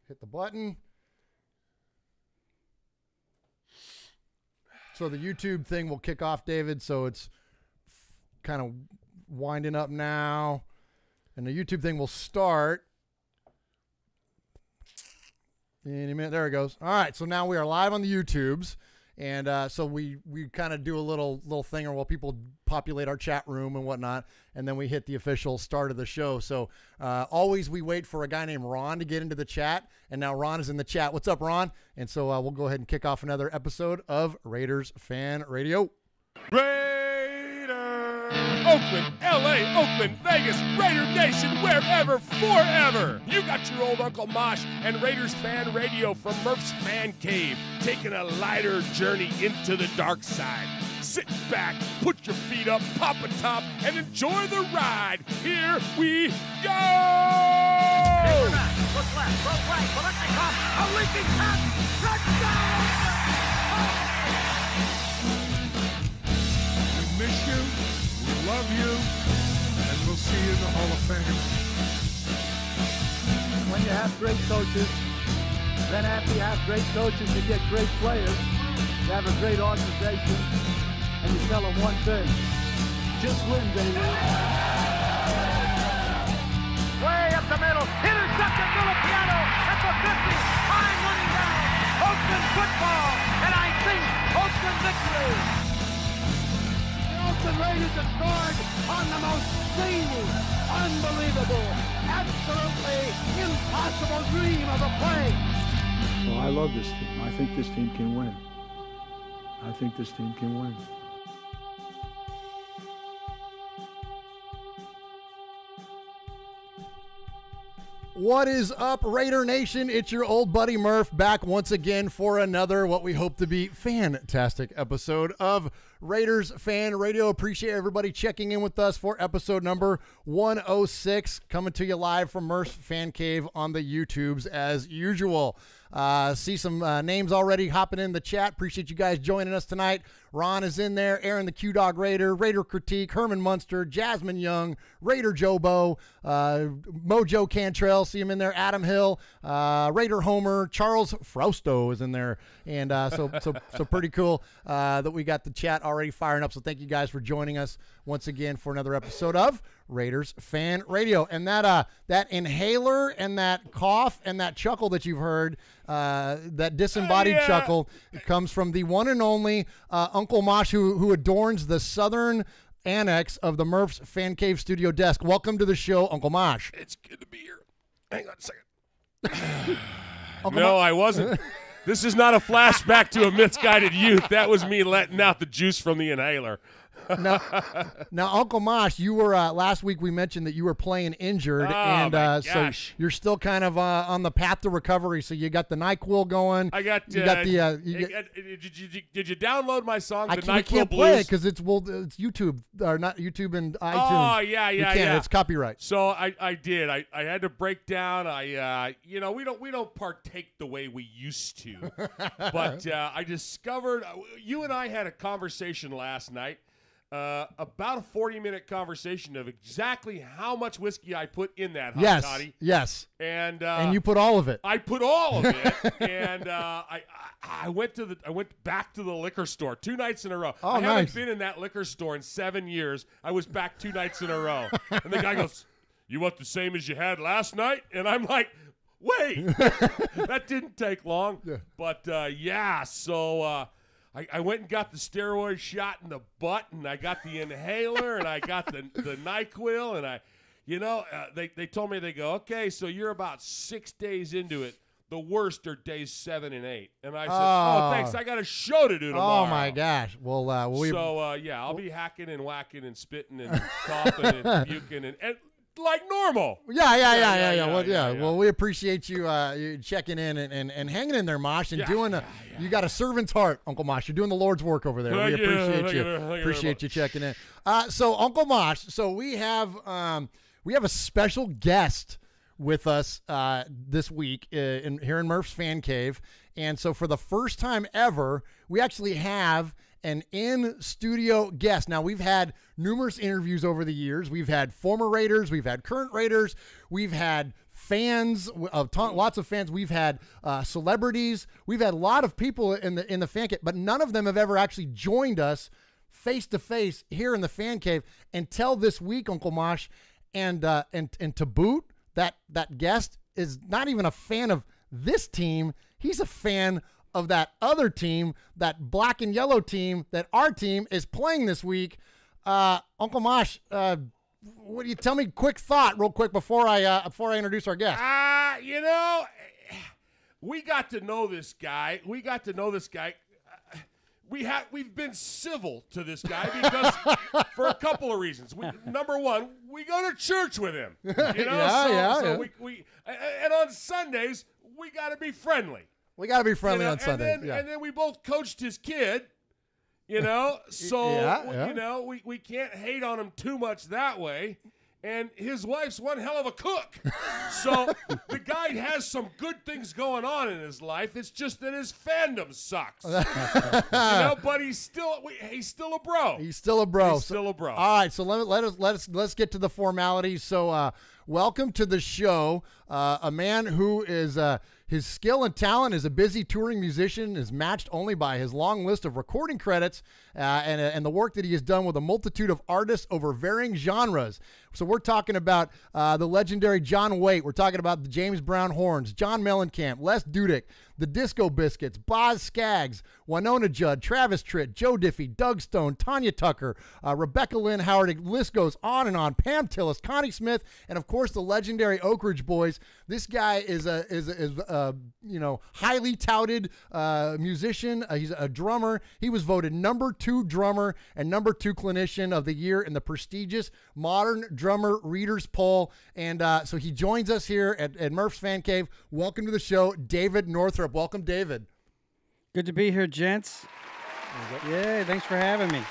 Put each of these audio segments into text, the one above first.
hit the button. So the YouTube thing will kick off, David. So it's kind of winding up now. And the YouTube thing will start in a minute. There it goes. All right. So now we are live on the YouTubes. And so we kind of do a little thing while people populate our chat room and whatnot, and then we hit the official start of the show. So always we wait for a guy named Ron to get into the chat, and now Ron is in the chat. What's up, Ron? And so we'll go ahead and kick off another episode of Raiders Fan Radio. Oakland, LA, Oakland, Vegas, Raider Nation, wherever, forever. You got your old Uncle Mosh and Raiders Fan Radio from Murf's Fan Cave, taking a lighter journey into the dark side. Sit back, put your feet up, pop a top, and enjoy the ride. Here we go! Look left, look right, Paletnikov, a leaking pass, touchdown! We miss you. Love you, and we'll see you in the Hall of Fame. When you have great coaches, then after you have great coaches, you get great players, you have a great organization, and you tell them one thing, just win, baby. Way up the middle, intercepted Filipiano at the 50, time running down, Oakland football, and I think Oakland victory. The Raiders have scored on the most zany, unbelievable, absolutely impossible dream of a play. Well, I love this team. I think this team can win. I think this team can win. What is up, Raider Nation? It's your old buddy Murf back once again for another, what we hope to be fantastic episode of Raiders Fan Radio. Appreciate everybody checking in with us for episode number 106, coming to you live from Murf's Fan Cave on the YouTubes as usual. See some names already hopping in the chat. Appreciate you guys joining us tonight. Ron is in there, Aaron the Q-Dog Raider, Raider Critique, Herman Munster, Jasmine Young, Raider Jobo, Mojo Cantrell, see him in there, Adam Hill, Raider Homer, Charles Frausto is in there, and so pretty cool that we got the chat already firing up. So thank you guys for joining us once again for another episode of Raiders Fan Radio. And that inhaler and that cough and that chuckle that you've heard, that disembodied chuckle, comes from the one and only Uncle Mosh, who adorns the southern annex of the Murf's Fan Cave studio desk. Welcome to the show, Uncle Mosh. It's good to be here. Hang on a second. No, I wasn't. This is not a flashback to a misguided youth. That was me letting out the juice from the inhaler. Now, Uncle Mosh, you were last week. We mentioned that you were playing injured, so you're still kind of on the path to recovery. So you got the NyQuil going. I got. Did you download my song? We can't play it because it's YouTube or not YouTube and iTunes. Oh yeah. It's copyright. So I did. I had to break down. We don't partake the way we used to, but I discovered. You and I had a conversation last night. About a 40-minute conversation of exactly how much whiskey I put in that hot toddy. Yes. And you put all of it. I put all of it, and I went back to the liquor store 2 nights in a row. Oh, I haven't nice. been in that liquor store in 7 years. I was back 2 nights in a row, and the guy goes, "You want the same as you had last night?" And I'm like, "Wait, that didn't take long." Yeah. But so. I went and got the steroid shot in the butt, and I got the inhaler, and I got the NyQuil, and they told me, they go, "Okay, so you're about 6 days into it. The worst are days 7 and 8." And I said, "Oh, thanks. I got a show to do tomorrow." Oh my gosh. Well, I'll be hacking and whacking and spitting and coughing and puking and like normal. Yeah. Well, we appreciate you checking in and hanging in there, Mosh, and you got a servant's heart, Uncle Mosh. You're doing the Lord's work over there. We appreciate you. Appreciate you checking in. So Uncle Mosh, so we have a special guest with us this week here in Murf's Fan Cave, and so for the first time ever, we actually have an in-studio guest. Now, we've had numerous interviews over the years. We've had former Raiders. We've had current Raiders. We've had fans, lots of fans. We've had celebrities. We've had a lot of people in the fan cave, but none of them have ever actually joined us face to face here in the fan cave until this week, Uncle Mosh. And to boot, that guest is not even a fan of this team. He's a fan of that other team, that black and yellow team that our team is playing this week. Uncle Mosh, what do you tell me? Quick thought, real quick, before I introduce our guest. We got to know this guy. We've been civil to this guy because for a couple of reasons. Number one, we go to church with him. So and on Sundays we got to be friendly. We got to be friendly on Sundays. And then we both coached his kid. We can't hate on him too much that way. And his wife's one hell of a cook. So the guy has some good things going on in his life. It's just that his fandom sucks. But he's still a bro. He's still a bro. All right, so let's get to the formalities. So welcome to the show. A man who is his skill and talent as a busy touring musician is matched only by his long list of recording credits and the work that he has done with a multitude of artists over varying genres. So we're talking about the legendary John Waite. We're talking about the James Brown Horns, John Mellencamp, Les Dudek, the Disco Biscuits, Boz Scaggs, Winona Judd, Travis Tritt, Joe Diffie, Doug Stone, Tanya Tucker, Rebecca Lynn Howard. The list goes on and on. Pam Tillis, Connie Smith, and of course the legendary Oak Ridge Boys. This guy is a highly touted musician. He's a drummer. He was voted number 2 drummer and number 2 clinician of the year in the prestigious Modern Drummer Readers Poll. And so he joins us here at Murph's Fan Cave. Welcome to the show, David Northrup. Welcome, David. Good to be here, gents. Yeah, thanks for having me.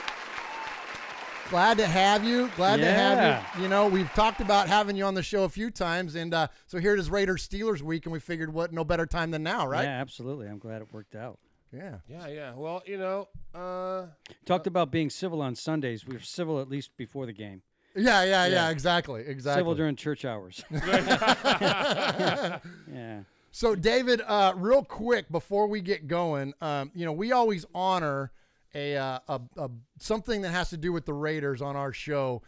Glad to have you. To have you. We've talked about having you on the show a few times, and so here it is Raiders Steelers week, and we figured no better time than now, right? Yeah, absolutely. I'm glad it worked out. Yeah. Well, talked about being civil on Sundays. We were civil at least before the game. Yeah. Exactly. Civil during church hours. Yeah. So, David, real quick before we get going, we always honor a something that has to do with the Raiders on our show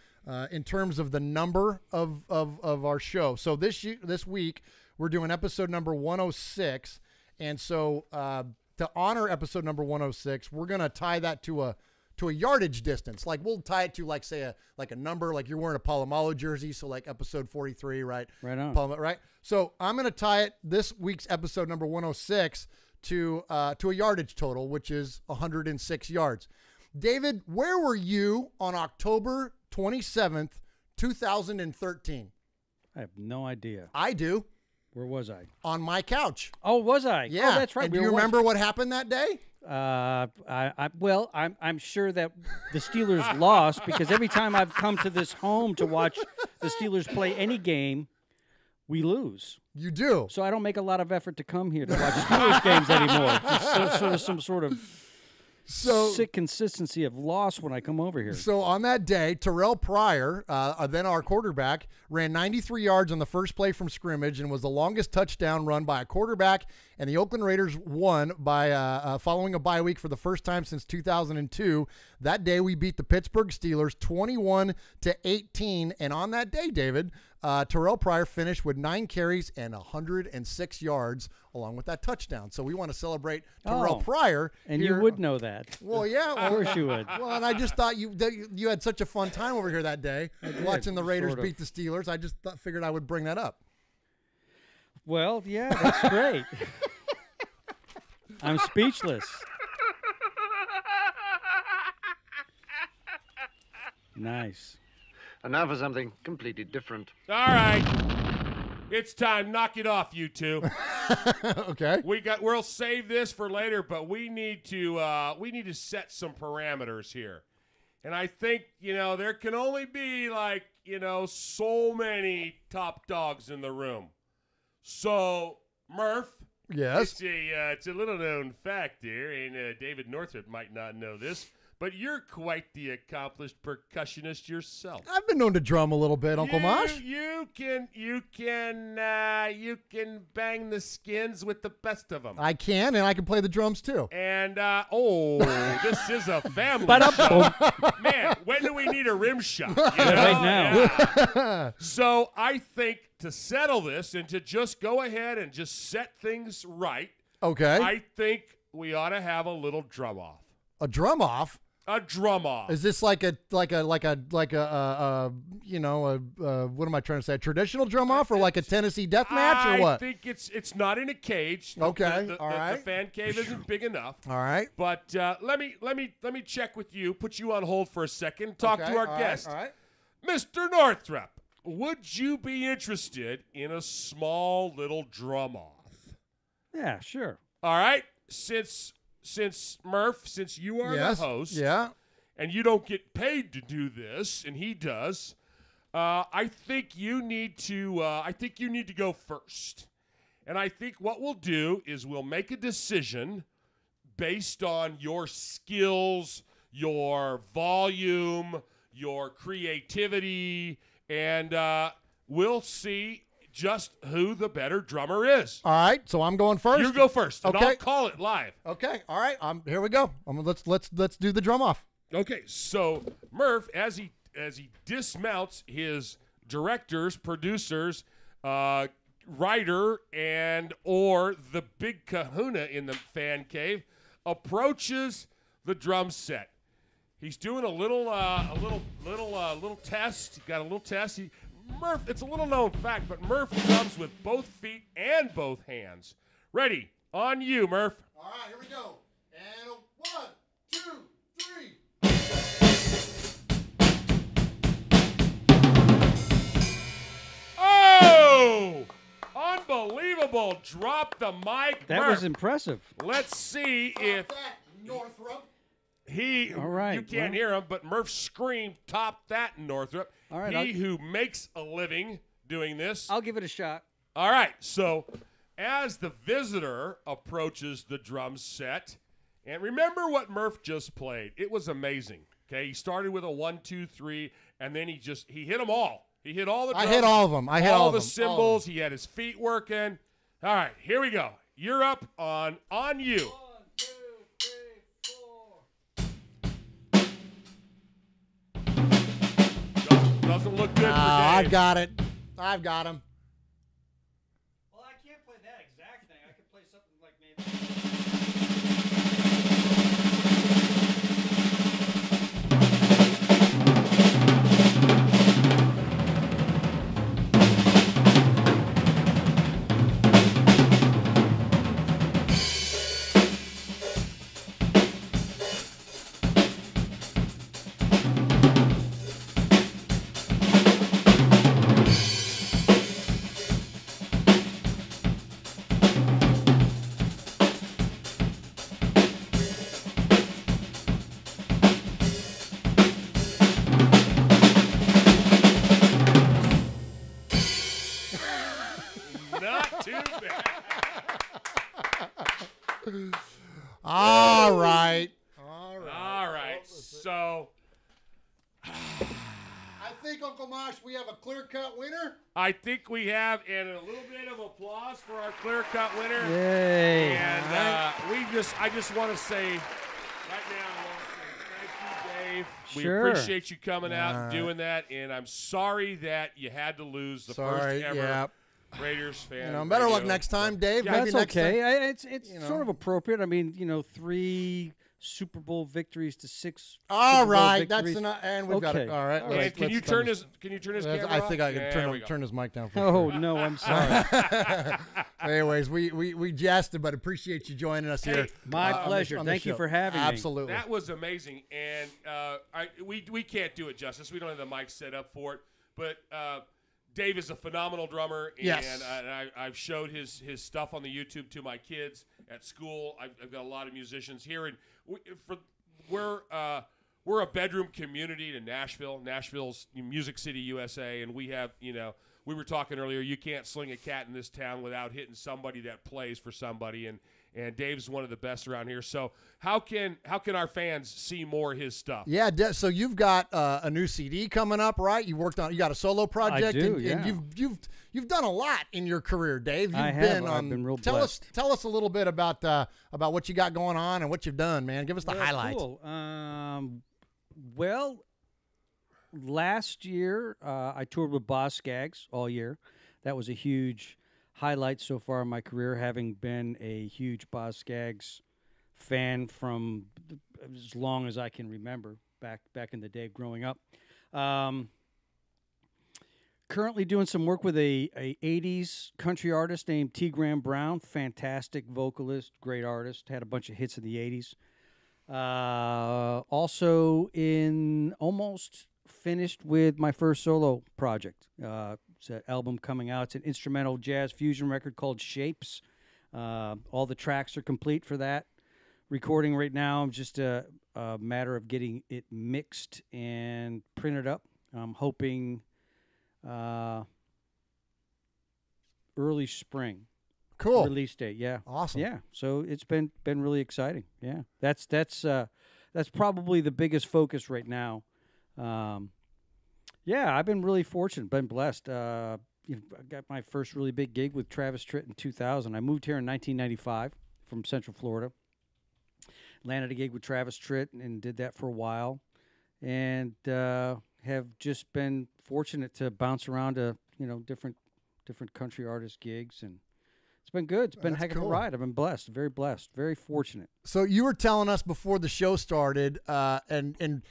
in terms of the number of our show. So this week we're doing episode number 106, and so to honor episode number 106, we're gonna tie that to a yardage distance. Like we'll tie it to say a number, like you're wearing a Palomalo jersey, so like episode 43, right? Right on. Right. So I'm gonna tie it this week's episode number 106 to a yardage total, which is 106 yards. David, where were you on October 27th, 2013? I have no idea. I do. Where was I? On my couch. Oh, was I? Yeah. Oh, that's right. And do you remember what happened that day? I'm sure that the Steelers lost because every time I've come to this home to watch the Steelers play any game, we lose. You do. So I don't make a lot of effort to come here to watch Steelers games anymore. It's some sort of sick consistency of loss when I come over here. So on that day, Terrell Pryor, then our quarterback, ran 93 yards on the first play from scrimmage and was the longest touchdown run by a quarterback. And the Oakland Raiders won by following a bye week for the first time since 2002. That day, we beat the Pittsburgh Steelers 21-18. And on that day, David, Terrell Pryor finished with 9 carries and 106 yards along with that touchdown. So we want to celebrate Terrell Pryor. And here. You would know that. Well, yeah. Of course you would. Well, and I just thought you had such a fun time over here that day watching the Raiders beat the Steelers. I just figured I would bring that up. Well, yeah, that's great. I'm speechless. Nice. And now for something completely different. All right. It's time. Knock it off, you two. Okay. We'll save this for later, but we need to set some parameters here. And I think, there can only be so many top dogs in the room. So, Murph. Yes. It's a little known fact here, and David Northrup might not know this, but you're quite the accomplished percussionist yourself. I've been known to drum a little bit, Uncle Mosh. You can bang the skins with the best of them. I can, and I can play the drums too. And this is a family show. Man, when do we need a rim shot? Right now. Yeah. So I think to settle this and to just go ahead and just set things right. Okay. I think we ought to have a little drum off. A drum off? A drum off. Is this like a what am I trying to say? A traditional drum off or like a Tennessee death match or what? I think it's not in a cage. Okay. All right. The fan cave isn't big enough. All right. But let me check with you. Put you on hold for a second. Talk to our guest, all right. Mr. Northrup. Would you be interested in a small little drum off? Yeah, sure. All right. Since Murf, since you are the host, and you don't get paid to do this, and he does, I think you need to. I think you need to go first. And I think what we'll do is we'll make a decision based on your skills, your volume, your creativity, and we'll see just who the better drummer is. All right, so I'm going first. You go first, and Okay. I'll call it live. Okay, all right. Here we go. Let's do the drum off. Okay, so Murf, as he dismounts his directors, producers, writer, and or the big kahuna in the fan cave, approaches the drum set. He's doing a little test. He got a little test. Murf, it's a little known fact, but Murf drums with both feet and both hands. Ready? On you, Murf. All right, here we go. And 1, 2, 3. Oh! Unbelievable. Drop the mic, That Murf. was impressive. Let's see if Northrup. All right, you can't hear him, but Murf screamed, top that, Northrup. All right, He who makes a living doing this. I'll give it a shot. All right, so as the visitor approaches the drum set, and remember what Murf just played. It was amazing. Okay, he started with a 1, 2, 3, and then he hit them all. He hit all the drums. I hit all of them. I hit all of the them. cymbals. He had his feet working. All right, here we go. You're up on you. 1, 2, 3, 4. Doesn't look good for Dave. I've got it. I've got him. Well, I can't play that exact thing. I could play something like maybe. Not too bad. All right. All right. So I think, Uncle Mosh, we have a clear-cut winner. I think we have, and a little bit of applause for our clear-cut winner. Yay. And I just want to say right now, I want to say thank you, Dave. We Sure. appreciate you coming out and doing that. And I'm sorry that you had to lose the first ever Raiders fan. Better luck radio. next time, Dave. Yeah, Maybe That's next okay. time. It's sort of appropriate. I mean, 3 Super Bowl victories to 6. All Super Bowl right, that's victories. enough, and we've got it. Okay. All right. All And right. can you turn his camera I think off? I can There we go. turn his mic down. For Oh sure. no, I'm sorry. Anyways, we jested, but appreciate you joining us here. My on pleasure. on the Thank you show. for having me. Absolutely. That was amazing, and we can't do it justice. We don't have the mic set up for it, but Dave is a phenomenal drummer, and Yes. I've showed his stuff on the YouTube to my kids at school. I've got a lot of musicians here, and we're a bedroom community to Nashville. Nashville's Music City, USA, and we have we were talking earlier, you can't sling a cat in this town without hitting somebody that plays for somebody, and Dave's one of the best around here. So how can our fans see more of his stuff? Yeah, so you've got a new CD coming up, right? You got a solo project. I do, and you've done a lot in your career, Dave. You've I have. been I've been real tell blessed. us a little bit about what you got going on and what you've done, man. Give us the highlights. Cool. Well, last year I toured with Boz Skaggs all year. That was a huge highlight so far in my career, having been a huge Boz Skaggs fan from as long as I can remember, back in the day growing up. Currently doing some work with a 80s country artist named T. Graham Brown, fantastic vocalist, great artist, had a bunch of hits in the 80s. Also almost finished with my first solo project. It's an album coming out. It's an instrumental jazz fusion record called Shapes. All the tracks are complete for that. Recording right now. I'm just a matter of getting it mixed and printed up. I'm hoping early spring. Cool. Release date. Yeah. Awesome. Yeah. So it's been really exciting. Yeah. That's probably the biggest focus right now. Yeah, I've been really fortunate, been blessed. I got my first really big gig with Travis Tritt in 2000. I moved here in 1995 from Central Florida. Landed a gig with Travis Tritt and did that for a while, and have just been fortunate to bounce around to different country artist gigs, and it's been good. It's been a heck of a ride. I've been blessed, very fortunate. So you were telling us before the show started, and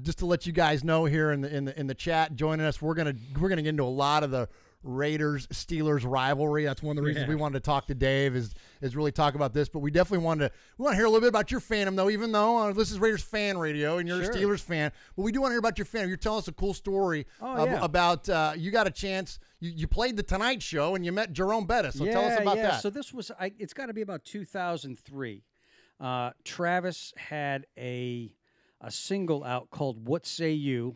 just to let you guys know here in the chat, joining us, we're gonna get into a lot of the Raiders-Steelers rivalry. That's one of the reasons we wanted to talk to Dave is really talk about this. But we definitely want to hear a little bit about your fandom, though. Even though this is Raiders fan radio and you're a Steelers fan, but we do want to hear about your fandom. You're telling us a cool story about you got a chance. You played the Tonight Show and you met Jerome Bettis. So tell us about that. So this was it's got to be about 2003. Travis had a single out called "What Say You."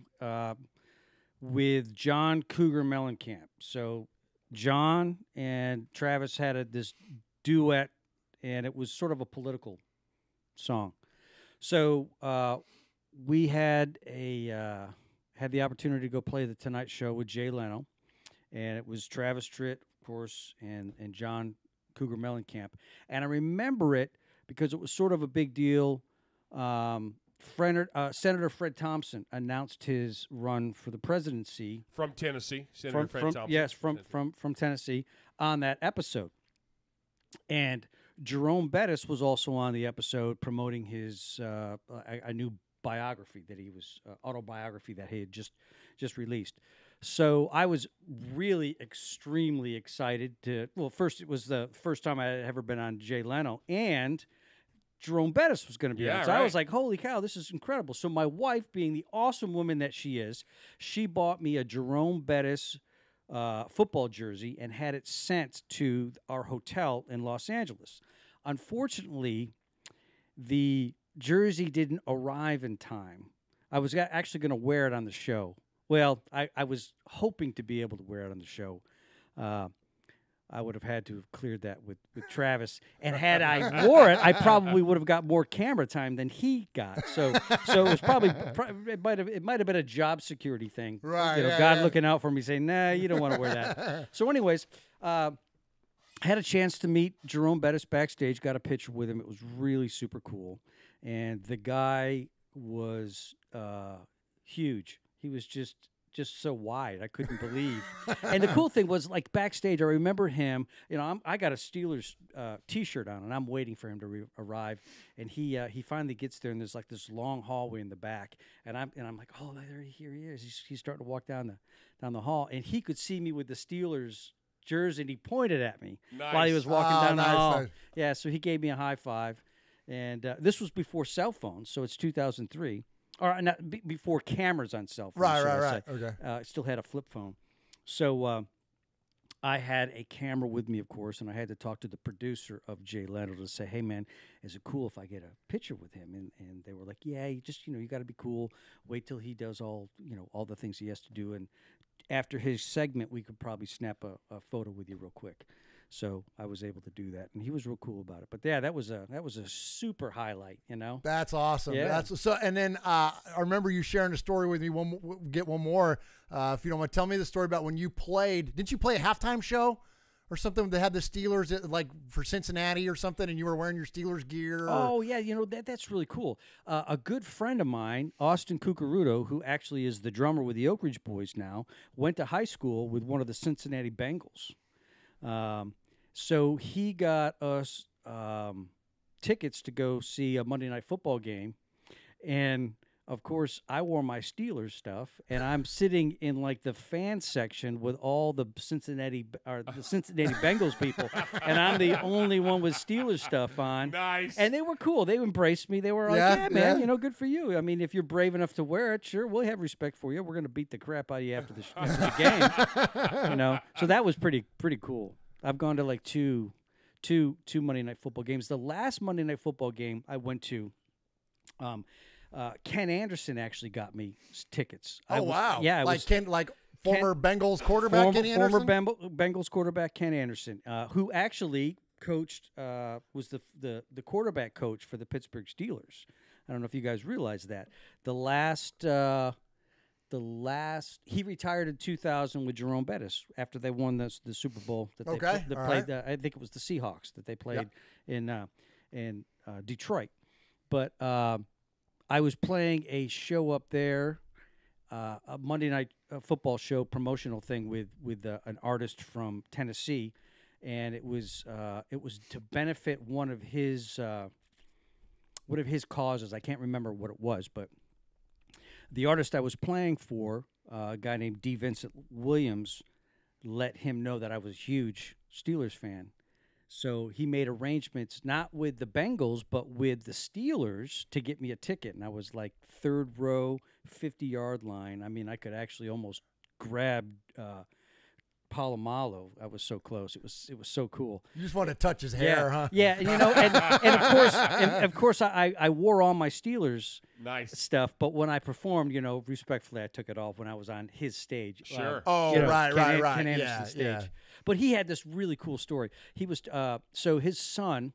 With John Cougar Mellencamp. So John and Travis had this duet, and it was sort of a political song. So we had the opportunity to go play the Tonight Show with Jay Leno, and it was Travis Tritt, of course, and John Cougar Mellencamp. And I remember it because it was sort of a big deal. Senator Fred Thompson announced his run for the presidency from Tennessee. Senator Fred Thompson. Yes, from Tennessee on that episode. And Jerome Bettis was also on the episode promoting his a new biography that he was autobiography that he had just released. So I was really extremely excited to. Well, first it was the first time I had ever been on Jay Leno, and Jerome Bettis was going to be on. So I was like, holy cow, this is incredible. So my wife, being the awesome woman that she is, she bought me a Jerome Bettis football jersey and had it sent to our hotel in Los Angeles. Unfortunately, the jersey didn't arrive in time. I was actually going to wear it on the show. Well, I was hoping to be able to wear it on the show. I would have had to have cleared that with Travis. And had I wore it, I probably would have got more camera time than he got. So it was probably it might have been a job security thing. Right. God looking out for me saying, nah, you don't want to wear that. So anyways, had a chance to meet Jerome Bettis backstage, got a picture with him. It was really super cool. And the guy was huge. He was just so wide. I couldn't believe. And the cool thing was, like, backstage, I remember him, I got a Steelers T-shirt on, and I'm waiting for him to arrive. And he finally gets there, and there's, like, this long hallway in the back. And I'm like, oh, here he is. He's starting to walk down the hall. And he could see me with the Steelers jersey, and he pointed at me while he was walking down the hall. Nice. Yeah, so he gave me a high five. And this was before cell phones, so it's 2003. Or not before cameras on cell phones. Right. Okay. I still had a flip phone. So I had a camera with me, of course, and I had to talk to the producer of Jay Leno to say, hey, man, is it cool if I get a picture with him? And they were like, yeah, you got to be cool. Wait till he does all the things he has to do. And after his segment, we could probably snap a photo with you real quick. So I was able to do that, and he was real cool about it. But yeah, that was a super highlight, you know. That's awesome. Yeah. That's so. And then I remember you sharing a story with me. Get one more, if you don't mind. Tell me the story about when you played. Didn't you play a halftime show or something? They had the Steelers like for Cincinnati or something, and you were wearing your Steelers gear. Oh yeah, you know that's really cool. A good friend of mine, Austin Cucarudo, who actually is the drummer with the Oak Ridge Boys now, went to high school with one of the Cincinnati Bengals. So he got us tickets to go see a Monday Night Football game, and of course I wore my Steelers stuff, and I'm sitting in like the fan section with all the Cincinnati Bengals people, and I'm the only one with Steelers stuff on. Nice. And they were cool. They embraced me. They were like, "Yeah, man, you know, good for you. I mean, if you're brave enough to wear it, sure, we'll have respect for you. We're gonna beat the crap out of you after the game, you know." So that was pretty cool. I've gone to like two Monday Night Football games. The last Monday Night Football game I went to, Ken Anderson actually got me tickets. Wow! Yeah, former Bengals quarterback Ken Anderson. Former Bengals quarterback Ken Anderson, who actually coached, was the quarterback coach for the Pittsburgh Steelers. I don't know if you guys realize that. He retired in 2000 with Jerome Bettis after they won the Super Bowl that they played. I think it was the Seahawks that they played in Detroit. But I was playing a show up there, a Monday Night Football show promotional thing with an artist from Tennessee, and it was to benefit one of his causes. I can't remember what it was, but the artist I was playing for, a guy named D. Vincent Williams, let him know that I was a huge Steelers fan. So he made arrangements not with the Bengals, but with the Steelers to get me a ticket. And I was like third row, 50-yard line. I mean, I could actually almost grab Palomalo. I was so close. It was so cool. You just want to touch his hair, huh? Yeah, you know, and of course, I wore all my Steelers stuff. But when I performed, you know, respectfully, I took it off when I was on his stage. Sure. Right. Ken Anderson's stage. But he had this really cool story. He was so his son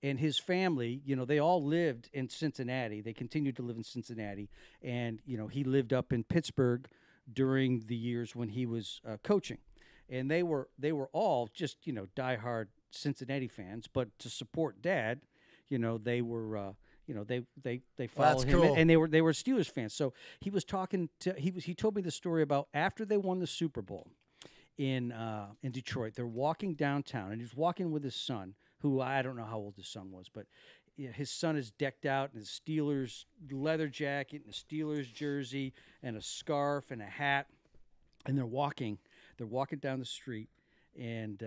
and his family, you know, they all lived in Cincinnati. They continued to live in Cincinnati, and you know, he lived up in Pittsburgh during the years when he was coaching. And they were all just, you know, diehard Cincinnati fans, but to support Dad, you know, they were they followed him, cool. and they were Steelers fans. So he was talking to he told me the story about after they won the Super Bowl in Detroit. They're walking downtown, and he's walking with his son, who I don't know how old his son was, but his son is decked out in his Steelers leather jacket and a Steelers jersey and a scarf and a hat, and they're walking down the street, and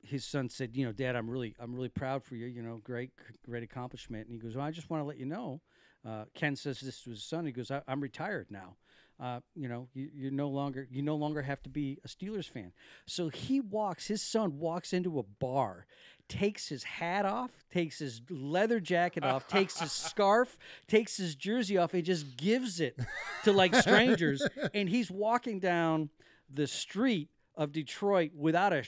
his son said, you know, Dad, I'm really proud for you. You know, great accomplishment. And he goes, well, I just want to let you know. Ken says this to his son. He goes, I'm retired now. You know, you no longer have to be a Steelers fan. So his son walks into a bar, takes his hat off, takes his leather jacket off, takes his scarf, takes his jersey off, and just gives it to like strangers. And he's walking down the street of Detroit without a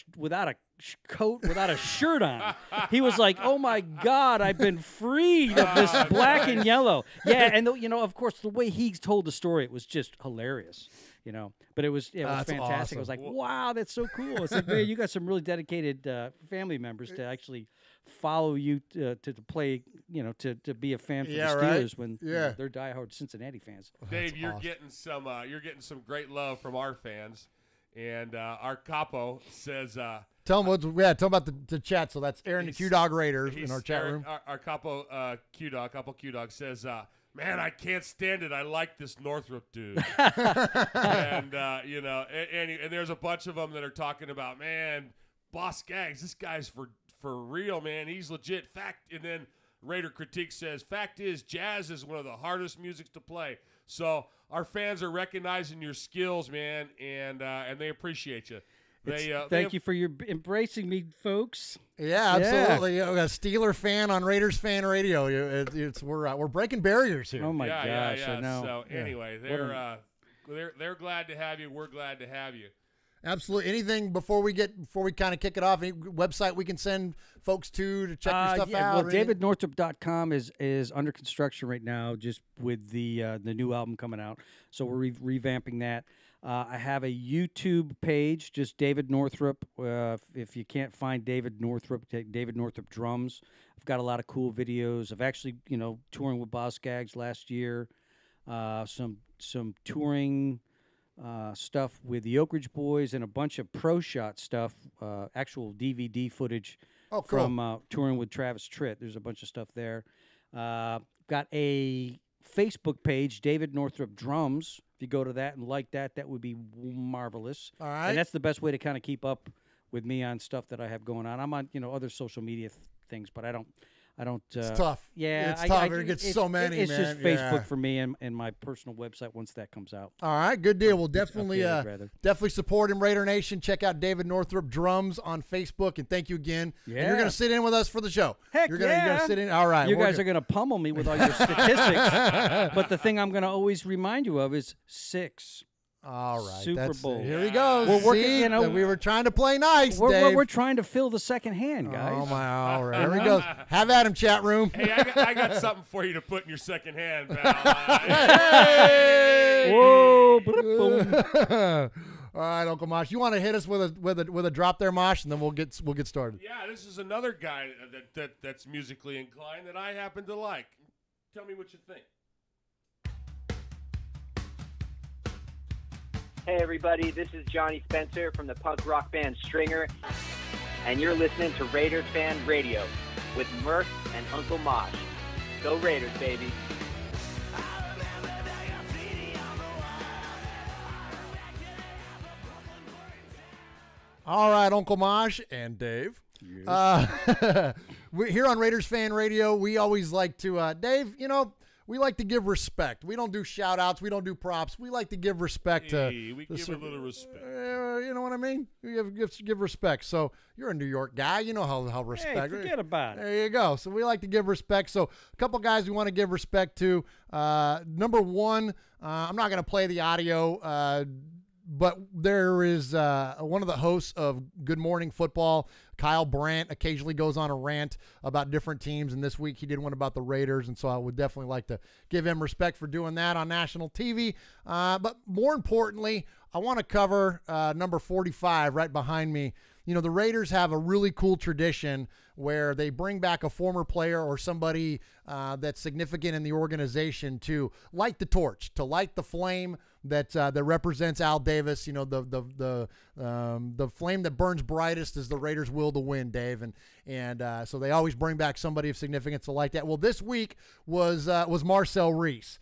coat, without a shirt on. He was like, "Oh my God, I've been freed of this black and yellow." Yeah, and you know, of course, the way he told the story, it was just hilarious. You know, but it was fantastic. Awesome. I was like, "Wow, that's so cool!" It's like, man, you got some really dedicated family members to actually follow you to play. You know, to be a fan for the Steelers when you know, they're diehard Cincinnati fans. Dave, you're getting some great love from our fans. And our capo says, tell them about the chat. So that's Aaron, the Q-Dog Raider in our chat room. Our capo Q-Dog says, man, I can't stand it. I like this Northrup dude. And, you know, and there's a bunch of them that are talking about, man, Boss Gags, this guy's for real, man. He's legit. Fact, and then Raider Critique says, fact is, jazz is one of the hardest musics to play. So our fans are recognizing your skills, man, and they appreciate you. Thank you for your embracing me, folks. Yeah, absolutely. Yeah. A Steeler fan on Raiders Fan Radio. We're breaking barriers here. Oh my gosh, I know. So anyway, they're They're glad to have you. We're glad to have you. Absolutely. Anything before we kind of kick it off? Any website we can send folks to check your stuff out? Well, DavidNorthrup.com is under construction right now, just with the new album coming out. So we're revamping that. I have a YouTube page, just David Northrup. If you can't find David Northrup, take David Northrup Drums. I've got a lot of cool videos of actually, touring with Boss Gags last year. Some touring stuff with the Oak Ridge Boys and a bunch of pro shot stuff, actual DVD footage from touring with Travis Tritt. There's a bunch of stuff there. Got a Facebook page, David Northrup Drums. If you go to that and like that, that would be marvelous. All right. And that's the best way to kind of keep up with me on stuff that I have going on. I'm on, other social media things, but I don't. It's tough. Yeah, it's tough. It gets so many. It's man. just Facebook for me and my personal website once that comes out. All right, good deal. We'll definitely definitely support him, Raider Nation. Check out David Northrup Drums on Facebook, and thank you again. Yeah, and you're going to sit in with us for the show. Heck, you're gonna sit in. All right, you guys are going to pummel me with all your statistics, but the thing I'm going to always remind you of is 6. All right, Super Bowl. Here he goes. We're working. See, we were trying to play nice. Dave. We're trying to fill the second hand, guys. Oh my! All right, here he goes. Have at him, chat room. Hey, I got something for you to put in your second hand, pal. Hey! Whoa! Boom. All right, Uncle Mosh, you want to hit us with a drop there, Mosh, and then we'll get started. Yeah, this is another guy that's musically inclined that I happen to like. Tell me what you think. Hey everybody, this is Johnny Spencer from the punk rock band Stringer, and you're listening to Raiders Fan Radio with Murf and Uncle Mosh. Go Raiders, baby. All right, Uncle Mosh and Dave. Yes. We're here on Raiders Fan Radio. We always like to, Dave, we like to give respect. We don't do shout-outs. We don't do props. We like to give respect to... we give a little respect. You know what I mean? We give respect. So you're a New York guy. You know how respect... Hey, forget about it. There you go. So we like to give respect. So a couple guys we want to give respect to. Number one, I'm not going to play the audio, but there is one of the hosts of Good Morning Football, Kyle Brandt, occasionally goes on a rant about different teams, and this week he did one about the Raiders, and so I would definitely like to give him respect for doing that on national TV. But more importantly, I want to cover number 45 right behind me. The Raiders have a really cool tradition where they bring back a former player or somebody that's significant in the organization to light the torch, to light the flame that represents Al Davis. The flame that burns brightest is the Raiders' will to win, Dave, and so they always bring back somebody of significance to light that. Well, this week was Marcel Reese.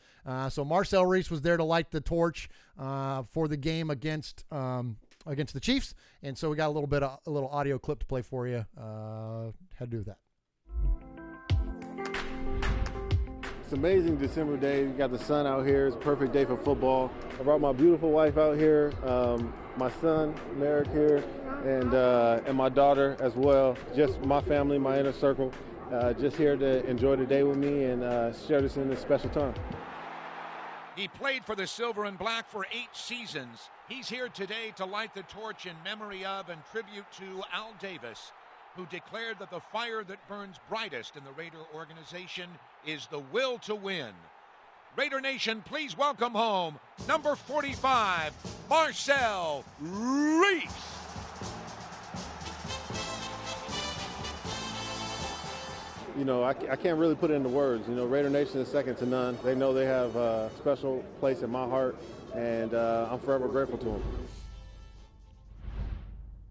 So Marcel Reese was there to light the torch for the game against the Chiefs, and so we got a little audio clip to play for you. How to do that. It's an amazing December day. You got the sun out here. It's a perfect day for football. I brought my beautiful wife out here, my son Merrick here, and my daughter as well. Just my family, my inner circle, just here to enjoy the day with me and share this in this special time. He played for the Silver and Black for 8 seasons. He's here today to light the torch in memory of and tribute to Al Davis, who declared that the fire that burns brightest in the Raider organization is the will to win. Raider Nation, please welcome home number 45, Marcel Reese. I can't really put it into words. Raider Nation is second to none. They know they have a special place in my heart, and I'm forever grateful to them.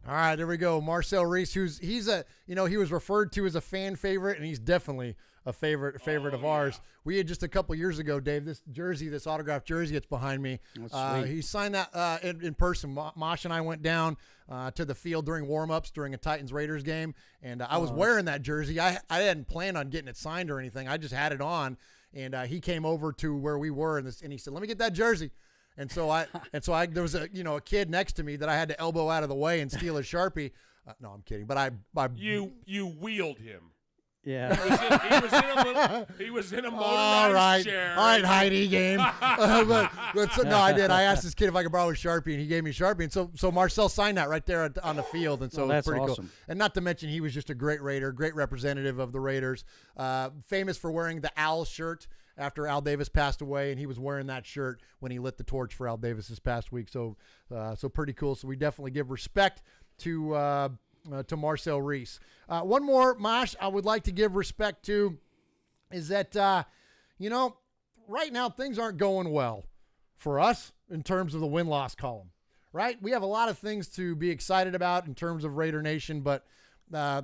All right, there we go. Marcel Reese, he was referred to as a fan favorite, and he's definitely a favorite of ours. We had just a couple years ago, Dave, this autographed jersey that's behind me. He signed that in person. Mosh and I went down to the field during warm-ups during a Titans-Raiders game, and I was wearing that jersey. I hadn't planned on getting it signed or anything. I just had it on, and he came over to where we were, and he said, "Let me get that jersey." And so there was a kid next to me that I had to elbow out of the way and steal his Sharpie. No, I'm kidding. But you wheeled him. Yeah. He was in a motorized All right. chair. All right, Heidi game. No, I did. I asked this kid if I could borrow a Sharpie, and he gave me a Sharpie. And so Marcel signed that right there on the field, and so it was that's pretty awesome. cool. And not to mention, he was just a great Raider, great representative of the Raiders, famous for wearing the Al shirt after Al Davis passed away, and he was wearing that shirt when he lit the torch for Al Davis this past week. So pretty cool. So we definitely give respect to Marcel Reese. One more, Mosh, I would like to give respect to is that, right now things aren't going well for us in terms of the win-loss column, right? We have a lot of things to be excited about in terms of Raider Nation, but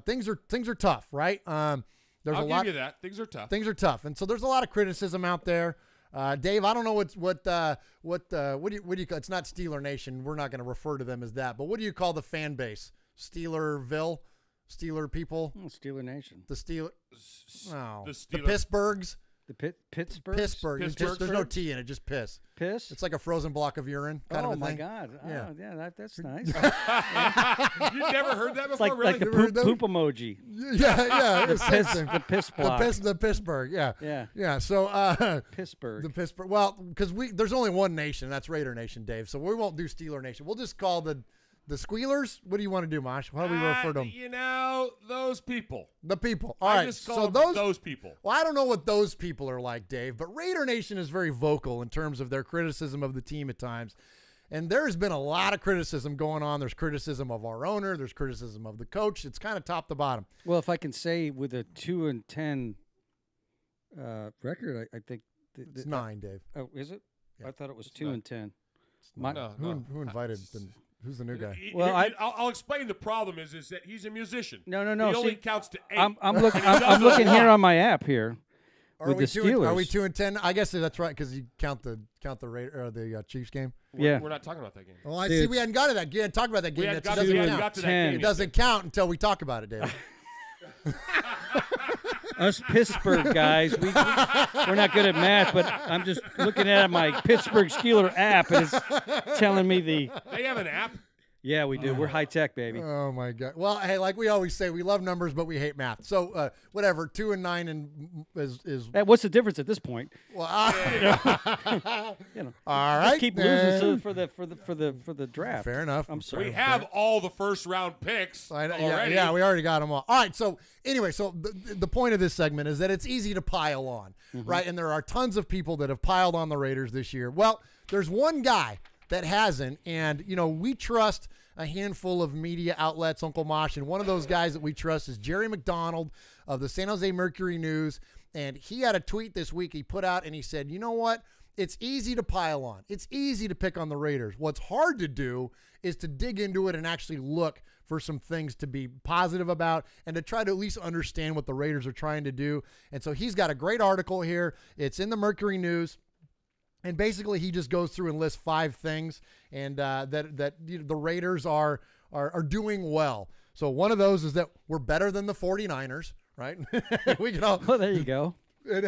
things are tough, right? I'll give you that. Things are tough. Things are tough, and so there's a lot of criticism out there. Dave, I don't know what do you call? It's not Steeler Nation. We're not going to refer to them as that, but what do you call the fan base? Steelerville, Steeler people, Steeler Nation, the Steeler, the Steeler. Pittsburghs, the Pittsburgh. There's no T in it, just piss. Piss. It's like a frozen block of urine. Kind of a my thing. God! Yeah. Oh, yeah, that's nice. You've never heard that before, It's really? like the poop emoji. Yeah. The piss block. The Pittsburgh. Yeah. So Pittsburgh. The Pittsburgh. Well, because there's only one nation, that's Raider Nation, Dave. So we won't do Steeler Nation. We'll just call the Squealers. What do you want to do, Mosh? How do we refer to them? Those people. The people. All right. Just call them those people. Well, I don't know what those people are like, Dave, but Raider Nation is very vocal in terms of their criticism of the team at times. And there's been a lot of criticism going on. There's criticism of our owner. There's criticism of the coach. It's kind of top to bottom. Well, if I can say with a 2-10 record, I think it's 9, Dave. Oh, is it? Yeah. I thought it was 2-10. Who invited them? Who's the new guy? Well, I'll explain. The problem is that he's a musician. No. He only counts to 8. I'm looking here on my app here. With the Steelers. Are we 2-10? I guess that's right because you count the Raider or the Chiefs game. Yeah, we're not talking about that game. Well, I see. We hadn't got to that game. Talk about that game. It doesn't count. It doesn't count until we talk about it, David. Us Pittsburgh guys, we're not good at math, but I'm just looking at my Pittsburgh Steeler app, and it's telling me They have an app? Yeah, we do. We're high tech, baby. Oh my God! Well, hey, like we always say, we love numbers, but we hate math. So whatever, 2 and 9 and is. What's the difference at this point? Well, you know, all right. Keep losing for the draft. Fair enough. I'm sorry. We have all the first round picks already. Yeah, we already got them all. All right. So anyway, so the point of this segment is that it's easy to pile on, right? And there are tons of people that have piled on the Raiders this year. Well, there's one guy that hasn't, and we trust a handful of media outlets, Uncle Mosh, and one of those guys that we trust is Jerry McDonald of the San Jose Mercury News, and he had a tweet this week he put out, and he said, you know what? It's easy to pile on. It's easy to pick on the Raiders. What's hard to do is to dig into it and actually look for some things to be positive about and to try to at least understand what the Raiders are trying to do. And so he's got a great article here. It's in the Mercury News. And basically, he just goes through and lists 5 things, and that the Raiders are doing well. So one of those is that we're better than the 49ers, right? We can all. Well, there you go. And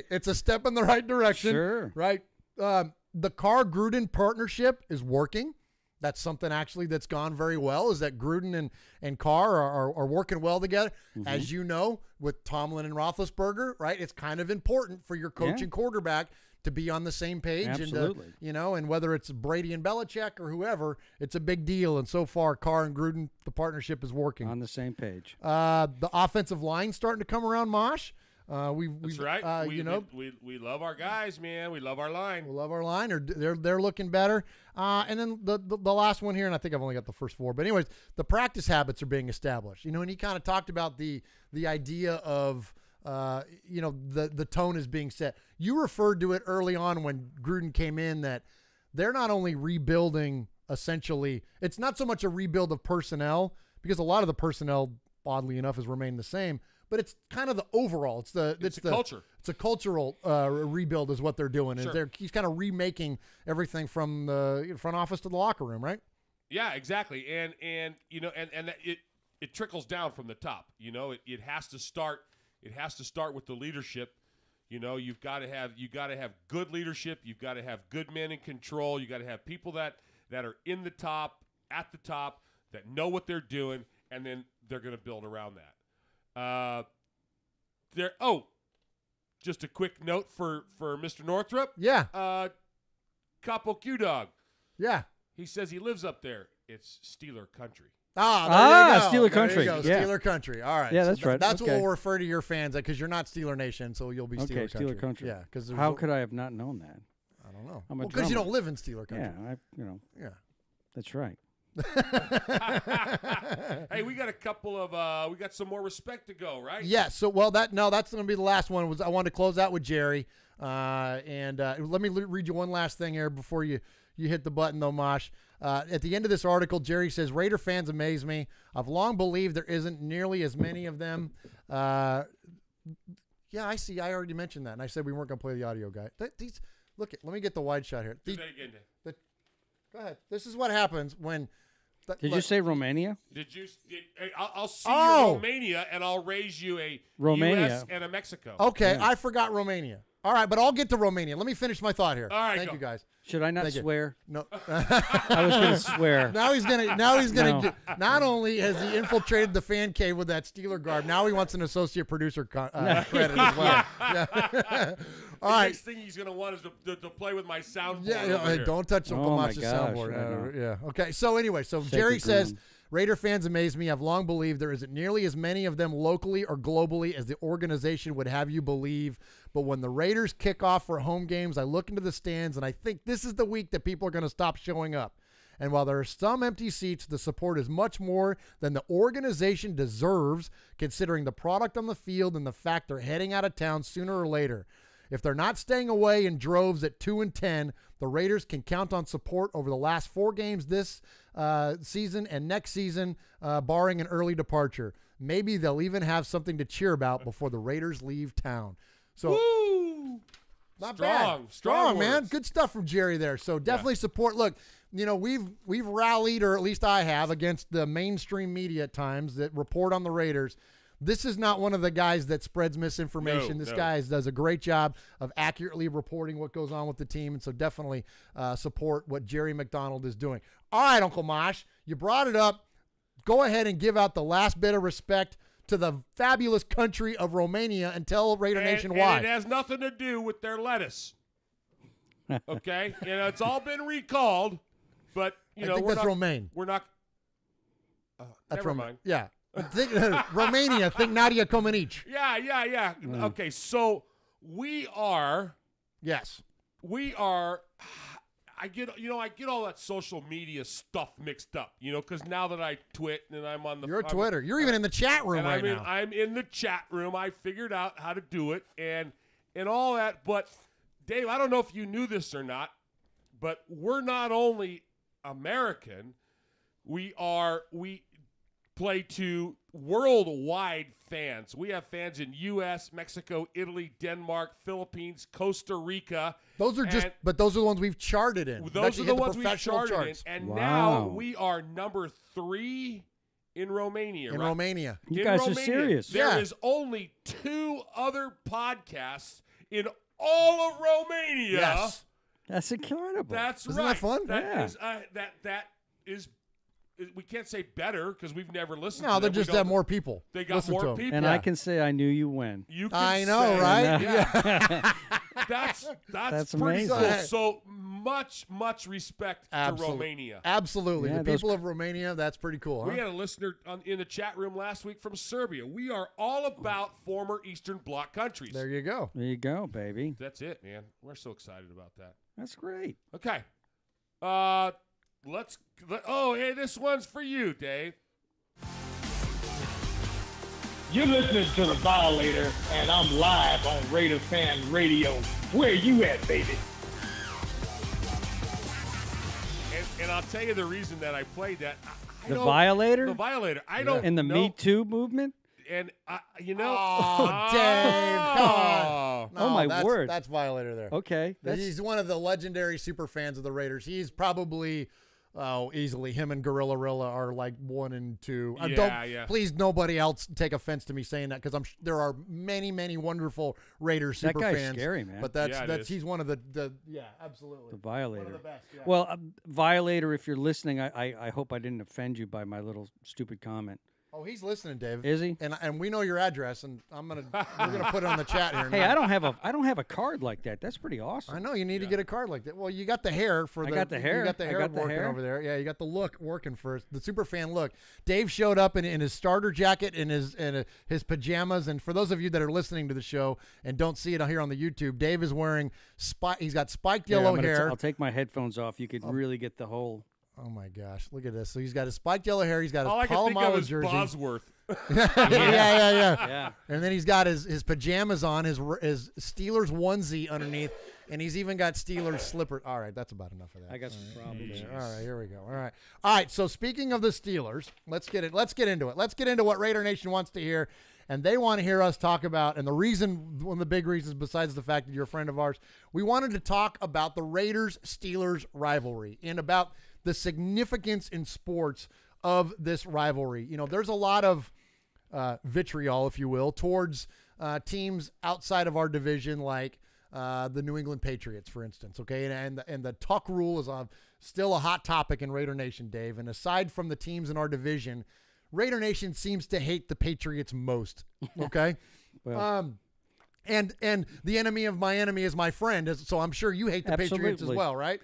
it's a step in the right direction, sure, right? The Carr-Gruden partnership is working. That's something actually that's gone very well. Is that Gruden and Carr are working well together? As you know, with Tomlin and Roethlisberger, right? It's kind of important for your coach and quarterback to be on the same page. Absolutely. And and whether it's Brady and Belichick or whoever, it's a big deal. And so far, Carr and Gruden, the partnership is working. On the same page. The offensive line starting to come around, Mosh. That's right. We love our guys, man. We love our line. We love our line. They're looking better. And then the last one here, and I think I've only got the first 4. But anyways, the practice habits are being established. And he kind of talked about the idea of the tone is being set. You referred to it early on when Gruden came in that they're not only rebuilding essentially, it's not so much a rebuild of personnel because a lot of the personnel, oddly enough, has remained the same, but it's kind of the overall. It's the culture. It's a cultural rebuild is what they're doing. Sure. He's kind of remaking everything from the front office to the locker room, right? Yeah, exactly. And it trickles down from the top. It has to start. It has to start with the leadership. You've got to have good leadership. You've got to have good men in control. You got to have people that are at the top, that know what they're doing, and then they're going to build around that. there. Oh, just a quick note for Mr. Northrup. Yeah. Capo Q Dog. Yeah. He says he lives up there. It's Steeler country. Ah, there you go. Steeler country. There you go. Yeah. Steeler country. All right. Yeah, So that's right. That's Okay. what we'll refer to your fans because you're not Steeler Nation, so you'll be Steeler country. Steeler country. Yeah. Because how could I have not known that? I don't know. I'm a Because you drummer. don't live in Steeler country. Yeah, Yeah. That's right. Hey, we got a couple of we got some more respect to go, right? Yeah. So that's going to be the last one. I wanted to close out with Jerry, and let me read you one last thing here before you hit the button, though, Mosh. At the end of this article, Jerry says, Raider fans amaze me. I've long believed there isn't nearly as many of them. Yeah, I see. I already mentioned that, and I said we weren't going to play the audio guy. Let me get the wide shot here. Do that again, Dave. Go ahead. This is what happens when. Did you say Romania? I'll see you Romania, and I'll raise you a Romania. U.S. and a Mexico. Okay, Yeah. I forgot Romania. All right, but I'll get to Romania. Let me finish my thought here. All right, Thank go. you, guys. Should I not Thank you. swear? No. I was going to swear. Now he's gonna. No. Not only has he infiltrated the fan cave with that Steeler garb, now he wants an associate producer credit as well. Yeah. All The right. next thing he's going to want is to play with my soundboard. Yeah. over here. Don't touch Uncle Oh my Mosh's gosh, soundboard. I know. Yeah. Okay. So anyway, Jerry says. Raider fans amaze me. I've long believed there isn't nearly as many of them locally or globally as the organization would have you believe. But when the Raiders kick off for home games, I look into the stands and I think this is the week that people are going to stop showing up. And while there are some empty seats, the support is much more than the organization deserves, considering the product on the field and the fact they're heading out of town sooner or later. If they're not staying away in droves at 2-10, the Raiders can count on support over the last 4 games this season and next season, barring an early departure. Maybe they'll even have something to cheer about before the Raiders leave town. So, Woo! not Strong, bad. strong man. words. Good stuff from Jerry there. So definitely support. Look, we've rallied, or at least I have, against the mainstream media at times that report on the Raiders. This is not one of the guys that spreads misinformation. This guy does a great job of accurately reporting what goes on with the team, and so definitely support what Jerry McDonald is doing. All right, Uncle Mosh, you brought it up. Go ahead and give out the last bit of respect to the fabulous country of Romania and tell Raider Nation why. And it has nothing to do with their lettuce. Okay? It's all been recalled, but, I think that's Romaine. We're not. That's never mind. Yeah. Romania, think Nadia Comaneci. Yeah. Okay, so we are. Yes. We are. I get all that social media stuff mixed up, because now that I twit and I'm on the. You're a Twitter. You're even in the chat room right now. I'm in the chat room. I figured out how to do it and all that. But Dave, I don't know if you knew this or not, but we're not only American. We play to worldwide fans. We have fans in U.S., Mexico, Italy, Denmark, Philippines, Costa Rica. Those are those are the ones we've charted in. Those are the ones we've charted charts. in. And now we are number 3 in Romania. In right? Romania. You guys are serious. There is only 2 other podcasts in all of Romania. Yes. That's incredible. That's Isn't right. that fun? That is. We can't say better because we've never listened. No, to they them. just have more people. They got Listen to more them. people, And I can say I knew you when. You can I know, say, right? Yeah. That's pretty amazing. cool. So much respect to Romania. Absolutely. Yeah, the people of Romania, that's pretty cool. We Huh? had a listener in the chat room last week from Serbia. We are all about former Eastern Bloc countries. There you go. There you go, baby. That's it, man. We're so excited about that. That's great. Okay. Hey, this one's for you, Dave. You're listening to The Violator, and I'm live on Raider Fan Radio. Where you at, baby? And I'll tell you the reason that I played that. The Violator? The Violator. I don't In the know. Me Too movement? And, Oh, Dave. Come on. Oh, my word. That's Violator there. Okay. He's one of the legendary super fans of the Raiders. He's probably, easily, him and Gorilla Rilla are like 1 and 2. Yeah. Please, nobody else take offense to me saying that because there are many, many wonderful Raiders super That guy's fans. scary, man. But he's one of the absolutely. The Violator. One of the best, yeah. Well, Violator, if you're listening, I hope I didn't offend you by my little stupid comment. Oh, he's listening, Dave. Is he? And we know your address, and we're gonna put it on the chat here. Hey, I don't have a card like that. That's pretty awesome. I know you need to get a card like that. Well, you got the hair for I got the hair. You got the I hair got the working hair. over there. Yeah, you got the look working first. The super fan look. Dave showed up in his starter jacket and his pajamas. And for those of you that are listening to the show and don't see it here on the YouTube, Dave is wearing he's got spiked yellow hair. I'll take my headphones off. You could really get the whole. Oh my gosh! Look at this. So he's got his spiked yellow hair. He's got his All I can think of Palomalo is jersey. Bosworth. Yeah. And then he's got his pajamas on, his Steelers onesie underneath, and he's even got Steelers slippers. All right, that's about enough of that. I got some problems. All right, here we go. All right. So speaking of the Steelers, let's get into it. Let's get into what Raider Nation wants to hear. And they want to hear us talk about, and one of the big reasons, besides the fact that you're a friend of ours, we wanted to talk about the Raiders-Steelers rivalry and about the significance in sports of this rivalry. You know, there's a lot of vitriol, if you will, towards teams outside of our division, like the New England Patriots, for instance. Okay, and the Tuck rule is still a hot topic in Raider Nation, Dave. And aside from the teams in our division, Raider Nation seems to hate the Patriots most. Okay, Well. And the enemy of my enemy is my friend. So I'm sure you hate the Patriots as well, right?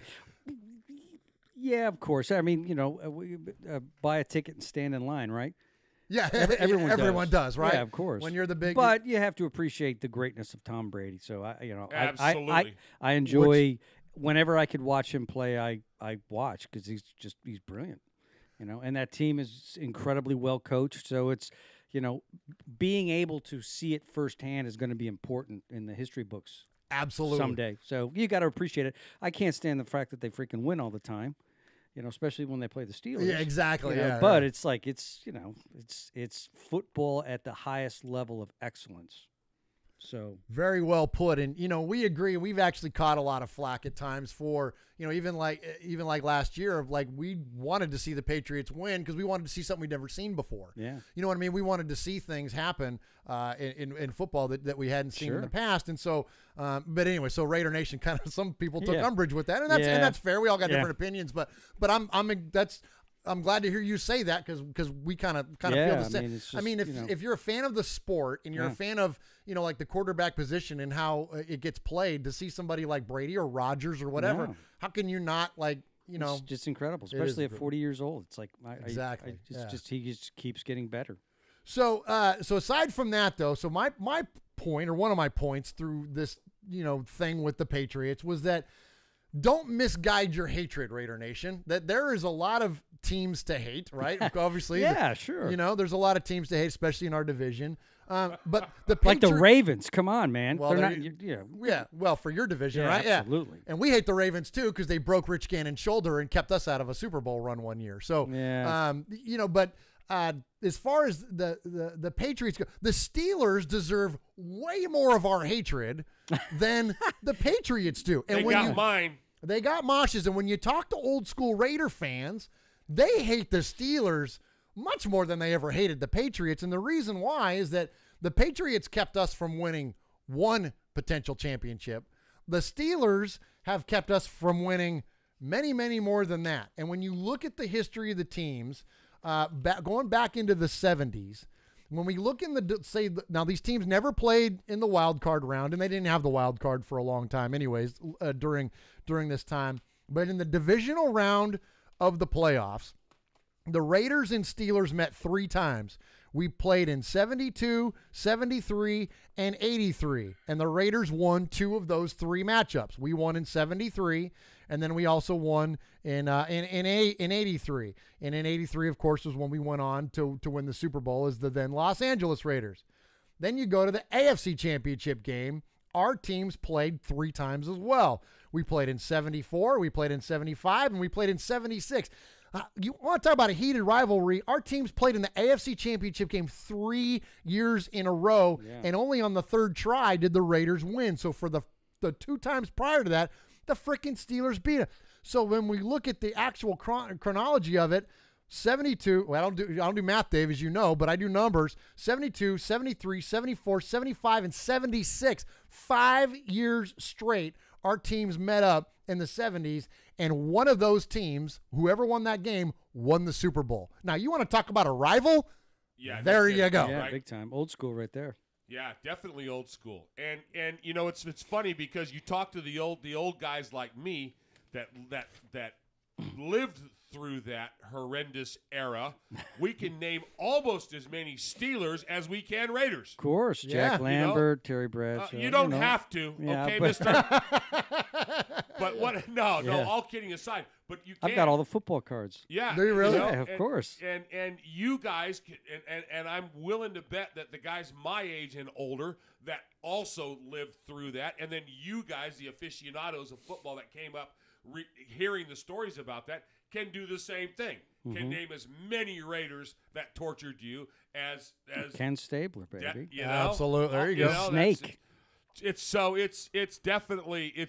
Yeah, of course. I mean, buy a ticket and stand in line, right? Yeah, everyone does, right? Yeah, of course. When you're the big, but you have to appreciate the greatness of Tom Brady. So Absolutely. I enjoy whenever I could watch him play. I watch because he's brilliant, And that team is incredibly well coached. So it's being able to see it firsthand is going to be important in the history books. Absolutely. Someday. So you got to appreciate it. I can't stand the fact that they freaking win all the time. Especially when they play the Steelers. Yeah, exactly. But it's like it's football at the highest level of excellence. So very well put, and we agree. We've actually caught a lot of flack at times for even like last year of like we wanted to see the Patriots win because we wanted to see something we'd never seen before. Yeah, you know what I mean. We wanted to see things happen in football that we hadn't seen in the past, and so. But anyway, so Raider Nation kind of some people took umbrage with that, and that's fair. We all got different opinions, but I'm glad to hear you say that because we kind of feel the same. If you're a fan of the sport and you're a fan of like the quarterback position and how it gets played, to see somebody like Brady or Rodgers or whatever, how can you not It's just incredible, especially at 40 years old. It's like exactly. He just keeps getting better. So aside from that though, so my point or one of my points through this thing with the Patriots was that. Don't misguide your hatred, Raider Nation. That there is a lot of teams to hate, right? Obviously, sure. There's a lot of teams to hate, especially in our division. But like the Ravens, come on, man. Well, they're not. Well, for your division, right? Absolutely. Yeah, and we hate the Ravens too because they broke Rich Gannon's shoulder and kept us out of a Super Bowl run one year. So, but. As far as the Patriots go, the Steelers deserve way more of our hatred than the Patriots do. And mine. They got Mosh's. And when you talk to old school Raider fans, they hate the Steelers much more than they ever hated the Patriots. And the reason why is that the Patriots kept us from winning one potential championship. The Steelers have kept us from winning many, many more than that. And when you look at the history of the teams, going back into the 70s, when we look in now these teams never played in the wild card round, and they didn't have the wild card for a long time anyways during this time. But in the divisional round of the playoffs, the Raiders and Steelers met 3 times. We played in 72, 73, and 83, and the Raiders won 2 of those 3 matchups. We won in 73, and then we also won in 83. And in 83, of course, was when we went on to win the Super Bowl as the then Los Angeles Raiders. Then you go to the AFC Championship game. Our teams played 3 times as well. We played in 74, we played in 75, and we played in 76. You want to talk about a heated rivalry? Our teams played in the AFC Championship game 3 years in a row, and only on the 3rd try did the Raiders win. So for the 2 times prior to that, the freaking Steelers beat us. So when we look at the actual chronology of it, 72, well, I don't do math, Dave, as you know, but I do numbers. 72, 73, 74, 75, and 76. 5 years straight, our teams met up in the 70s, and one of those teams, whoever won that game, won the Super Bowl. Now, you want to talk about a rival? Yeah, there you go. Yeah, right? big time. Old school right there. Yeah, definitely old school. And you know, it's funny because you talk to the old guys like me that lived through that horrendous era. We can name almost as many Steelers as we can Raiders. Of course, Jack Lambert, Terry Bradshaw. You don't have to, Yeah, okay, but- Mister. But what? No. All kidding aside, but you can. I've got all the football cards. Yeah. Do you really? Yeah, of course. And you guys, and I'm willing to bet that the guys my age and older that also lived through that, and then you guys, the aficionados of football that came up hearing the stories about that, can do the same thing. Can name as many Raiders that tortured you as Ken Stabler, baby. you know? Absolutely. There you go. Snake. It's definitely a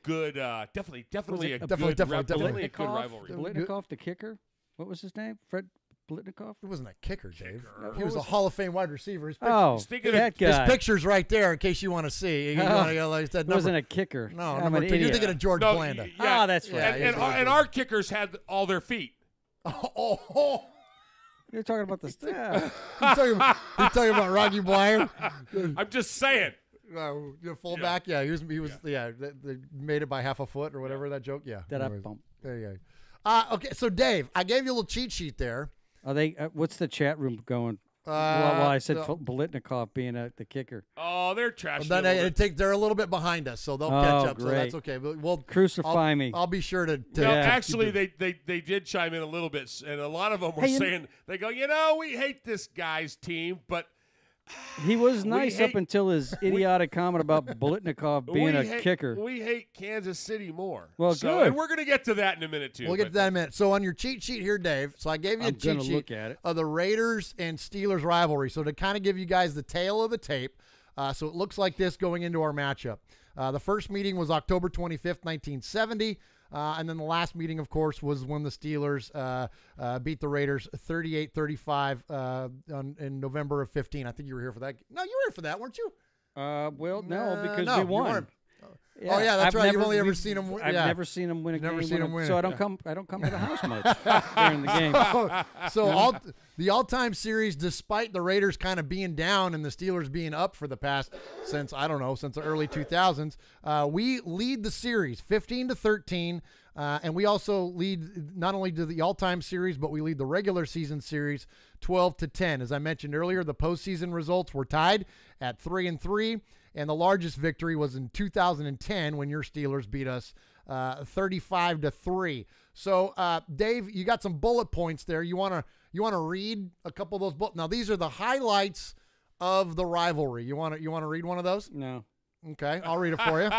good definitely a Definitely. good rivalry. Blitnikoff, the kicker. What was his name? Fred Blitnikoff? It wasn't a kicker, Dave. He was a Hall of Fame wide receiver. His That guy. His picture's right there in case you want to see. You wanna go, like, that It wasn't number- a kicker. No, I'm number an 2. You're idiot. thinking of George Blanda. Yeah, that's right. And our kickers had all their feet. Oh. You're talking about the staff. You're talking about Rocky Bleier? I'm just saying. The fullback, yeah, he was, they made it by half a foot or whatever that joke, yeah. Anyways, bump. there you go. Okay, so Dave, I gave you a little cheat sheet there. Are they? What's the chat room going? Well, I said Blitnikoff being the kicker. Oh, they're trash. Well, they're a little bit behind us, so they'll catch up. Great. So that's okay. But we'll crucify me. I'll be sure to. No, actually, they did chime in a little bit, and a lot of them were saying they go, we hate this guy's team, but. He was nice up until his idiotic comment about Blitnikoff being a kicker. We hate Kansas City more. Well, good. And we're going to get to that in a minute, too. We'll get to that in a minute. So on your cheat sheet here, Dave, so I gave you a cheat sheet look at it. of the Raiders and Steelers rivalry. So to kind of give you guys the tail of the tape, so it looks like this going into our matchup. The first meeting was October 25th, 1970. And then the last meeting, of course, was when the Steelers beat the Raiders 38-35 in November of 15. I think you were here for that. No, you were here for that, weren't you? Well, no, because no, we you won. weren't. Oh yeah, that's right. You've only ever seen him. I've never seen him win a game. So I don't come to the house much during the game. So the all-time series, despite the Raiders kind of being down and the Steelers being up for the past since the early 2000s, we lead the series 15-13, and we also lead not only to the all-time series, but we lead the regular season series 12-10. As I mentioned earlier, the postseason results were tied at 3-3. And the largest victory was in 2010 when your Steelers beat us 35-3. So, Dave, you got some bullet points there. You want to read a couple of those bullets? Now, these are the highlights of the rivalry. You want to read one of those? No. Okay, I'll read it for you.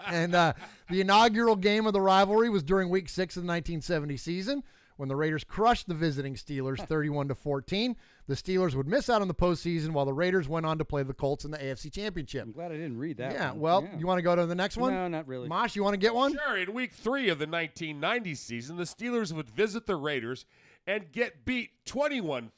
And the inaugural game of the rivalry was during Week 6 of the 1970 season, when the Raiders crushed the visiting Steelers 31-14. The Steelers would miss out on the postseason while the Raiders went on to play the Colts in the AFC Championship. I'm glad I didn't read that. Yeah, one. well, you want to go to the next one? No, not really. Mosh, you want to get one? Sure. In Week 3 of the 1990 season, the Steelers would visit the Raiders and get beat 21-3.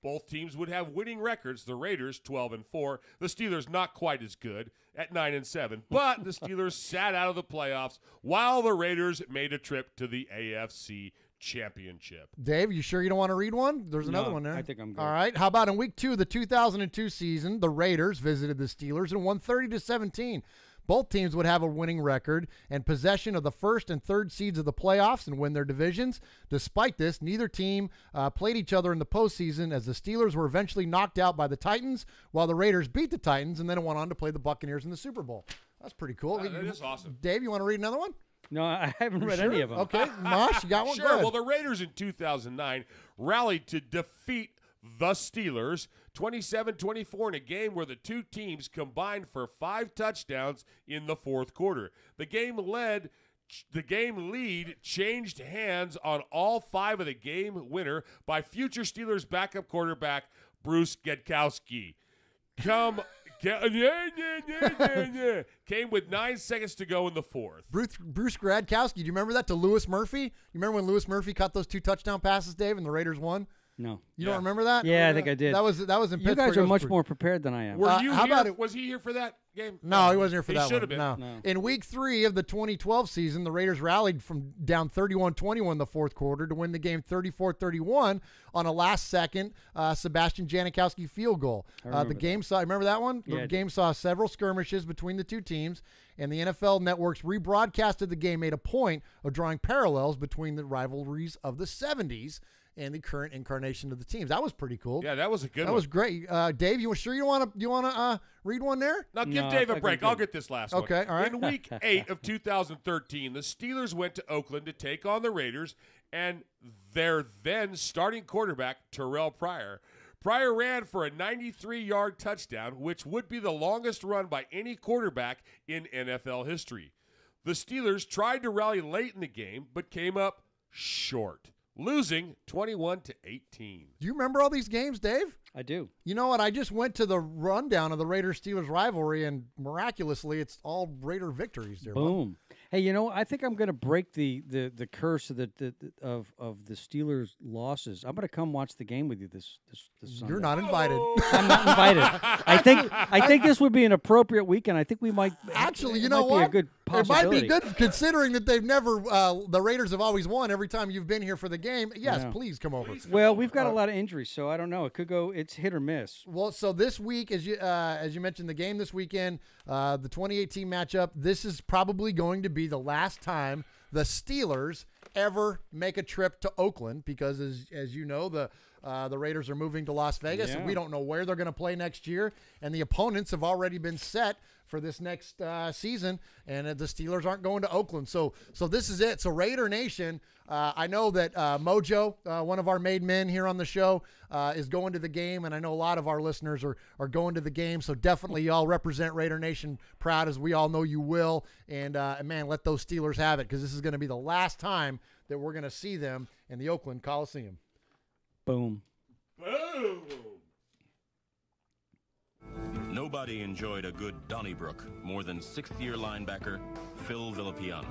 Both teams would have winning records. The Raiders 12-4. The Steelers not quite as good at 9-7. But the Steelers sat out of the playoffs while the Raiders made a trip to the AFC Championship. Dave, you sure you don't want to read one? There's another one there. I think I'm good. All right. How about in Week 2 of the 2002 season, the Raiders visited the Steelers and won 30-17. Both teams would have a winning record and possession of the first and third seeds of the playoffs and win their divisions. Despite this, neither team played each other in the postseason, as the Steelers were eventually knocked out by the Titans, while the Raiders beat the Titans and then went on to play the Buccaneers in the Super Bowl. That's pretty cool. That is awesome. Dave, you want to read another one? No, I haven't read any of them. Okay, Mosh, you got one? Sure. Good. Well, the Raiders in 2009 rallied to defeat the Steelers 27-24 in a game where the two teams combined for 5 touchdowns in the fourth quarter. The game lead changed hands on all 5 of the game winner by future Steelers backup quarterback Bruce Gedkowski. Came with 9 seconds to go in the fourth. Bruce Gradkowski, do you remember that, to Lewis Murphy? You remember when Lewis Murphy caught those 2 touchdown passes, Dave, and the Raiders won? No. You don't remember that? Yeah, I think I did. That was in Pittsburgh. You guys are much more prepared than I am. Were you how here? about it? Was he here for that game? No, he wasn't here for that one. He should have been. No. In week 3 of the 2012 season, the Raiders rallied from down 31-21 in the fourth quarter to win the game 34-31 on a last-second Sebastian Janikowski field goal. The game saw, remember that one? The game saw several skirmishes between the two teams, and the NFL networks rebroadcasted the game, made a point of drawing parallels between the rivalries of the 70s and the current incarnation of the teams. That was pretty cool. Yeah, that was a good one. That was great. Dave, you want to read one there? Now give Dave a break. I'll get this last one. Okay, all right. In week 8 of 2013, the Steelers went to Oakland to take on the Raiders, and their then starting quarterback, Terrell Pryor. Pryor ran for a 93-yard touchdown, which would be the longest run by any quarterback in NFL history. The Steelers tried to rally late in the game, but came up short, losing 21-18. Do you remember all these games, Dave? I do. You know what? I just went to the rundown of the Raiders-Steelers rivalry, and miraculously, it's all Raider victories there. Boom. Hey, you know, I think I'm going to break the curse of the Steelers' losses. I'm going to come watch the game with you this Sunday. You're not invited. I'm not invited. I think this would be an appropriate weekend. I think we might actually. You know what? Be a good possibility. It might be good considering that they've never. The Raiders have always won every time you've been here for the game. Yes, please come over. Well, we've got a lot of injuries, so I don't know. It could go. It's hit or miss. Well, so this week, as you mentioned, the game this weekend, the 2018 matchup. This is probably going to be the last time the Steelers ever make a trip to Oakland because, as you know, the Raiders are moving to Las Vegas, and we don't know where they're going to play next year, and the opponents have already been set for this next season, and the Steelers aren't going to Oakland. So this is it. So Raider Nation, I know that Mojo, one of our made men here on the show, is going to the game, and I know a lot of our listeners are going to the game. So definitely y'all represent Raider Nation proud, as we all know you will. And man, let those Steelers have it, because this is going to be the last time that we're going to see them in the Oakland Coliseum. Boom. Boom. Nobody enjoyed a good Donnybrook more than sixth-year linebacker Phil Villapiano.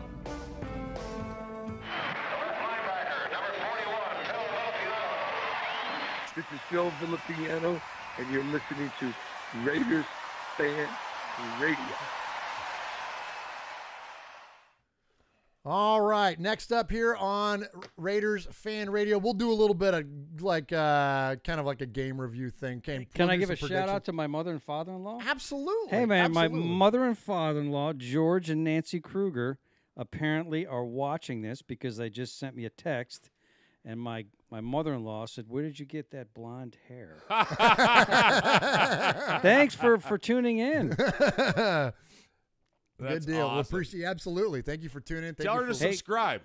This is Phil Villapiano, and you're listening to Raiders Fan Radio. All right, next up here on Raiders Fan Radio, we'll do a little bit of kind of like a game review thing. Can I give a shout out to my mother and father-in-law? Absolutely. Hey man, absolutely. My mother and father-in-law, George and Nancy Kruger, apparently are watching this because they just sent me a text, and my mother-in-law said, "Where did you get that blonde hair?" Thanks for tuning in. Good deal. Awesome. We'll appreciate, absolutely. Thank you for tuning in. Tell her to subscribe.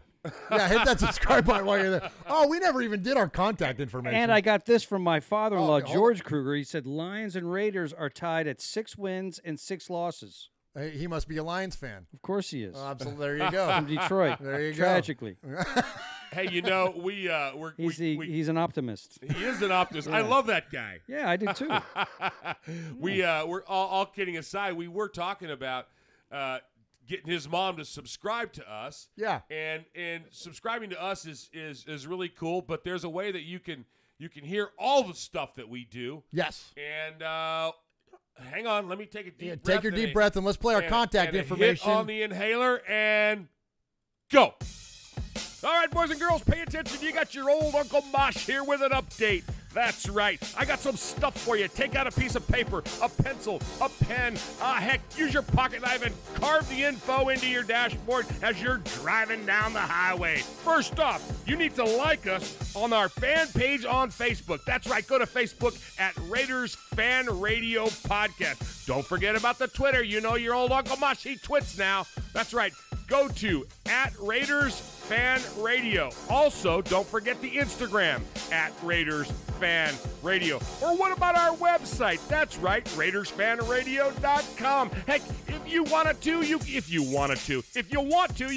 Yeah, hit that subscribe button while you're there. Oh, we never even did our contact information. And I got this from my father-in-law, George Kruger. He said Lions and Raiders are tied at 6 wins and 6 losses. He must be a Lions fan. Of course he is. Oh, absolutely. There you go. From Detroit. There you go. Tragically. Hey, you know, he's an optimist. He is an optimist. Yeah. I love that guy. Yeah, I do too. We're all kidding aside. We were talking about getting his mom to subscribe to us. Yeah. And subscribing to us is really cool, but there's a way that you can hear all the stuff that we do. Yes. And hang on, let me take a deep breath. Take your deep breath and let's play our contact information. Hit on the inhaler and go. All right, boys and girls, pay attention. You got your old Uncle Mosh here with an update. That's right. I got some stuff for you. Take out a piece of paper, a pencil, a pen. Heck, use your pocket knife and carve the info into your dashboard as you're driving down the highway. First off, you need to like us on our fan page on Facebook. That's right. Go to Facebook at Raiders Fan Radio Podcast. Don't forget about the Twitter. You know your old Uncle Mosh, he twits now. That's right. Go to at Raiders Fan Radio. Also, don't forget the Instagram at Raiders Fan Radio. Or what about our website? That's right, RaidersFanRadio.com. Heck, if you want to, you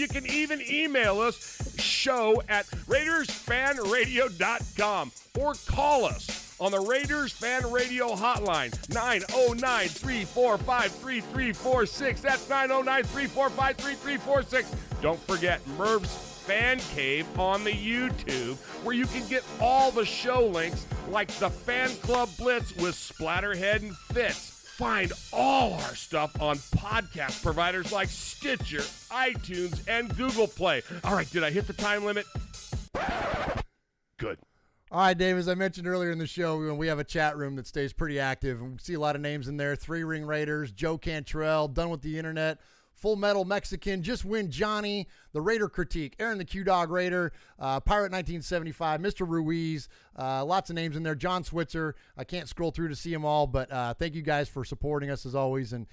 can even email us, show@RaidersFanRadio.com, or call us on the Raiders Fan Radio hotline, 909-345-3346. That's 909-345-3346. Don't forget Murf's Fan Cave on the YouTube, where you can get all the show links like the Fan Club Blitz with Splatterhead and Fitz. Find all our stuff on podcast providers like Stitcher, iTunes, and Google Play. All right, did I hit the time limit? Good. All right, Dave, as I mentioned earlier in the show, we have a chat room that stays pretty active. And we see a lot of names in there. 3 Ring Raiders, Joe Cantrell, Done with the Internet, Full Metal Mexican, Just Win Johnny, The Raider Critique, Aaron the Q-Dog Raider, Pirate 1975, Mr. Ruiz, lots of names in there, John Switzer. I can't scroll through to see them all, but thank you guys for supporting us as always and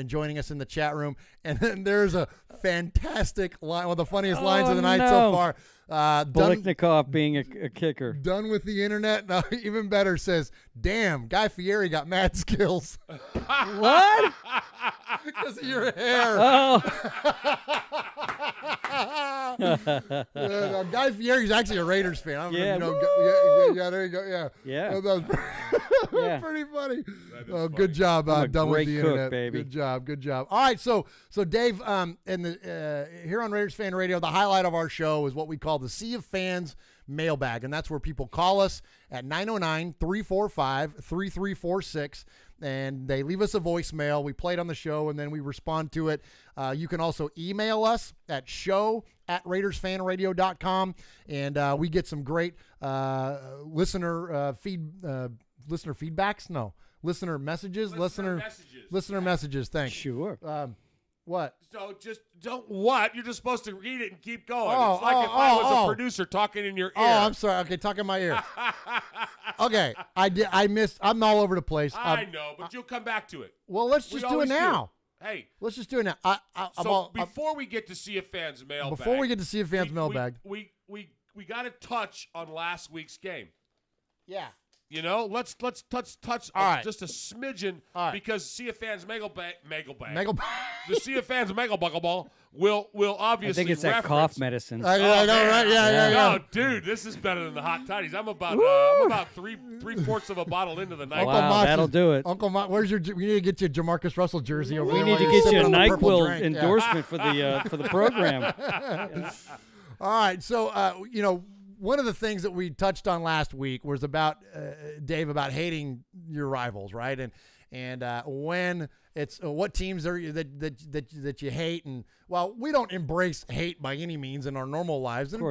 joining us in the chat room. And then there's a fantastic line, one of the funniest lines of the night so far. Biliknikov being a kicker. Done with the Internet. No, even better, says, damn, Guy Fieri got mad skills. What? Because of your hair. Oh. Guy Fieri's actually a Raiders fan. I don't Yeah. yeah, there you go. Yeah. Yeah. That was pretty funny. Oh, good job. Done with the cook, Internet. baby. Good job. All right, so Dave, here on Raiders Fan Radio, the highlight of our show is what we call the Sea of Fans mailbag, and that's where people call us at 909-345-3346, and they leave us a voicemail. We play it on the show, and then we respond to it. You can also email us at show@RaidersFanRadio.com, and we get some great listener feedbacks. No, listener messages. Listener messages. Thanks. Sure. What? So just don't what? You're just supposed to read it and keep going. It's like if I was a producer talking in your ear. Oh, I'm sorry. Okay, talk in my ear. Okay, I missed. I'm all over the place. I know, but you'll come back to it. Well, let's just do it now. Hey, let's just do it now. Before we get to see a fan's mailbag, we got to touch on last week's game. Yeah. You know, let's touch just a smidgen because see a fan's mailbag. The see a fan's mailbag will obviously. I think it's that cough medicine. I know, right? Yeah. Oh, dude, this is better than the hot toddies. I'm about three-fourths of a bottle into the night. Wow, that'll do it. Uncle Mosh, where's your? We need to get you a Jamarcus Russell jersey over there. We need to get you a NyQuil endorsement for the program. All right, so one of the things that we touched on last week was about Dave, about hating your rivals, right? And when it's what teams are that you hate, and well, we don't embrace hate by any means in our normal lives. And in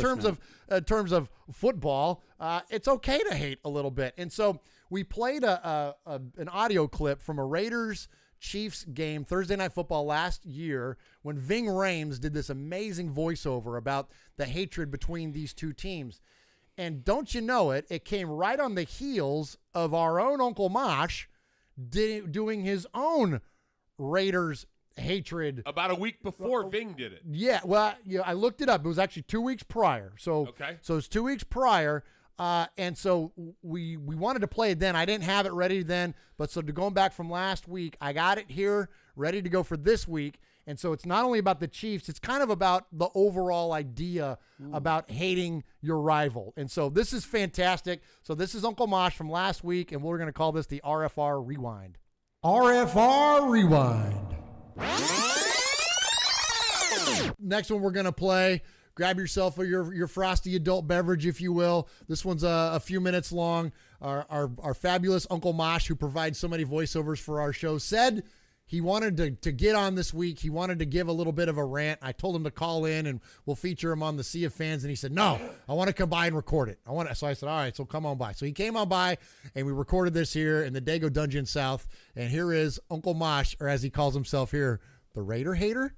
terms of football, it's okay to hate a little bit. And so we played an audio clip from a Raiders Chiefs game, Thursday Night Football last year, when Ving Rhames did this amazing voiceover about the hatred between these two teams. And don't you know it, it came right on the heels of our own Uncle Mosh doing his own Raiders hatred. About a week before Ving did it. Yeah, well, I looked it up. It was actually 2 weeks prior. So it's 2 weeks prior. And so we wanted to play it then. I didn't have it ready then, but so going back from last week, I got it here ready to go for this week. And so it's not only about the Chiefs, it's kind of about the overall idea about hating your rival. And so this is fantastic. So this is Uncle Mosh from last week, and we're going to call this the RFR Rewind. RFR Rewind. Next one we're going to play. Grab yourself your frosty adult beverage, if you will. This one's a few minutes long. Our fabulous Uncle Mosh, who provides so many voiceovers for our show, said he wanted to get on this week. He wanted to give a little bit of a rant. I told him to call in, and we'll feature him on the Sea of Fans. And he said, no, I want to come by and record it. So I said, all right, so come on by. So he came on by, and we recorded this here in the Dago Dungeon South. And here is Uncle Mosh, or as he calls himself here, the Raider Hater.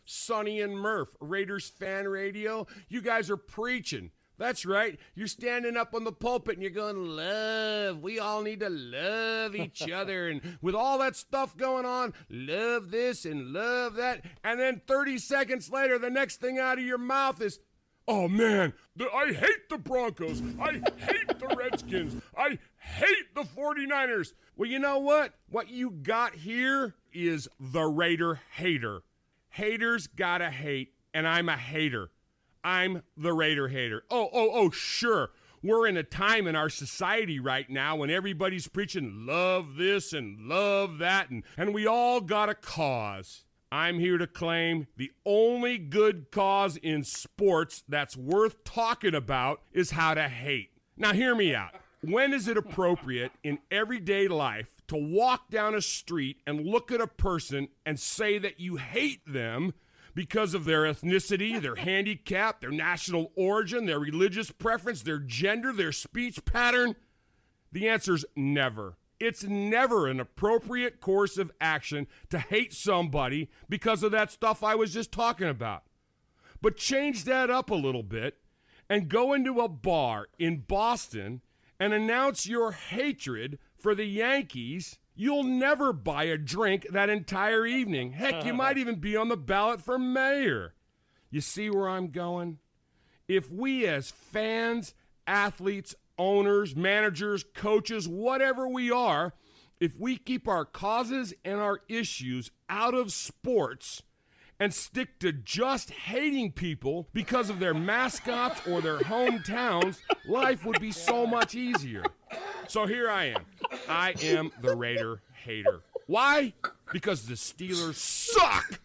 Sonny and Murf, Raiders Fan Radio. You guys are preaching. That's right. You're standing up on the pulpit and you're going, love. We all need to love each other. And with all that stuff going on, love this and love that. And then 30 seconds later, the next thing out of your mouth is, oh, man, I hate the Broncos. I hate the Redskins. I hate the 49ers. Well, you know what? What you got here is the Raider Hater. Haters gotta hate, and I'm a hater. I'm the Raider Hater. Oh, sure. We're in a time in our society right now when everybody's preaching love this and love that, and we all got a cause. I'm here to claim the only good cause in sports that's worth talking about is how to hate. Now, hear me out. when is it appropriate in everyday life to walk down a street and look at a person and say that you hate them because of their ethnicity, their handicap, their national origin, their religious preference, their gender, their speech pattern? The answer is never. It's never an appropriate course of action to hate somebody because of that stuff I was just talking about. But change that up a little bit and go into a bar in Boston and announce your hatred for the Yankees. You'll never buy a drink that entire evening. Heck, you might even be on the ballot for mayor. You see where I'm going? If we as fans, athletes, owners, managers, coaches, whatever we are, if we keep our causes and our issues out of sports and stick to just hating people because of their mascots or their hometowns, life would be so much easier. So here I am. I am the Raider hater. Why? Because the Steelers suck.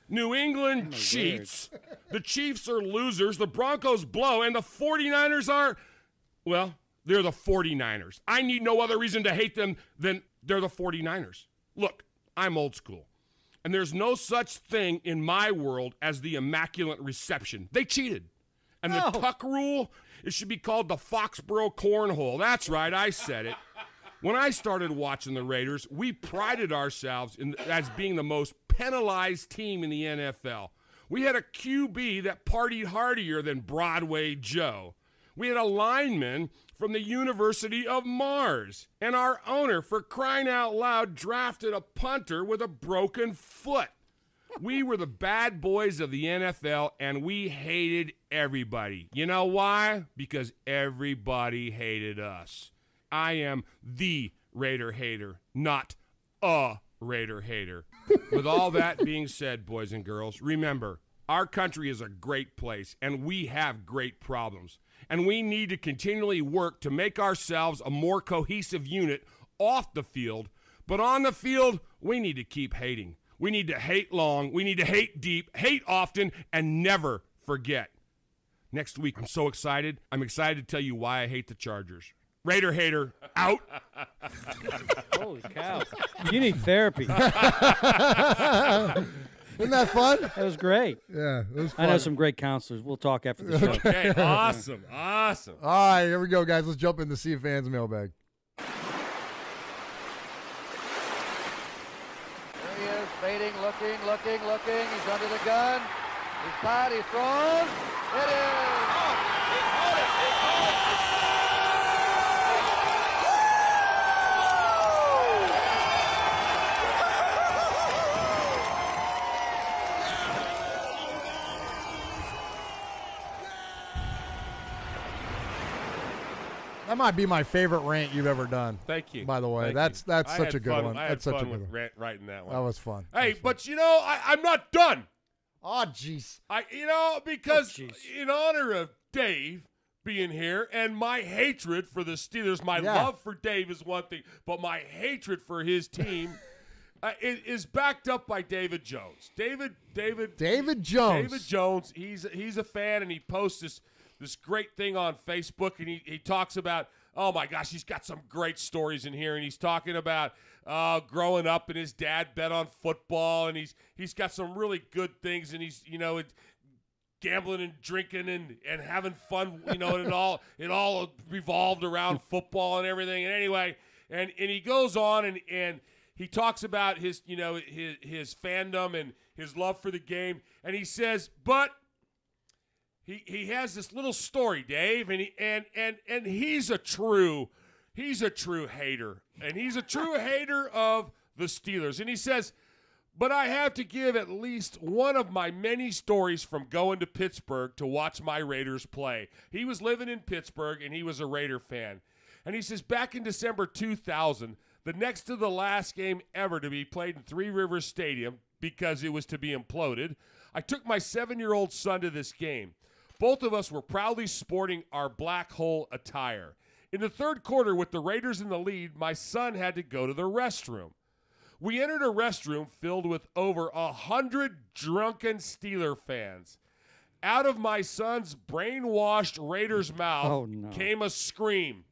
New England cheats. The Chiefs are losers. The Broncos blow. And the 49ers are, well, they're the 49ers. I need no other reason to hate them than they're the 49ers. Look, I'm old school. And there's no such thing in my world as the Immaculate Reception. They cheated. And the Tuck rule, it should be called the Foxborough Cornhole. That's right, I said it. When I started watching the Raiders, we prided ourselves as being the most penalized team in the NFL. We had a QB that partied hardier than Broadway Joe. We had a lineman from the University of Mars. And our owner, for crying out loud, drafted a punter with a broken foot. We were the bad boys of the NFL, and we hated everybody. You know why? Because everybody hated us. I am the Raider hater, not a Raider hater. With all that being said, boys and girls, remember, our country is a great place, and we have great problems. And we need to continually work to make ourselves a more cohesive unit off the field. But on the field, we need to keep hating. We need to hate long. We need to hate deep, hate often, and never forget. Next week, I'm so excited. I'm excited to tell you why I hate the Chargers. Raider hater, out. Holy cow. You need therapy. Isn't that fun? That was great. Yeah, it was fun. I know some great counselors. We'll talk after the show. Okay, awesome. All right, here we go, guys. Let's jump into Sea Fans mailbag. There he is, fading, looking. He's under the gun. He's tied, he's thrown. It is. That might be my favorite rant you've ever done. Thank you. By the way, that's such a good one. I had That's such a fun good with one. writing that one. That was fun. Hey, but you know, I'm not done. Oh, jeez. Because in honor of Dave being here and my hatred for the Steelers, my love for Dave is one thing, but my hatred for his team is backed up by David Jones. David Jones. David Jones. He's a fan, and he posts this great thing on Facebook, and he talks about, oh my gosh, he's got some great stories in here, and he's talking about growing up, and his dad bet on football, and he's got some really good things, and he's gambling and drinking and having fun, and it all revolved around football and everything. And anyway, and he goes on and he talks about his his fandom and his love for the game, and he says, but He has this little story, Dave, and he's a true hater, and he's a true hater of the Steelers. And he says, but I have to give at least one of my many stories from going to Pittsburgh to watch my Raiders play. He was living in Pittsburgh, and he was a Raider fan. And he says, back in December 2000, the next to the last game ever to be played in Three Rivers Stadium because it was to be imploded, I took my 7-year-old son to this game. Both of us were proudly sporting our black hole attire. In the third quarter, with the Raiders in the lead, my son had to go to the restroom. We entered a restroom filled with over 100 drunken Steeler fans. Out of my son's brainwashed Raiders mouth came a scream.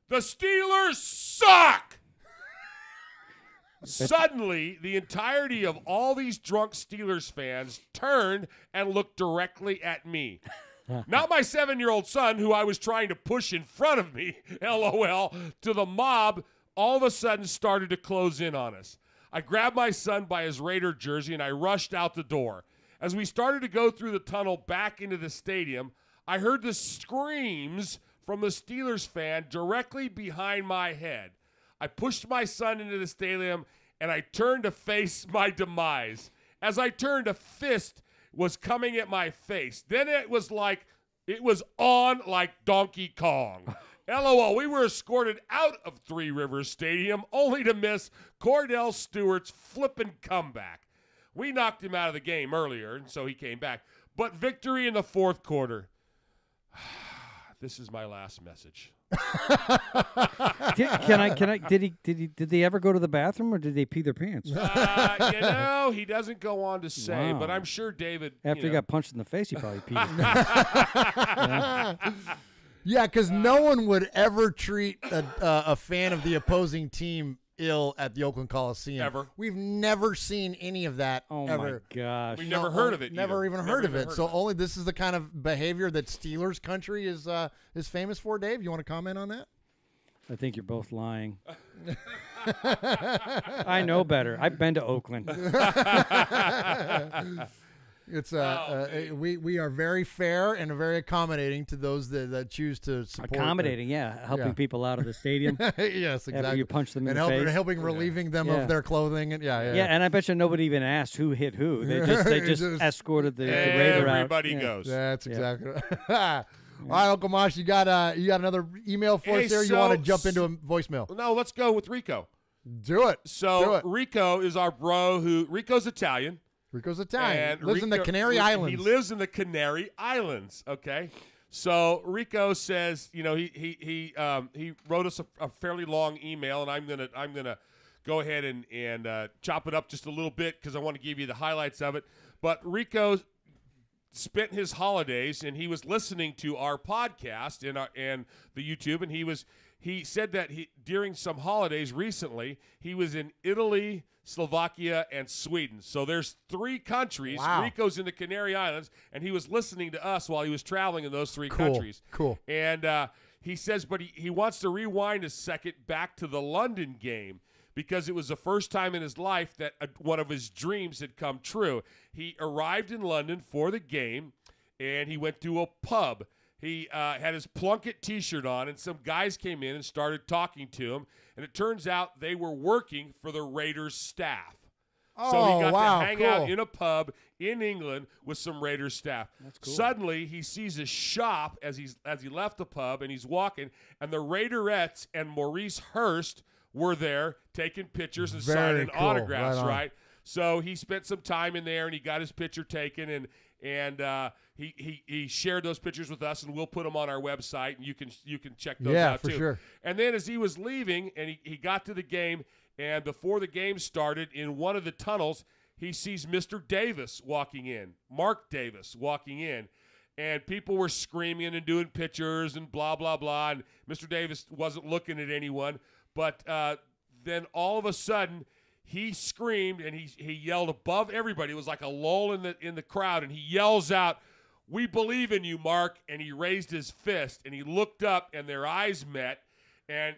The Steelers suck! Suddenly, the entirety of all these drunk Steelers fans turned and looked directly at me. Not my 7-year-old son, who I was trying to push in front of me, LOL, to the mob, all of a sudden started to close in on us. I grabbed my son by his Raider jersey, and I rushed out the door. As we started to go through the tunnel back into the stadium, I heard the screams from the Steelers fan directly behind my head. I pushed my son into the stadium, and I turned to face my demise. As I turned, a fist was coming at my face. Then it was on like Donkey Kong. LOL, we were escorted out of Three Rivers Stadium only to miss Cordell Stewart's flippin' comeback. We knocked him out of the game earlier, and so he came back. But victory in the fourth quarter. This is my last message. Did they ever go to the bathroom, or did they pee their pants? He doesn't go on to say, but I'm sure David. After he got punched in the face, he probably peed his pants. Yeah, because no one would ever treat a fan of the opposing team ill at the Oakland Coliseum. Ever. We've never seen any of that ever. My gosh. We've never heard of it. Never even heard of it. So only this is the kind of behavior that Steelers country is famous for. Dave, you want to comment on that? I think you're both lying. I know better. I've been to Oakland. It's we are very fair and very accommodating to those that choose to support. Accommodating, helping people out of the stadium. Yes, exactly. After you punch them in the face, and helping relieving them of their clothing, and and I bet you nobody even asked who hit who. They just escorted the Raider out. Everybody goes. That's exactly right. All right, Uncle Mosh, you got another email for us there? You want to jump into a voicemail? No, let's go with Rico. Do it. Rico is our bro Rico's Italian. Rico's Italian. Lives in the Canary Islands. He lives in the Canary Islands. Okay, so Rico says, he wrote us a fairly long email, and I'm gonna go ahead and chop it up just a little bit because I want to give you the highlights of it. But Rico spent his holidays, and he was listening to our podcast and the YouTube, and he said that during some holidays recently he was in Italy, Slovakia, and Sweden. So there's 3 countries. Wow. Rico's in the Canary Islands, and he was listening to us while he was traveling in those 3 countries. Cool. And he says, but he wants to rewind a second back to the London game because it was the first time in his life that one of his dreams had come true. He arrived in London for the game, and he went to a pub. He had his Plunkett T-shirt on, and some guys came in and started talking to him. And it turns out they were working for the Raiders staff. So he got to hang out in a pub in England with some Raiders staff. That's cool. Suddenly, he sees a shop as he left the pub, and he's walking, and the Raiderettes and Maurice Hurst were there taking pictures and signing autographs, right? So he spent some time in there, and he got his picture taken, and he shared those pictures with us, and we'll put them on our website, and you can check those out too. Yeah, for sure. And then as he was leaving, and he got to the game, and before the game started, in one of the tunnels, he sees Mr. Davis walking in, Mark Davis walking in, and people were screaming and doing pictures and blah, blah, blah, and Mr. Davis wasn't looking at anyone, but then all of a sudden, he screamed and he yelled above everybody. It was like a lull in the crowd, and he yells out, "We believe in you, Mark!" And he raised his fist and he looked up, and their eyes met, and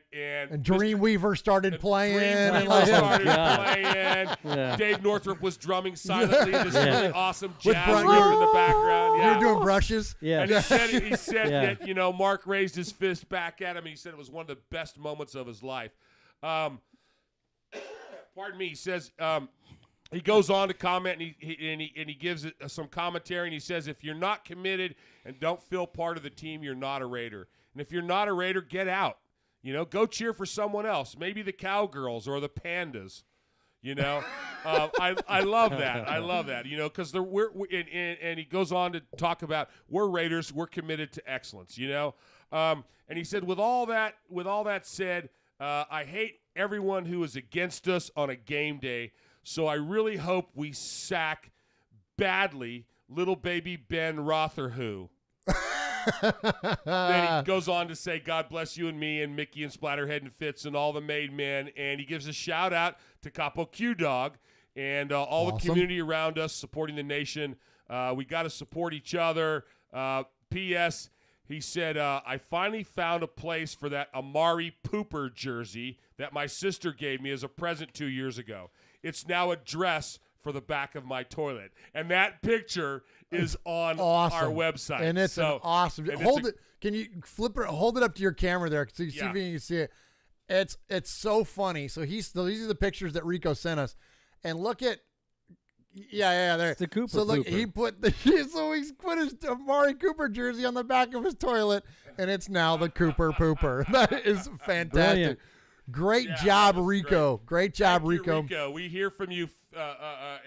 Dreamweaver started playing. Yeah. Dave Northrup was drumming silently. This really awesome jazz group in the background. You were doing brushes. Yeah. And he said that Mark raised his fist back at him. And he said it was one of the best moments of his life. Pardon me. He says he goes on to comment, and he gives it some commentary, and he says, if you're not committed and don't feel part of the team, you're not a Raider. And if you're not a Raider, get out. Go cheer for someone else, maybe the Cowgirls or the Pandas. I love that. I love that. Because and he goes on to talk about we're Raiders, we're committed to excellence. And he said, with all that said, I hate everyone who is against us on a game day. So I really hope we sack badly little baby Ben Rotherdam. Then he goes on to say, God bless you and me and Mickey and Splatterhead and Fitz and all the made men. And he gives a shout out to Capo Q-Dog and all the community around us supporting the nation. We got to support each other. P.S. He said, I finally found a place for that Amari Pooper jersey that my sister gave me as a present 2 years ago. It's now a dress for the back of my toilet. And that picture is on our website. And it's awesome. Hold it. Can you flip it? Hold it up to your camera there so you see if you can see it. It's so funny. So these are the pictures that Rico sent us. And look at there. It's the Cooper. So look, Pooper. he put his Amari Cooper jersey on the back of his toilet, and it's now the Cooper Pooper. That is fantastic. Brilliant. Great job, Rico. Great job, Thank you, Rico. Rico. We hear from you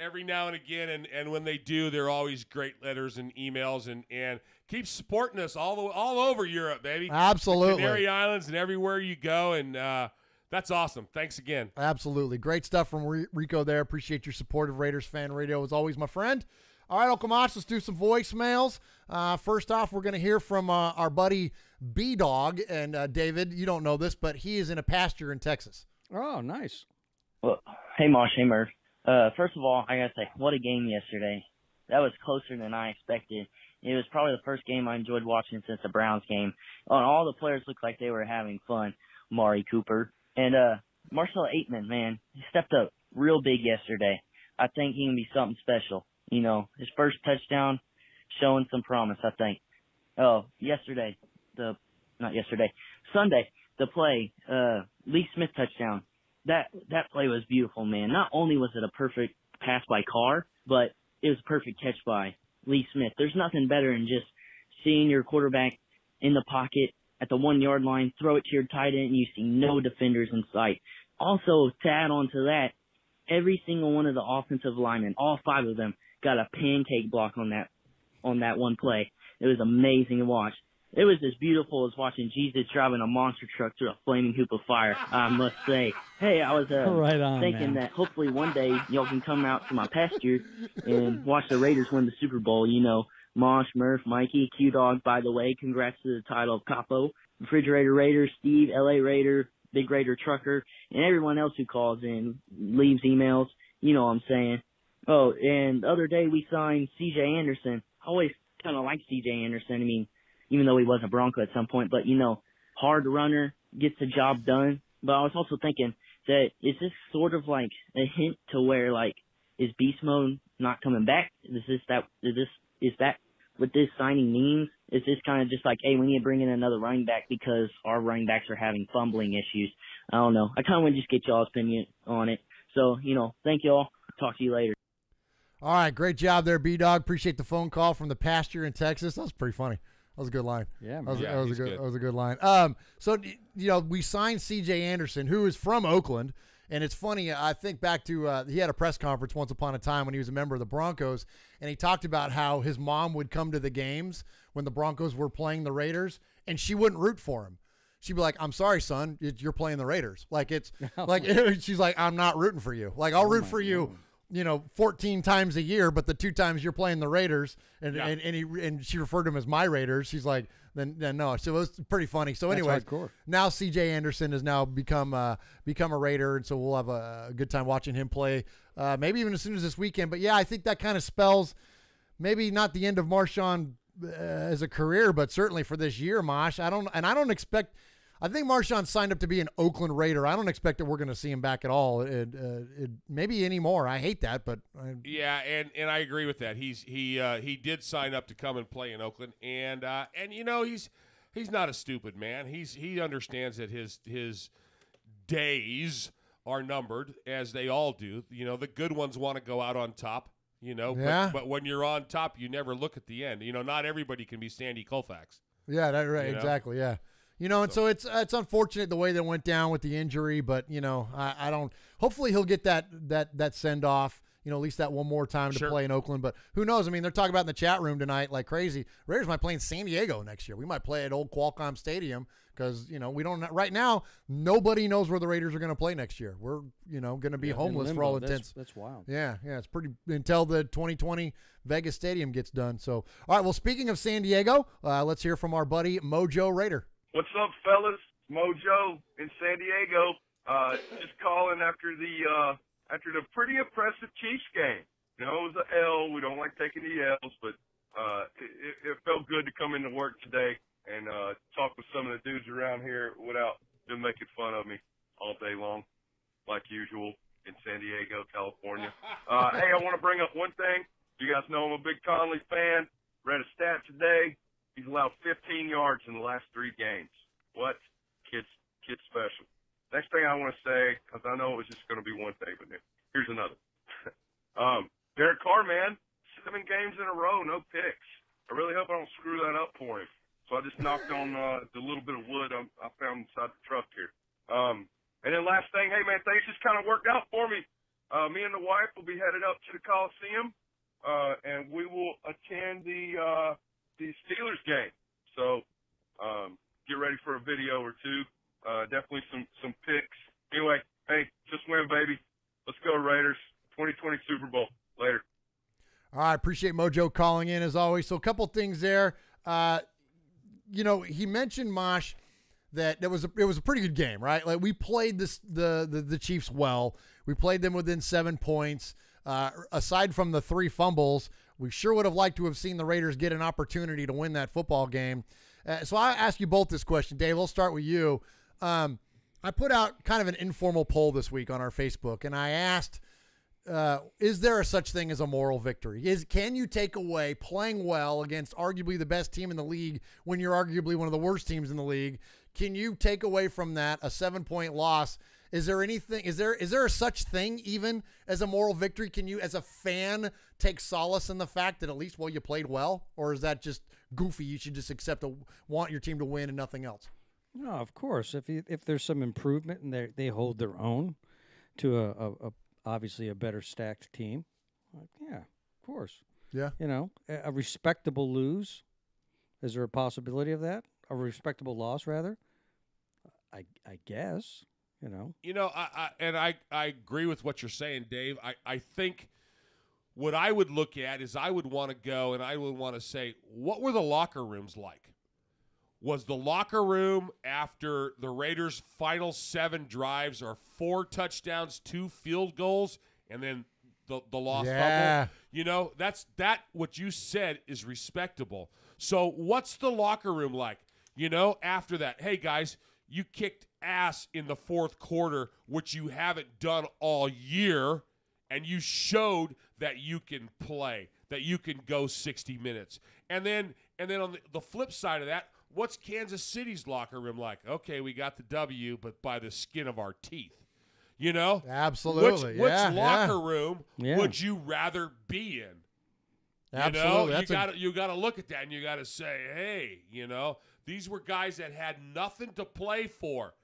every now and again, and when they do, they're always great letters and emails, and keep supporting us all over Europe, baby. Absolutely. The Canary Islands and everywhere you go, and that's awesome. Thanks again. Absolutely. Great stuff from Rico there. Appreciate your support of Raiders Fan Radio as always, my friend. All right, Uncle Mosh, let's do some voicemails. First off, we're going to hear from our buddy B-Dog. And, David, you don't know this, but he is in a pasture in Texas. Oh, nice. Well, hey, Mosh. Hey, Murf. First of all, I got to say, what a game yesterday. That was closer than I expected. It was probably the first game I enjoyed watching since the Browns game. All the players looked like they were having fun. Mari Cooper. And Marcel Aitman, man, he stepped up real big yesterday. I think he can be something special. You know, his first touchdown showing some promise, I think. Oh, Sunday, the play, Lee Smith touchdown. That play was beautiful, man. Not only was it a perfect pass by Carr, but it was a perfect catch by Lee Smith. There's nothing better than just seeing your quarterback in the pocket at the 1 yard line, throw it to your tight end, and you see no defenders in sight. Also, to add on to that, every single one of the offensive linemen, all 5 of them, got a pancake block on that one play. It was amazing to watch. It was as beautiful as watching Jesus driving a monster truck through a flaming hoop of fire, I must say. Hey, I was Right on, thinking man. that hopefully one day y'all can come out to my pasture and watch the Raiders win the Super Bowl. You know, Mosh, Murf, Mikey, Q-Dog, by the way, congrats to the title of Capo, Refrigerator Raider, Steve, LA Raider, Big Raider Trucker, and everyone else who calls in, leaves emails. You know what I'm saying. Oh, and the other day we signed C.J. Anderson. I always kind of liked C.J. Anderson. I mean, even though he was a Bronco at some point, but, you know, hard runner, gets the job done. But I was also thinking that is this sort of like a hint to where, like, is beast mode not coming back? Is that what this signing means? Is this kind of just like, hey, we need to bring in another running back because our running backs are having fumbling issues? I don't know. I kind of want to just get y'all's opinion on it. So, you know, thank y'all. Talk to you later. All right, great job there, B-Dog. Appreciate the phone call from the pasture in Texas. That was pretty funny. That was a good line. Yeah, man. That was a good line. So, you know, we signed C.J. Anderson, who is from Oakland, and it's funny. I think back to he had a press conference once upon a time when he was a member of the Broncos, and he talked about how his mom would come to the games when the Broncos were playing the Raiders, and she wouldn't root for him. She'd be like, "I'm sorry, son, you're playing the Raiders." Like it's like she's like, "I'm not rooting for you. Like I'll root for you." You know, 14 times a year, but the 2 times you're playing the Raiders, and she referred to him as my Raiders. She's like, then no. So it was pretty funny. So anyway, now C.J. Anderson has now become a Raider, and so we'll have a good time watching him play. Maybe even as soon as this weekend. But yeah, I think that kind of spells maybe not the end of Marshawn as a career, but certainly for this year, Mosh. I don't expect. I think Marshawn signed up to be an Oakland Raider. I don't expect that we're going to see him back at all. Maybe anymore. I hate that, but yeah, and I agree with that. He did sign up to come and play in Oakland, and you know he's not a stupid man. He understands that his days are numbered, as they all do. You know, the good ones want to go out on top. You know, but when you're on top, you never look at the end. You know, not everybody can be Sandy Koufax. Yeah, that's right. You know? Exactly. Yeah. You know, and so it's unfortunate the way that went down with the injury, but you know, I don't. Hopefully, he'll get that send off. at least that one more time to Sure. play in Oakland. But who knows? I mean, they're talking about in the chat room tonight like crazy. Raiders might play in San Diego next year. We might play at old Qualcomm Stadium because, we don't – right now, nobody knows where the Raiders are going to play next year. We're, going to be homeless for all intents. That's wild. Yeah, it's pretty – until the 2020 Vegas Stadium gets done. So, all right, well, speaking of San Diego, let's hear from our buddy Mojo Raider. What's up, fellas? Mojo in San Diego. Just calling after the pretty impressive Chiefs game. It was an L. We don't like taking the L's, but it felt good to come into work today and talk with some of the dudes around here without them making fun of me all day long, like usual in San Diego, California. Hey, I want to bring up one thing. You guys know I'm a big Conley fan. Read a stat today. He's allowed 15 yards in the last 3 games. What? Kid's special. Next thing I want to say, because I know it was just going to be one thing, but here's another. Derek Carr, man, 7 games in a row, no picks. I really hope I don't screw that up for him. So I just knocked on the little bit of wood I found inside the truck here. And then last thing, hey, man, things just kind of worked out for me. Me and the wife will be headed up to the Coliseum, and we will attend the Steelers game. So get ready for a video or two. Definitely some picks. Anyway, hey, just win, baby. Let's go, Raiders. 2020 Super Bowl. Later. All right, appreciate Mojo calling in as always. So a couple things there. He mentioned, Mosh, that it was a pretty good game, right? Like we played the Chiefs well. We played them within 7 points. Aside from the 3 fumbles, we sure would have liked to have seen the Raiders get an opportunity to win that football game. So I ask you both this question. Dave, we'll start with you. I put out kind of an informal poll this week on our Facebook, and I asked, is there a such thing as a moral victory? Can you take away playing well against arguably the best team in the league when you're arguably one of the worst teams in the league? Can you take away from that a 7-point loss? Is there anything? Is there a such thing even as a moral victory? Can you, as a fan, take solace in the fact that at least you played well, or is that just goofy? You should just want your team to win and nothing else. No, of course. If there's some improvement and they hold their own to a obviously a better stacked team, yeah, of course. Yeah. A respectable lose. Is there a possibility of that? A respectable loss, rather? I guess. I agree with what you're saying, Dave. I think what I would look at is I would want to go and I would want to say, what were the locker rooms like? Was the locker room after the Raiders' final 7 drives or 4 touchdowns, 2 field goals, and then the lost fumble? That's what you said is respectable. So what's the locker room like? After that, hey, guys, you kicked ass in the 4th quarter, which you haven't done all year, and you showed that you can play, that you can go 60 minutes. And then on the flip side of that, what's Kansas City's locker room like? Okay, we got the W, but by the skin of our teeth. Absolutely. Which locker room would you rather be in? Absolutely. You got to look at that and you got to say, hey, these were guys that had nothing to play for.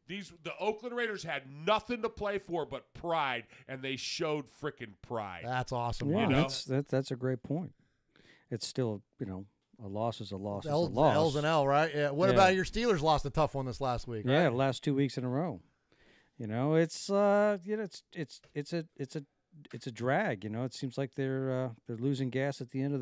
The Oakland Raiders had nothing to play for but pride, and they showed frickin' pride. That's awesome. Yeah, that's a great point. It's still, a loss is a loss. It's a loss. L's an L, right? Yeah. What about your Steelers? Lost a tough one this last week. Yeah, right? the last 2 weeks in a row. It's it's a drag. It seems like they're losing gas at the end of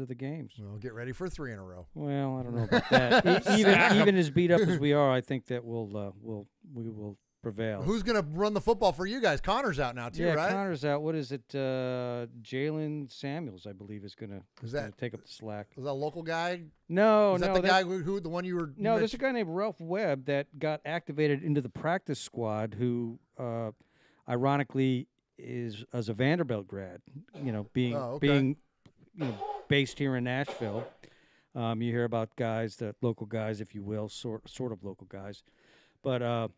the games. Well, get ready for 3 in a row. Well, I don't know about that. even as beat up as we are, I think that we will prevail. Who's going to run the football for you guys? Connor's out now too, right? Yeah, Connor's out. What is it? Jalen Samuels, I believe, is going to take up the slack. Is that a local guy? No, is that the guy who the one you were? No, there's a guy named Ralph Webb that got activated into the practice squad. Who, ironically, is as a Vanderbilt grad. Being based here in Nashville. You hear about guys, the local guys, if you will, sort of local guys, but.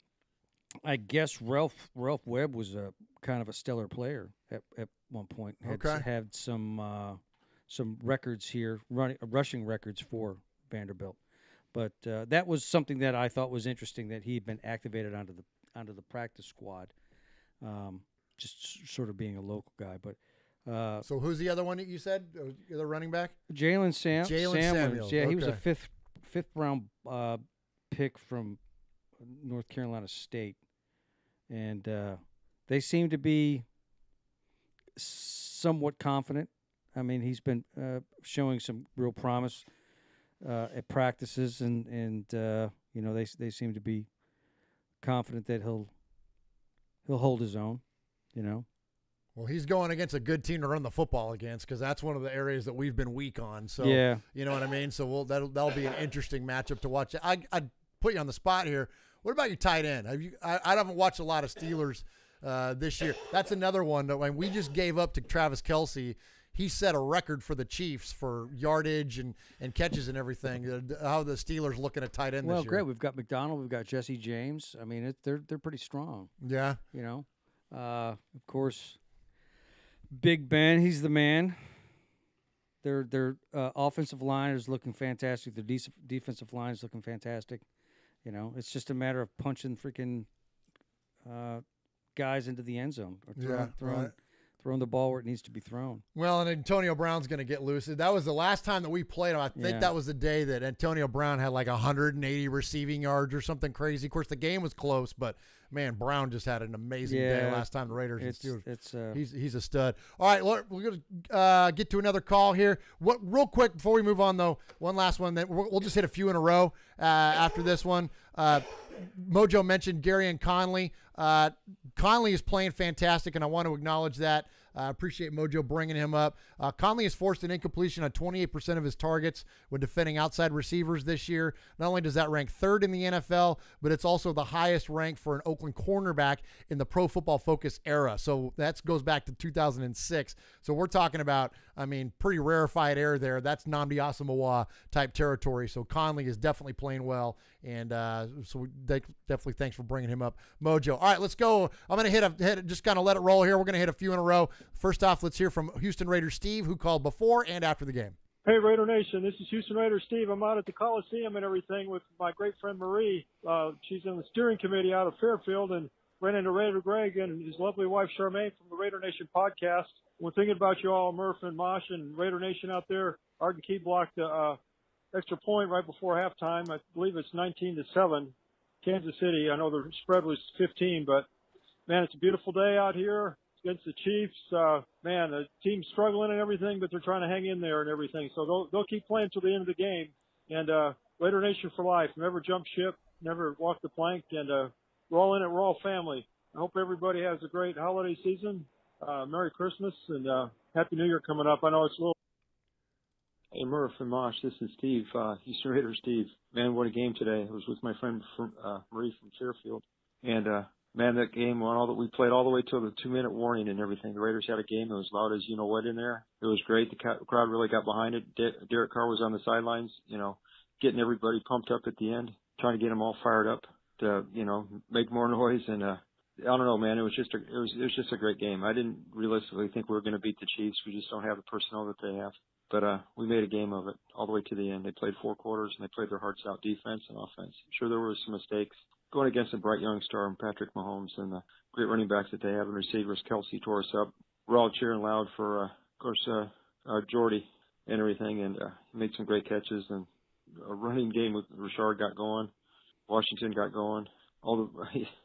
I guess Ralph Webb was a kind of a stellar player at one point. Had some records here, rushing records for Vanderbilt. But that was something that I thought was interesting, that he'd been activated onto the practice squad. just sort of being a local guy. But so who's the other one that you said? The running back? Jalen Samuels. Yeah, okay. he was a fifth round pick from North Carolina State, and they seem to be somewhat confident. I mean, he's been showing some real promise at practices, and you know, they seem to be confident that he'll hold his own. You know. Well, he's going against a good team to run the football against, because that's one of the areas that we've been weak on. So, yeah. You know what I mean? So that'll be an interesting matchup to watch. I'd put you on the spot here. What about your tight end? I haven't watched a lot of Steelers this year. That's another one that when we just gave up to Travis Kelce, he set a record for the Chiefs for yardage and catches and everything. How the Steelers looking at tight end this year? Well, great. We've got McDonald. We've got Jesse James. I mean, they're pretty strong. Yeah. You know, of course, Big Ben. He's the man. Their offensive line is looking fantastic. Their defensive line is looking fantastic. You know, it's just a matter of punching freaking guys into the end zone or throwing the ball where it needs to be thrown. Well, and Antonio Brown's going to get loose. That was the last time that we played him. I think that was the day that Antonio Brown had like 180 receiving yards or something crazy. Of course, the game was close, but man, Brown just had an amazing day last time the Raiders and Steelers. He's a stud. All right, we're going to get to another call here. Real quick before we move on, though, one last one. Then we'll just hit a few in a row after this one. Mojo mentioned Gary and Conley. Conley is playing fantastic, and I want to acknowledge that. I appreciate Mojo bringing him up. Conley has forced an incompletion on 28% of his targets when defending outside receivers this year. Not only does that rank third in the NFL, but it's also the highest rank for an Oakland cornerback in the Pro Football Focus era. So that goes back to 2006. So we're talking about, I mean, pretty rarefied air there. That's Nnamdi Asomugha type territory. So Conley is definitely playing well, and so definitely thanks for bringing him up, Mojo. All right, let's go. I'm going to just kind of let it roll here. We're going to hit a few in a row. First off, let's hear from Houston Raiders Steve, who called before and after the game. Hey, Raider Nation. This is Houston Raiders Steve. I'm out at the Coliseum and everything with my great friend Marie. She's on the steering committee out of Fairfield, and ran into Raider Greg and his lovely wife Charmaine from the Raider Nation podcast. We're thinking about you all, Murf and Mosh and Raider Nation out there. Arden Key blocked extra point right before halftime. I believe it's 19-7, Kansas City. I know the spread was 15, but man, it's a beautiful day out here against the Chiefs. Man, the team's struggling and everything, but they're trying to hang in there and everything. So they'll keep playing till the end of the game. And Raider Nation for life. Never jump ship, never walk the plank, and we're all in it. We're all family. I hope everybody has a great holiday season. Merry Christmas and Happy New Year coming up. I know it's a little. Hey, Murf and Mosh, this is Steve, Houston Raiders Steve. Man, what a game today. I was with my friend Marie from Fairfield. And, man, that game we played all the way till the 2-minute warning and everything. The Raiders had a game that was loud as you-know-what in there. It was great. The crowd really got behind it. Derek Carr was on the sidelines, getting everybody pumped up at the end, trying to get them all fired up to, make more noise. And, I don't know, man, it was just a great game. I didn't realistically think we were going to beat the Chiefs. We just don't have the personnel that they have. But we made a game of it all the way to the end. They played 4 quarters, and they played their hearts out, defense and offense. Sure, there were some mistakes going against a bright young star in Patrick Mahomes and the great running backs that they have and receivers. Kelsey tore us up. We're all cheering loud for, of course, Jordy and everything, and he made some great catches. And a running game with Richard got going. Washington got going.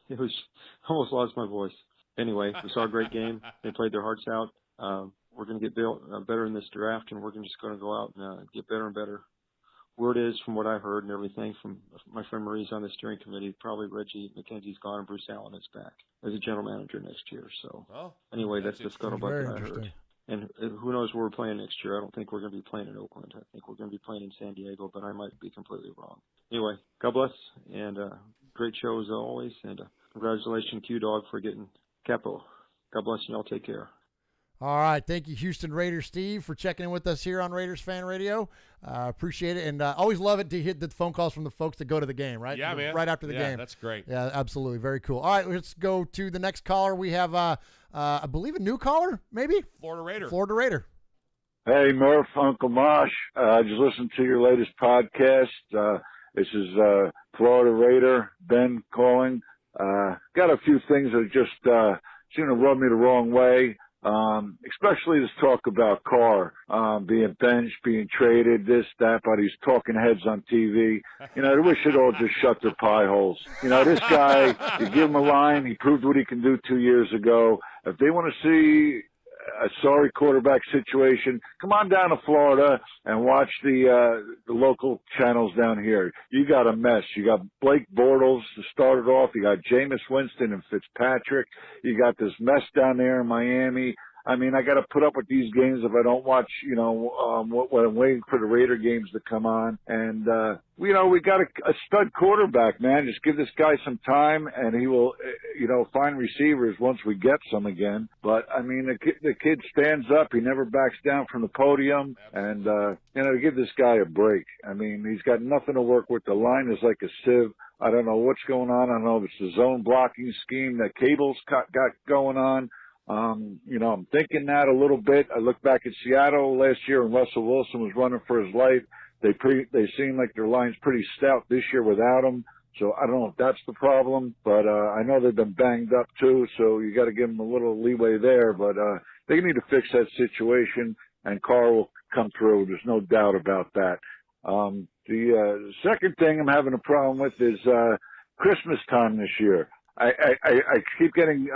It was almost lost my voice. Anyway, we saw a great game. They played their hearts out. We're going to get better in this draft, and we're just going to go out and get better and better. Word is, from what I heard and everything, from my friend Marie's on the steering committee, probably Reggie McKenzie's gone and Bruce Allen is back as a general manager next year. So anyway, that's the scuttlebutt that I heard. And who knows where we're playing next year. I don't think we're going to be playing in Oakland. I think we're going to be playing in San Diego, but I might be completely wrong. Anyway, God bless, and great show as always, and congratulations, Q-Dog, for getting Capo. God bless, and y'all take care. All right. Thank you, Houston Raiders Steve, for checking in with us here on Raiders Fan Radio. Appreciate it. And always love it to hit the phone calls from the folks that go to the game, right? Yeah, man. Right after the game. Yeah, that's great. Yeah, absolutely. Very cool. All right, let's go to the next caller. We have, I believe, a new caller, maybe? Florida Raider. Florida Raider. Hey, Murf Uncle Mosh. Just listened to your latest podcast. This is Florida Raider, Ben calling. Got a few things that just seem to rub me the wrong way. Especially this talk about Carr, being benched, being traded, this, that, by these talking heads on TV. You know, they wish they'd all just shut their pie holes. You know, this guy, you give him a line, he proved what he can do 2 years ago. If they want to see a sorry quarterback situation, come on down to Florida and watch the local channels down here. You got a mess. You got Blake Bortles to start it off. You got Jameis Winston and Fitzpatrick. You got this mess down there in Miami. I mean, I got to put up with these games if I don't watch, you know, when I'm waiting for the Raider games to come on. And, you know, we got a stud quarterback, man. Just give this guy some time and he will, you know, find receivers once we get some again. But, I mean, the kid stands up. He never backs down from the podium. And, you know, give this guy a break. I mean, he's got nothing to work with. The line is like a sieve. I don't know what's going on. I don't know if it's the zone blocking scheme that Cable's got going on. You know, I'm thinking that a little bit. I look back at Seattle last year and Russell Wilson was running for his life. They seem like their line's pretty stout this year without him. So I don't know if that's the problem, but, I know they've been banged up too. So you got to give them a little leeway there, but, they need to fix that situation and Carr will come through. There's no doubt about that. The second thing I'm having a problem with is, Christmas time this year. I keep getting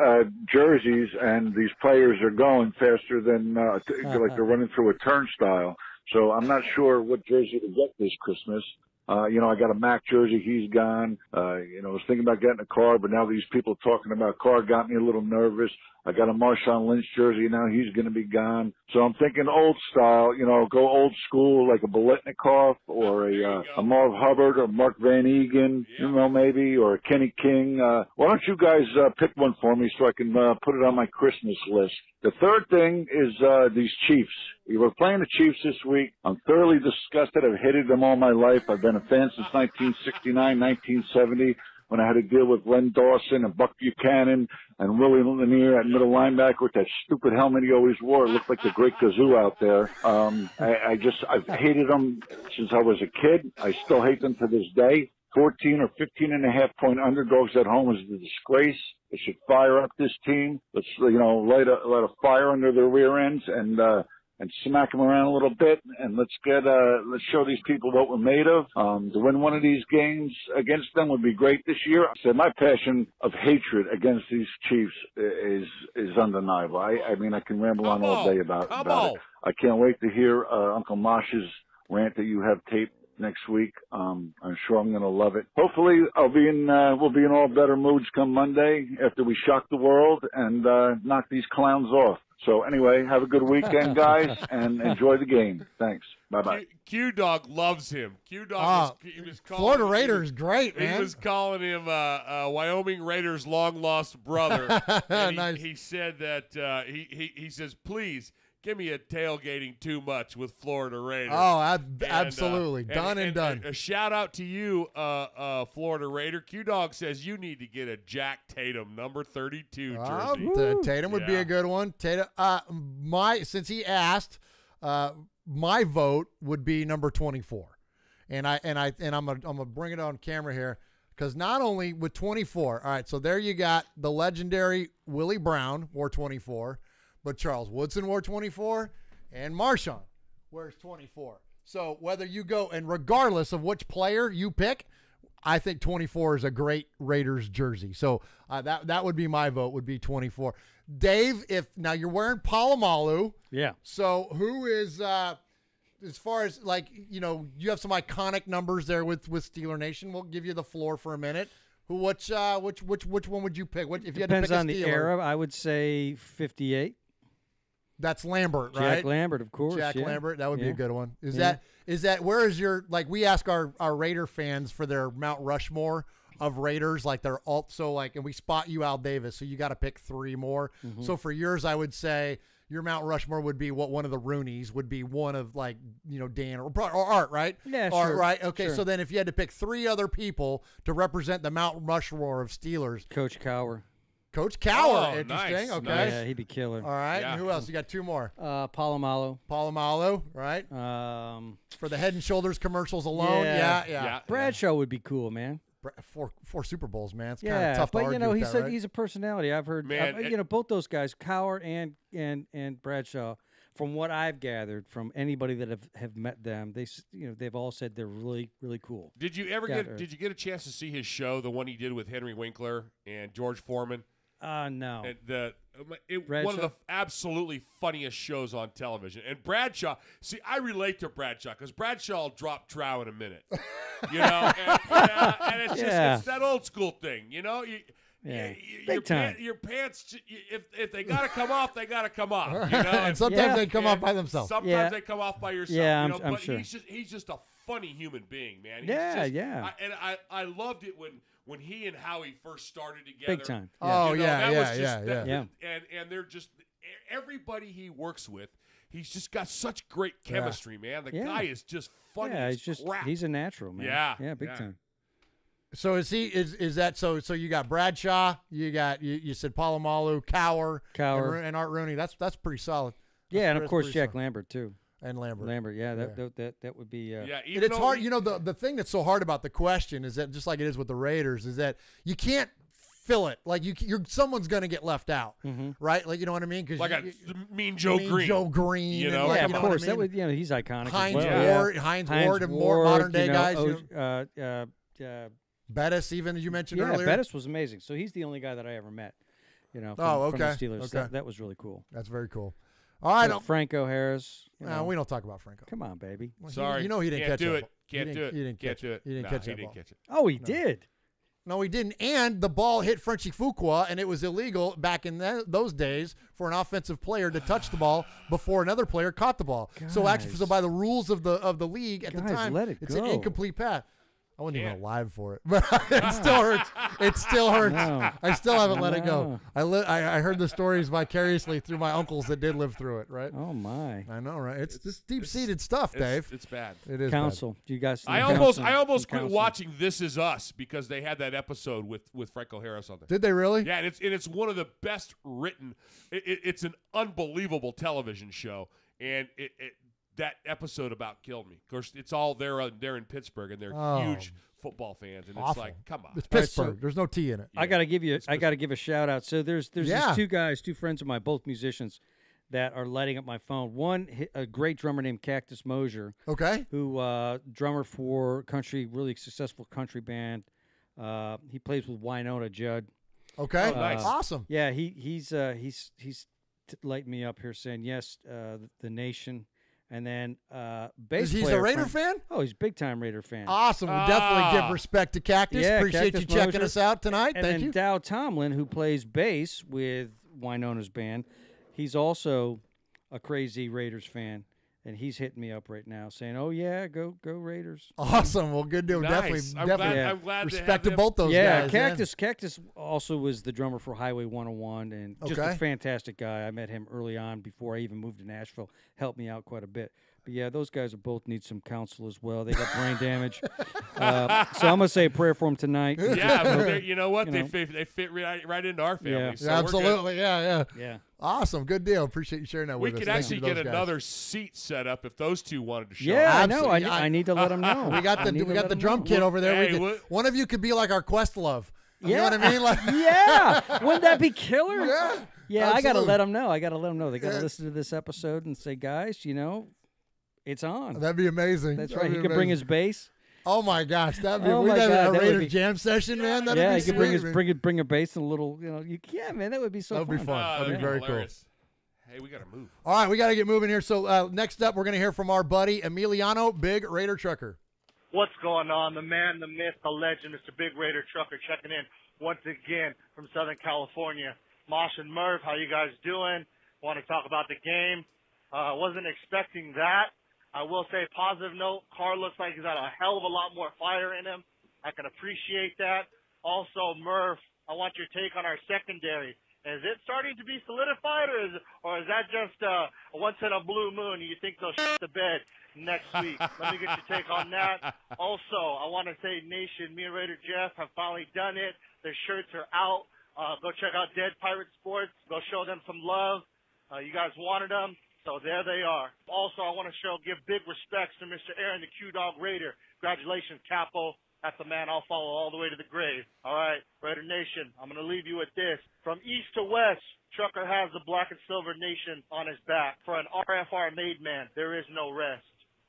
jerseys, and these players are going faster than like they're running through a turnstile. So I'm not sure what jersey to get this Christmas. You know, I got a Mac jersey. He's gone. You know, I was thinking about getting a Carr, but now these people talking about Carr got me a little nervous. I got a Marshawn Lynch jersey. Now he's going to be gone. So I'm thinking old style, you know, go old school like a Biletnikoff or a Marv Hubbard or Mark Van Egan, you know, maybe, or a Kenny King. Why don't you guys pick one for me so I can put it on my Christmas list? The third thing is these Chiefs. We were playing the Chiefs this week. I'm thoroughly disgusted. I've hated them all my life. I've been a fan since 1969, 1970. When I had to deal with Len Dawson and Buck Buchanan and Willie Lanier at middle linebacker with that stupid helmet he always wore. It looked like the Great Gazoo out there. I've hated them since I was a kid. I still hate them to this day. 14 or 15.5 point underdogs at home is a disgrace. They should fire up this team. Let's, you know, light a fire under their rear ends and smack them around a little bit, and let's show these people what we're made of. To win one of these games against them would be great this year. So my passion of hatred against these Chiefs is undeniable. I mean, I can ramble on all day about it. I can't wait to hear Uncle Mosh's rant that you have taped next week. I'm sure I'm going to love it. Hopefully we'll be in all better moods come Monday after we shock the world and knock these clowns off. So anyway, have a good weekend, guys, and enjoy the game. Thanks. Bye-bye. Q-Dog loves him. Q-Dog was calling Florida Raiders, great, man. He was calling him Wyoming Raiders' long-lost brother. And Nice. He said that he says, please, give me a tailgating too much with Florida Raiders. Oh, absolutely. Done. A shout out to you, Florida Raider. Q-Dog says you need to get a Jack Tatum number 32 jersey. Tatum would be a good one. Tatum. Since he asked, my vote would be number 24, and I'm gonna bring it on camera here because not only with 24. All right, so there you got the legendary Willie Brown wore 24. But Charles Woodson wore 24, and Marshawn wears 24. So whether you go, and regardless of which player you pick, I think 24 is a great Raiders jersey. So that would be my vote, would be 24. Dave, now you're wearing Palomalu. Yeah. So who is, as far as like, you know, you have some iconic numbers there with Steeler Nation. We'll give you the floor for a minute. Which one would you pick? If you had to pick a Steeler? Depends on the era. I would say 58. That's Lambert, right? Jack Lambert, of course. Jack Lambert, that would be a good one. Is Yeah. that where is your, like, we ask our Raider fans for their Mount Rushmore of Raiders, like they're also like, and we spot you Al Davis, so you got to pick three more. Mhm. So for yours, I would say your Mount Rushmore would be one of the Rooneys would be one of, like, you know, Dan or Art, right? Yeah, Art, sure. right? Okay, Sure. so then if you had to pick three other people to represent the Mount Rushmore of Steelers. Coach Cowher. Coach Cowher, Oh, interesting. nice, Okay, nice. Yeah, he'd be killer. All right, Yeah. and who else? You got two more. Palomalu, right? For the Head and Shoulders commercials alone. Yeah. Bradshaw would be cool, man. four Super Bowls, man. It's kind of tough to but argue with that, right? he's a personality. I've heard, both those guys, Cowher and Bradshaw. From what I've gathered from anybody that have met them, they've all said they're really, really cool. Did you ever get a chance to see his show, the one he did with Henry Winkler and George Foreman? No. And one of the absolutely funniest shows on television. And Bradshaw, see, I relate to Bradshaw because Bradshaw will drop trow in a minute. You know, and it's just it's that old school thing. You know, Big time. Your pants, if they got to come off, they got to come off. You know? And sometimes they come off by themselves. Sometimes they come off by yourself. Yeah, you know? I'm but sure. He's just a funny human being, man. I loved it when he and Howie first started together. Big time. Oh, yeah. Yeah. And they're just everybody he works with. He's just got such great chemistry, man. The guy is just funny. Yeah, as crap. He's a natural, man. Yeah, big time. So is that so? So you got Bradshaw, you said Palomalu, Cowher, and Art Rooney. That's pretty solid. And of course Jack Lambert too. And Lambert, that would be. And it's hard. You know, the thing that's so hard about the question is that just like it is with the Raiders, is that you can't fill it. Like someone's going to get left out, right? Like, you know what I mean? Cause like Mean Joe Green, you know? Like, of course. I mean? That would, he's iconic. Hines Ward, and more modern day guys. Bettis, even as you mentioned earlier. Yeah, Bettis was amazing. So he's the only guy that I ever met. You know, from the Steelers. Okay. That was really cool. That's very cool. All right, Franco Harris. No, we don't talk about Franco. Come on, baby. Well, sorry, you know he didn't catch it. Can't do it. He didn't catch it. He didn't catch that ball. Oh, he did. No, he didn't. And the ball hit Frenchie Fuqua, and it was illegal back in those days for an offensive player to touch the ball before another player caught the ball. So actually, by the rules of the league at the time, it's an incomplete pass. I wasn't even alive for it, but it still hurts. It still hurts. No. I still haven't let it go. I heard the stories vicariously through my uncles that did live through it. Right? Oh my! I know, right? It's this deep-seated stuff, Dave. It's bad. It is. Council. Do you guys? I almost quit watching This Is Us because they had that episode with Franco Harris on there. Did they really? Yeah, and it's one of the best written. It's an unbelievable television show, and that episode about killed me. Of course, it's all they're in Pittsburgh, and they're huge football fans, and awful. It's like, come on, it's Pittsburgh. There's no T in it. I gotta give a shout out. So there's these two friends of mine, both musicians, that are lighting up my phone. One, a great drummer named Cactus Mosier. Okay. Who drummer for really successful country band. He plays with Winona Judd. Okay. Nice. Awesome. Yeah, he's lighting me up here saying yes, the Nation. And then bass player. He's a Raider fan? Oh, he's a big-time Raider fan. Awesome. We definitely give respect to Cactus. Yeah, Appreciate Cactus you checking Mosier. us out tonight. And Thank then you. Dow Tomlin, who plays bass with Winona's band, he's also a crazy Raiders fan. And he's hitting me up right now saying, "Oh, yeah, go Raiders." Awesome. Well, good deal. Nice. Definitely I'm glad respect to to both those guys. Cactus also was the drummer for Highway 101 and just a fantastic guy. I met him early on before I even moved to Nashville. Helped me out quite a bit. But, yeah, those guys both need some counsel as well. They got brain damage. So I'm going to say a prayer for them tonight. Yeah, but you know what? They fit right into our family. Yeah, so absolutely. Yeah. Awesome. Good deal. Appreciate you sharing that with us. We could actually get another seat set up if those two wanted to show up. up. I know. I need to let them know. We got the drum kit over there. Hey, one of you could be like our Questlove. You Yeah. know what I mean? Like, yeah. Wouldn't that be killer? Yeah. Yeah, I got to absolutely. let them know. They got to listen to this episode and say, guys, it's on. That'd be amazing. That's That'd right. be He could bring amazing. his bass. Oh my gosh, that'd be. Oh We'd my have God, a that would Raider be- jam session, man. That'd Yeah, be he could bring sweet, bring a bass and a little, man, that would be so That'd fun. be fun. That'd be very hilarious. Hey, we got to move. All right, we got to get moving here. So next up, we're going to hear from our buddy Emiliano, Big Raider Trucker. What's going on? The man, the myth, the legend, Mr. Big Raider Trucker checking in once again from Southern California. Mosh and Murf, how you guys doing? Want to talk about the game? Wasn't expecting that. I will say, positive note, Carr looks like he's got a hell of a lot more fire in him. I can appreciate that. Also, Murf, I want your take on our secondary. Is it starting to be solidified, or is that just a once in a blue moon? You think they'll shit the bed next week? Let me get your take on that. Also, I want to say, Nation, me and Raider Jeff have finally done it. Their shirts are out. Go check out Dead Pirate Sports. Go show them some love. You guys wanted them, so there they are. Also, I want to give big respects to Mr. Aaron, the Q-Dog Raider. Congratulations, Capo. That's the man I'll follow all the way to the grave. All right, Raider Nation, I'm going to leave you with this. From east to west, Trucker has the black and silver nation on his back. For an RFR made man, there is no rest.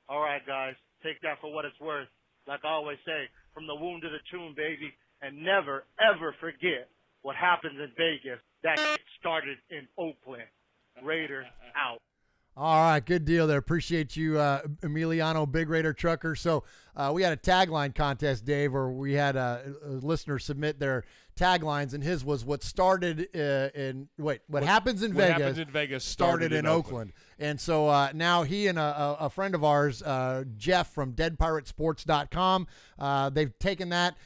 All right, guys, take that for what it's worth. Like I always say, from the womb to the tomb, baby, and never, ever forget what happens in Vegas. That started in Oakland. Raiders out. All right, good deal there. Appreciate you, Emiliano, Big Raider Trucker. So we had a tagline contest, Dave, where we had a listener submit their taglines, and his was what started what happens in Vegas started in Oakland. And so now he and a friend of ours, Jeff from deadpiratesports.com, they've taken that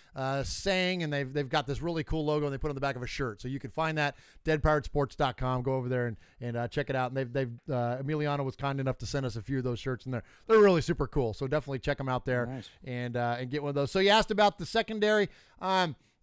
saying, and they've got this really cool logo, and they put it on the back of a shirt. So you can find that, deadpiratesports.com. Go over there and check it out. And they've Emiliano was kind enough to send us a few of those shirts, and they're really super cool. So definitely check them out there. Nice. And get one of those. So you asked about the secondary.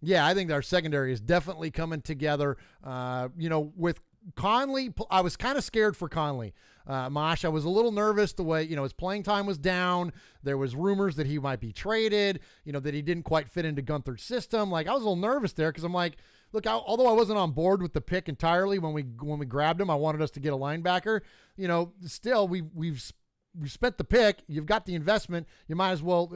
Yeah, I think our secondary is definitely coming together. With Conley, I was kind of scared for Conley. Mosh, I was a little nervous the way, his playing time was down. There was rumors that he might be traded, that he didn't quite fit into Gunther's system. Like, I was a little nervous there because I'm like, look, although I wasn't on board with the pick entirely when we grabbed him, I wanted us to get a linebacker. Still we've spent the pick. You've got the investment. You might as well,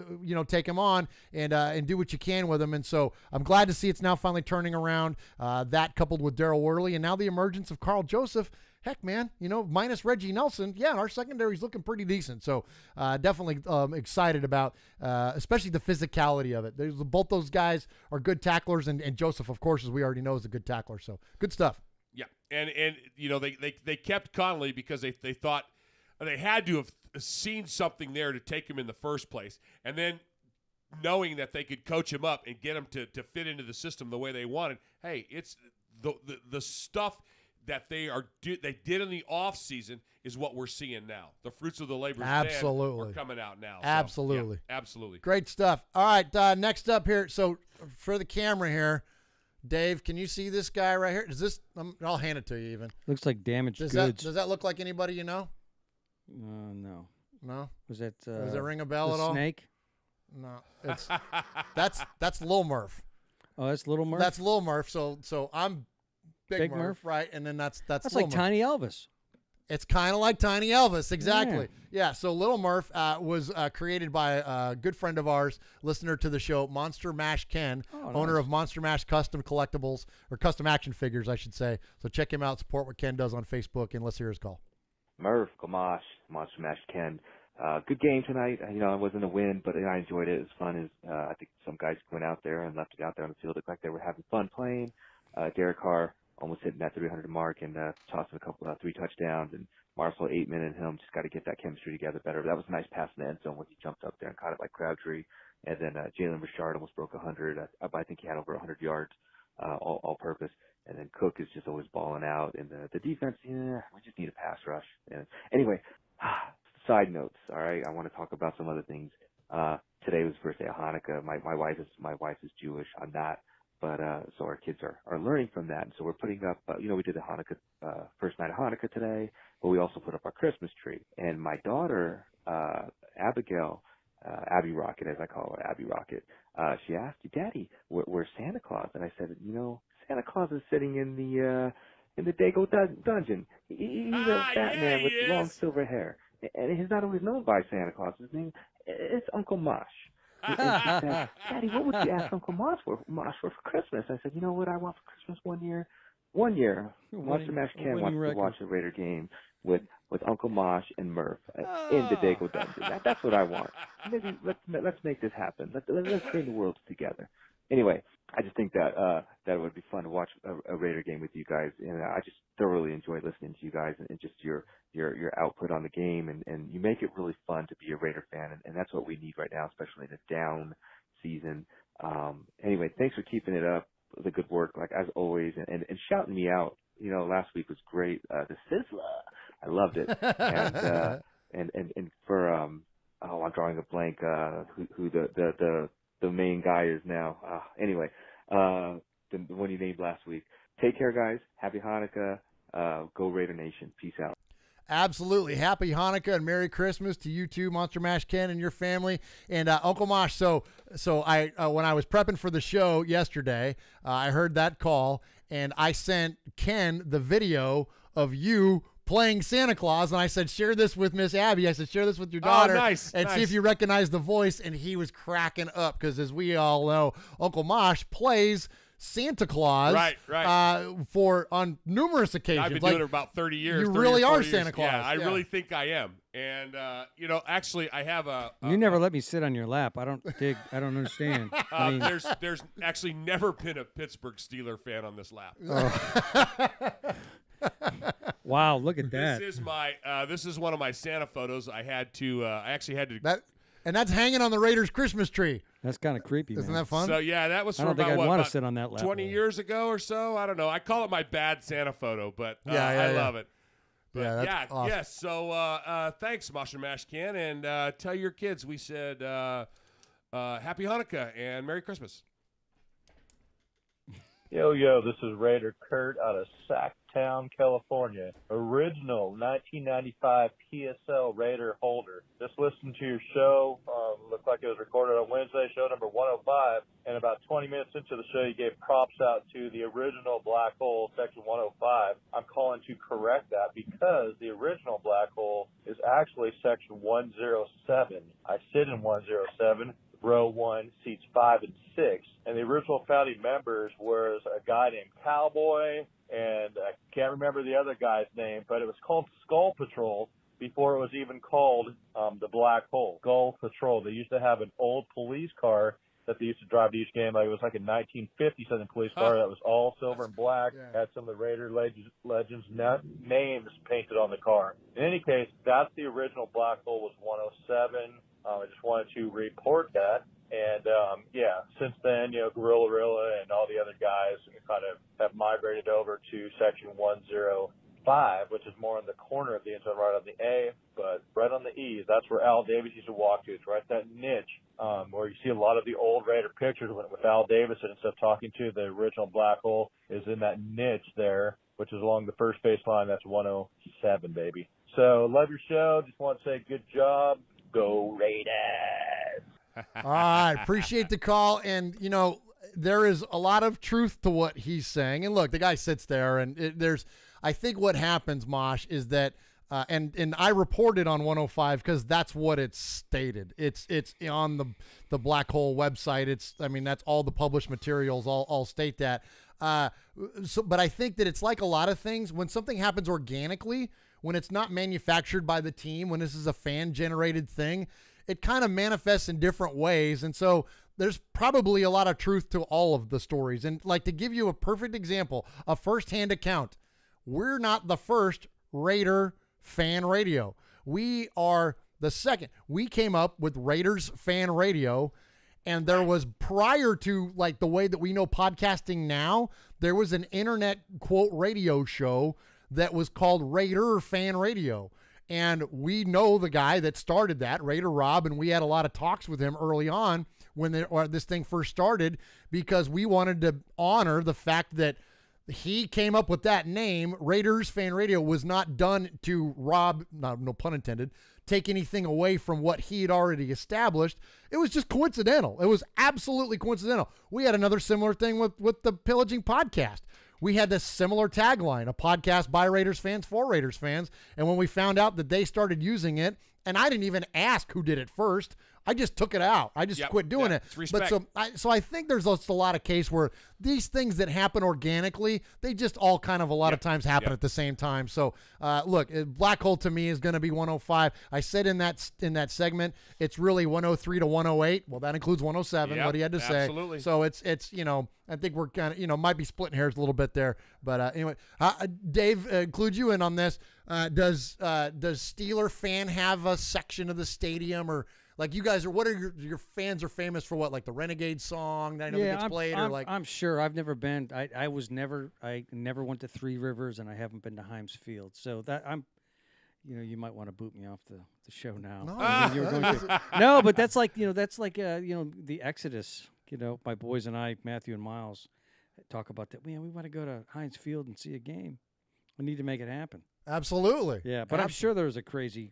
take him on and do what you can with him. And so I'm glad to see it's now finally turning around. That coupled with Darryl Worley and now the emergence of Carl Joseph. Heck, man, minus Reggie Nelson, yeah, our secondary's looking pretty decent. So definitely excited about, especially the physicality of it. Both those guys are good tacklers, and Joseph, of course, as we already know, is a good tackler. So good stuff. Yeah, and they kept Conley because they thought they had to have seen something there to take him in the first place, and then knowing that they could coach him up and get him to fit into the system the way they wanted. Hey, it's the stuff that they did in the off season is what we're seeing now. The fruits of the labor are coming out now. Absolutely. So, yeah, absolutely. Great stuff. All right, next up here. So for the camera here, Dave, can you see this guy right here? Is this? I'll hand it to you. Even looks like damaged goods. Does that look like anybody you know? No. No. Was that? Does it ring a bell at all? Snake? No. It's that's Lil Murf. Oh, that's Little Murf. That's Lil Murf. So I'm Big Murf, right? And then that's like Murf. Tiny Elvis. It's kind of like Tiny Elvis, exactly. Yeah. So Little Murf was created by a good friend of ours, listener to the show, Monster Mash Ken, owner of Monster Mash Custom Collectibles, or Custom Action Figures, I should say. So check him out, support what Ken does on Facebook, and let's hear his call. Murf Uncle Mosh, Monster Mash Ken. Good game tonight. It wasn't a win, but I enjoyed it. It was fun. I think some guys went out there and left it out there on the field. It looked like they were having fun playing. Derek Carr almost hitting that 300 mark and tossing a couple 3 touchdowns. And Marcel Aitman and him just got to get that chemistry together better. That was a nice pass in the end zone where he jumped up there and caught it like Crabtree. And then Jalen Richard almost broke 100. I think he had over 100 yards all purpose. And then Cook is just always balling out. And the defense, we just need a pass rush. And anyway, side notes, all right? I want to talk about some other things. Today was the first day of Hanukkah. My wife is Jewish. I'm not. But so our kids are learning from that. And so we're putting up, we did the Hanukkah, first night of Hanukkah today, but we also put up our Christmas tree. And my daughter, Abigail, Abby Rocket, as I call her, Abby Rocket, she asked, Daddy, where's Santa Claus? And I said, Santa Claus is sitting in the Dago dungeon. He's a fat man with long silver hair. And he's not always known by Santa Claus. His name is Uncle Mosh. And she said, Daddy, what would you ask Uncle Mosh for Christmas? I said, you know what I want for Christmas one year? Monster Mash Ken wants to watch a Raider game with Uncle Mosh and Murf in the Dago dungeon. That's what I want. Maybe let's make this happen. Let's bring the worlds together. Anyway, I just think that that would be fun to watch a Raider game with you guys, and I just thoroughly enjoy listening to you guys and just your output on the game, and you make it really fun to be a Raider fan, and that's what we need right now, especially in a down season. Anyway, thanks for keeping it up, the good work, like as always, and shouting me out. Last week was great. The Sizzler, I loved it, and for I'm drawing a blank. Who the main guy is now. Anyway, the one you named last week. Take care, guys. Happy Hanukkah. Go Raider Nation. Peace out. Absolutely. Happy Hanukkah and Merry Christmas to you too, Monster Mash Ken and your family. And Uncle Mosh, so I when I was prepping for the show yesterday, I heard that call, and I sent Ken the video of you playing Santa Claus, and I said, share this with Miss Abby. I said, share this with your daughter and see if you recognize the voice. And he was cracking up because, as we all know, Uncle Mosh plays Santa Claus, right. For on numerous occasions. I've been doing it about 30 years. You 30 really or 40 are years. Santa Claus. Yeah, I really think I am. And actually, I have a. You never let me sit on your lap. I don't understand. I mean, there's actually never been a Pittsburgh Steeler fan on this lap. Wow, look at that. This is one of my Santa photos. I actually had to. And that's hanging on the Raiders' Christmas tree. That's kind of creepy, Isn't man. that fun? So, yeah, that was I from don't think about, I'd want about to sit on that lap. 20 years ago or so. I don't know. I call it my bad Santa photo, but I love it. But that's awesome. Yes. So thanks, Mosh and Mash Can, and tell your kids we said Happy Hanukkah and Merry Christmas. Yo, this is Raider Kurt out of Sacktown, California. Original 1995 PSL Raider holder. Just listened to your show. Looked like it was recorded on Wednesday, show number 105. And about 20 minutes into the show, you gave props out to the original Black Hole, section 105. I'm calling to correct that because the original Black Hole is actually section 107. I sit in 107. Row 1, seats 5 and 6. And the original founding members was a guy named Cowboy, and I can't remember the other guy's name, but it was called Skull Patrol before it was even called the Black Hole. Skull Patrol. They used to have an old police car that they used to drive to each game. Like it was like a 1950-something police car that was all silver and black, had some of the Raider legends names painted on the car. In any case, that's the original Black Hole, was 107. I just wanted to report that. And, since then, Gorilla and all the other guys kind of have migrated over to section 105, which is more in the corner of the end zone, right on the A, but right on the E. That's where Al Davis used to walk to. It's right that niche where you see a lot of the old Raider pictures with Al Davis and stuff talking to the original Black Hole is in that niche there, which is along the first baseline. That's 107, baby. So love your show. Just want to say good job. Go Raiders. All right. Appreciate the call. And, there is a lot of truth to what he's saying. And look, the guy sits there and I think what happens, Mosh, is that, and I reported on 105 because that's what it's stated. It's on the Black Hole website. That's all the published materials all state that. But I think that it's like a lot of things. When something happens organically, when it's not manufactured by the team, when this is a fan-generated thing, it kind of manifests in different ways. And so there's probably a lot of truth to all of the stories. And like, to give you a perfect example, a firsthand account, we're not the first Raider fan radio. We are the second. We came up with Raiders fan radio, and there was, prior to like the way that we know podcasting now, there was an internet quote radio show that was called Raider Fan Radio. And we know the guy that started that, Raider Rob, and we had a lot of talks with him early on when this thing first started, because we wanted to honor the fact that he came up with that name. Raiders Fan Radio was not done to Rob, no pun intended, take anything away from what he had already established. It was just coincidental. It was absolutely coincidental. We had another similar thing with the Pillaging podcast. We had this similar tagline, a podcast by Raiders fans for Raiders fans. And when we found out that they started using it, and I didn't even ask who did it first, I just took it out. I just quit doing it. It's respect. But so I think there's just a lot of case where these things that happen organically, they just all kind of a lot of times happen at the same time. So look, Black Hole to me is going to be 105. I said in that segment, it's really 103 to 108. Well, that includes 107. What he had to say. Absolutely. So it's I think we're kind of might be splitting hairs a little bit there. But anyway, Dave, include you in on this. Does Steeler fan have a section of the stadium, or like you guys are? What are your fans are famous for? What, like the Renegade song that I know gets played, or like? I'm sure I've never been. I never went to Three Rivers, and I haven't been to Himes Field. So that you might want to boot me off the show now. No, you were going to. No, but that's like the Exodus. My boys and I, Matthew and Miles, talk about that. Man, we want to go to Heinz Field and see a game. We need to make it happen. Absolutely. Yeah, but I'm sure there's a crazy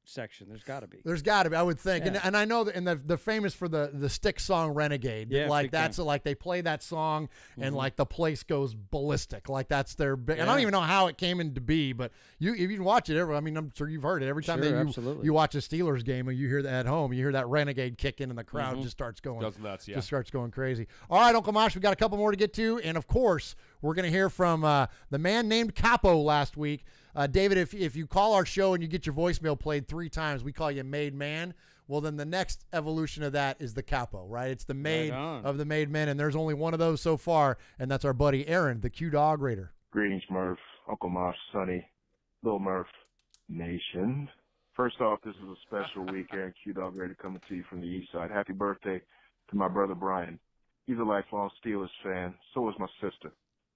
section. There's got to be. There's got to be, I would think. Yeah. And I know that, and they're famous for the stick song Renegade. Yeah, like big that's time. like they play that song and Mhm. like the place goes ballistic. Like that's their big. And I don't Yeah. even know how it came into be, but if you watch it, I mean, I'm sure you've heard it every time Sure, that absolutely. you watch a Steelers game and you hear that at home, you hear that Renegade kick in and the crowd Mhm. just starts going. Goes nuts, yeah. Just starts going crazy. All right, Uncle Mosh, we got a couple more to get to, and of course, we're going to hear from the man named Capo last week. David, if you call our show and you get your voicemail played 3 times, we call you Made Man. Well, then the next evolution of that is the Capo, right? It's the maid on. of the Made Men, and there's only one of those so far, and that's our buddy Aaron, the Q-Dog Raider. Greetings, Murph, Uncle Mosh, Sonny, Lil Murph Nation. First off, this is a special week. Aaron Q-Dog Raider coming to you from the east side. Happy birthday to my brother Brian. He's a lifelong Steelers fan. So is my sister.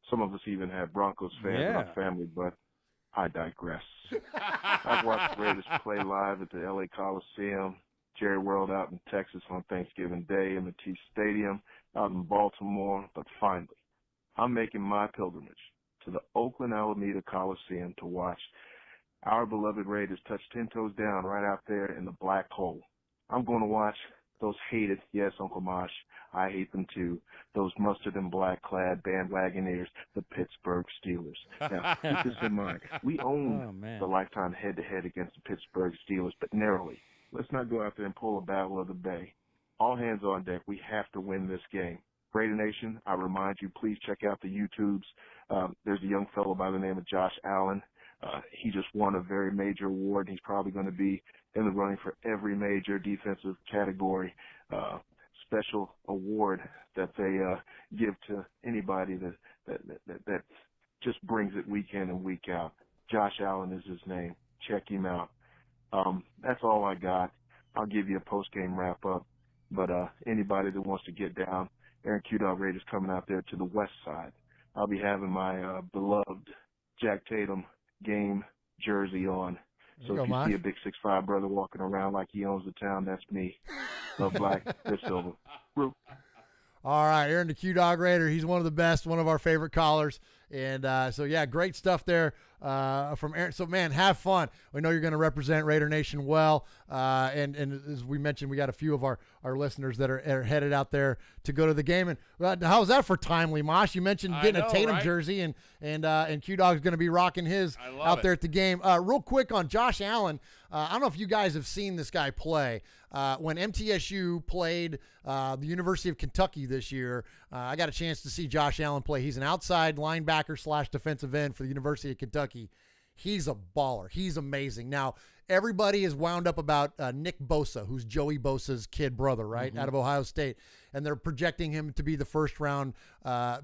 Some of us even have Broncos fans in our Yeah. family, but I digress. I've watched the Raiders play live at the LA Coliseum, Jerry World out in Texas on Thanksgiving Day, M&T Stadium out in Baltimore, but finally, I'm making my pilgrimage to the Oakland Alameda Coliseum to watch our beloved Raiders touch 10 toes down right out there in the black hole. I'm going to watch those hated, yes, Uncle Mosh, I hate them too, those mustard and black clad bandwagoners, the Pittsburgh Steelers. Now, keep this in mind. We own Oh, man. the lifetime head-to-head against the Pittsburgh Steelers, but narrowly. Let's not go out there and pull a battle of the Bay. All hands on deck. We have to win this game. Raider Nation, I remind you, please check out the YouTubes. There's a young fellow by the name of Josh Allen. He just won a very major award. He's probably going to be in the running for every major defensive category special award that they give to anybody that just brings it week in and week out. Josh Allen is his name. Check him out. That's all I got. I'll give you a post-game wrap-up. But anybody that wants to get down, Aaron Q-Dog Raiders coming out there to the west side. I'll be having my beloved Jack Tatum game jersey on. So There you if go, you see Mosh. a big 6'5" brother walking around like he owns the town, that's me. Love black, live silver. Woo. All right, Aaron the Q-Dog Raider. He's one of the best, one of our favorite callers. And so, yeah, great stuff there from Aaron. So, man, have fun. We know you're going to represent Raider Nation well. And as we mentioned, we got a few of our listeners that are headed out there to go to the game. And how's that for timely, Mosh? You mentioned getting a Tatum jersey, and Q-Dog's going to be rocking his out there at the game. Real quick on Josh Allen. I don't know if you guys have seen this guy play. When MTSU played the University of Kentucky this year, I got a chance to see Josh Allen play. He's an outside linebacker / defensive end for the University of Kentucky. He's a baller. He's amazing. Now, everybody is wound up about Nick Bosa, who's Joey Bosa's kid brother, right, out of Ohio State, and they're projecting him to be the first-round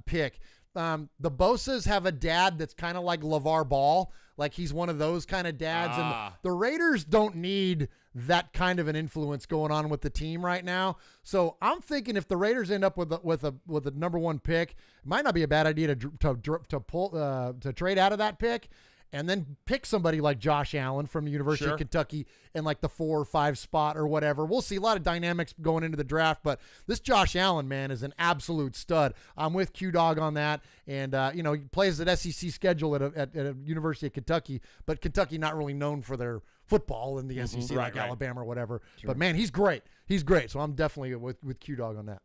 pick. The Bosas have a dad that's kind of like LeVar Ball. Like he's one of those kind of dads. And the Raiders don't need that kind of an influence going on with the team right now. So I'm thinking if the Raiders end up with a number 1 pick, it might not be a bad idea to trade out of that pick and then pick somebody like Josh Allen from the University of Kentucky in like the 4 or 5 spot or whatever. We'll see a lot of dynamics going into the draft, but this Josh Allen, man, is an absolute stud. I'm with Q-Dog on that. And, he plays an SEC schedule at a University of Kentucky, but Kentucky not really known for their football in the SEC like Alabama or whatever. Sure. But, man, he's great. He's great. So I'm definitely with Q-Dog on that.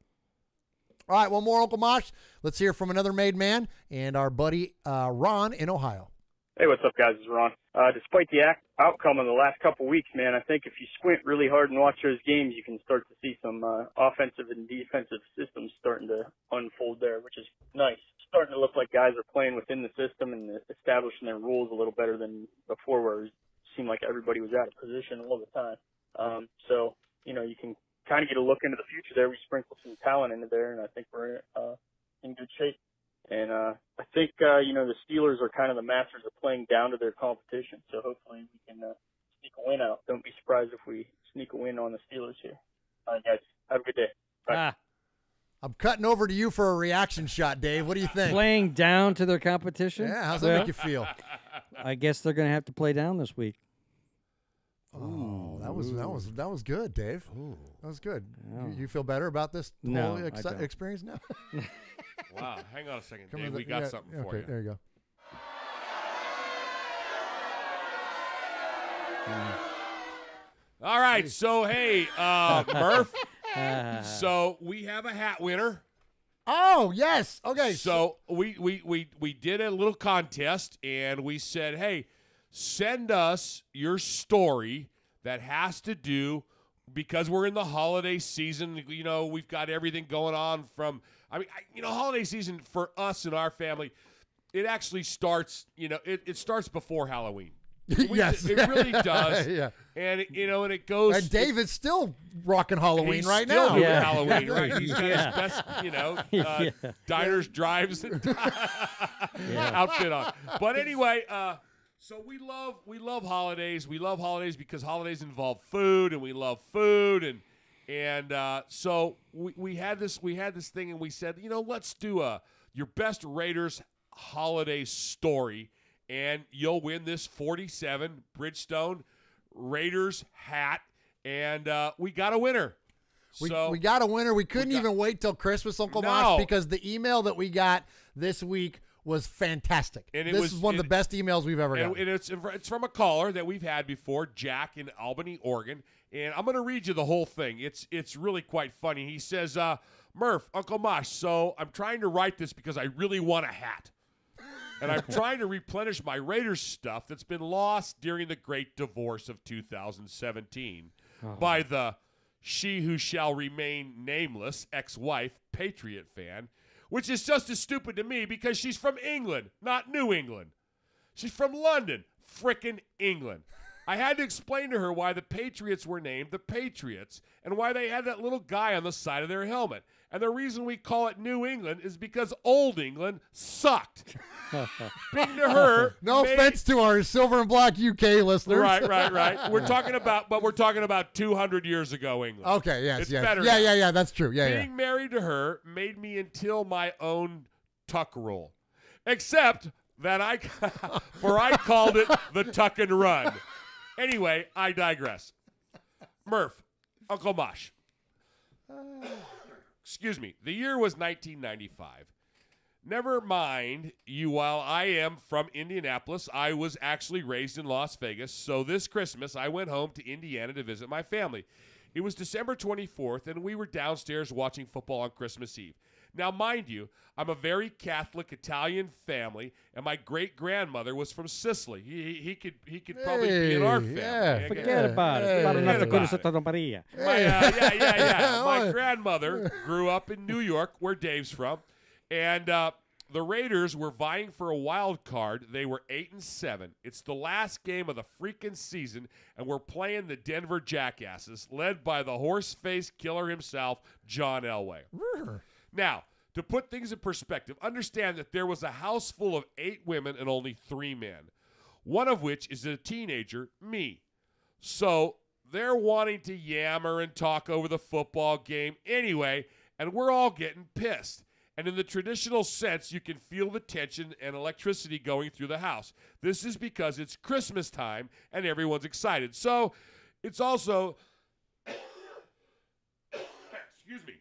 All right, one more, Uncle Mosh. Let's hear from another made man and our buddy Ron in Ohio. Hey, what's up, guys? It's Ron. Despite the outcome of the last couple weeks, man, I think if you squint really hard and watch those games, you can start to see some offensive and defensive systems starting to unfold there, which is nice. Starting to look like guys are playing within the system and establishing their rules a little better than before, where it seemed like everybody was out of position all the time. So, you can kind of get a look into the future there. We sprinkled some talent into there, and I think we're in good shape. And I think, the Steelers are kind of the masters of playing down to their competition. So hopefully we can sneak a win out. Don't be surprised if we sneak a win on the Steelers here. All right, guys. Have a good day. Bye. I'm cutting over to you for a reaction shot, Dave. What do you think? Playing down to their competition? Yeah, how's that make you feel? I guess they're going to have to play down this week. Oh, that was good, Dave. Ooh. That was good. Oh. You feel better about this No, whole I don't. experience now? Wow, hang on a second, Come Dave. with We it. got Yeah, something for okay, you. there you go. All right, so hey, Murph. So we have a hat winner. Oh yes. Okay. So we did a little contest, and we said, hey, send us your story that has to do, because we're in the holiday season. You know, we've got everything going on from. Holiday season for us and our family, it actually starts. You know, it starts before Halloween. Yes, it really does. Yeah. And and it goes. And David's still rocking Halloween he's right still now. doing Halloween, right? He's got his best, diners, drives, outfit on. But anyway, so we love holidays. We love holidays because holidays involve food, and we love food, and so we had this thing, and we said, let's do your best Raiders holiday story. And you'll win this 47 Bridgestone Raiders hat, and we got a winner. We got a winner. We couldn't even wait till Christmas, Uncle Mosh, because the email that we got this week was fantastic. And this is one of the best emails we've ever gotten. And it's from a caller that we've had before, Jack in Albany, Oregon. And I'm going to read you the whole thing. It's really quite funny. He says, Murph, Uncle Mosh, so I'm trying to write this because I really want a hat. And I'm trying to replenish my Raiders stuff that's been lost during the great divorce of 2017 by the she who shall remain nameless ex-wife Patriot fan, which is just as stupid to me because she's from England, not New England. She's from London, frickin' England. I had to explain to her why the Patriots were named the Patriots and why they had that little guy on the side of their helmet. And the reason we call it New England is because Old England sucked. Being to her, no offense to our silver and black UK listeners. Right. We're talking about 200 years ago, England. Okay, yes, it's yes. better now. Yeah, that's true. Being married to her made me until my own tuck rule. Except that I called it the tuck and run. Anyway, I digress. Murph, Uncle Mosh. Excuse me. The year was 1995. Never mind you, while I am from Indianapolis, I was actually raised in Las Vegas, so this Christmas I went home to Indiana to visit my family. It was December 24th, and we were downstairs watching football on Christmas Eve. Now, mind you, I'm a very Catholic Italian family, and my great-grandmother was from Sicily. He could probably be in our family. Yeah. Forget about it. My grandmother grew up in New York, where Dave's from, and the Raiders were vying for a wild card. They were 8-7. It's the last game of the freaking season, and we're playing the Denver Jackasses, led by the horse-faced killer himself, John Elway. Now, to put things in perspective, understand that there was a house full of 8 women and only 3 men, one of which is a teenager, me. So they're wanting to yammer and talk over the football game anyway, and we're all getting pissed. And in the traditional sense, you can feel the tension and electricity going through the house. This is because it's Christmas time and everyone's excited. So it's also, excuse me,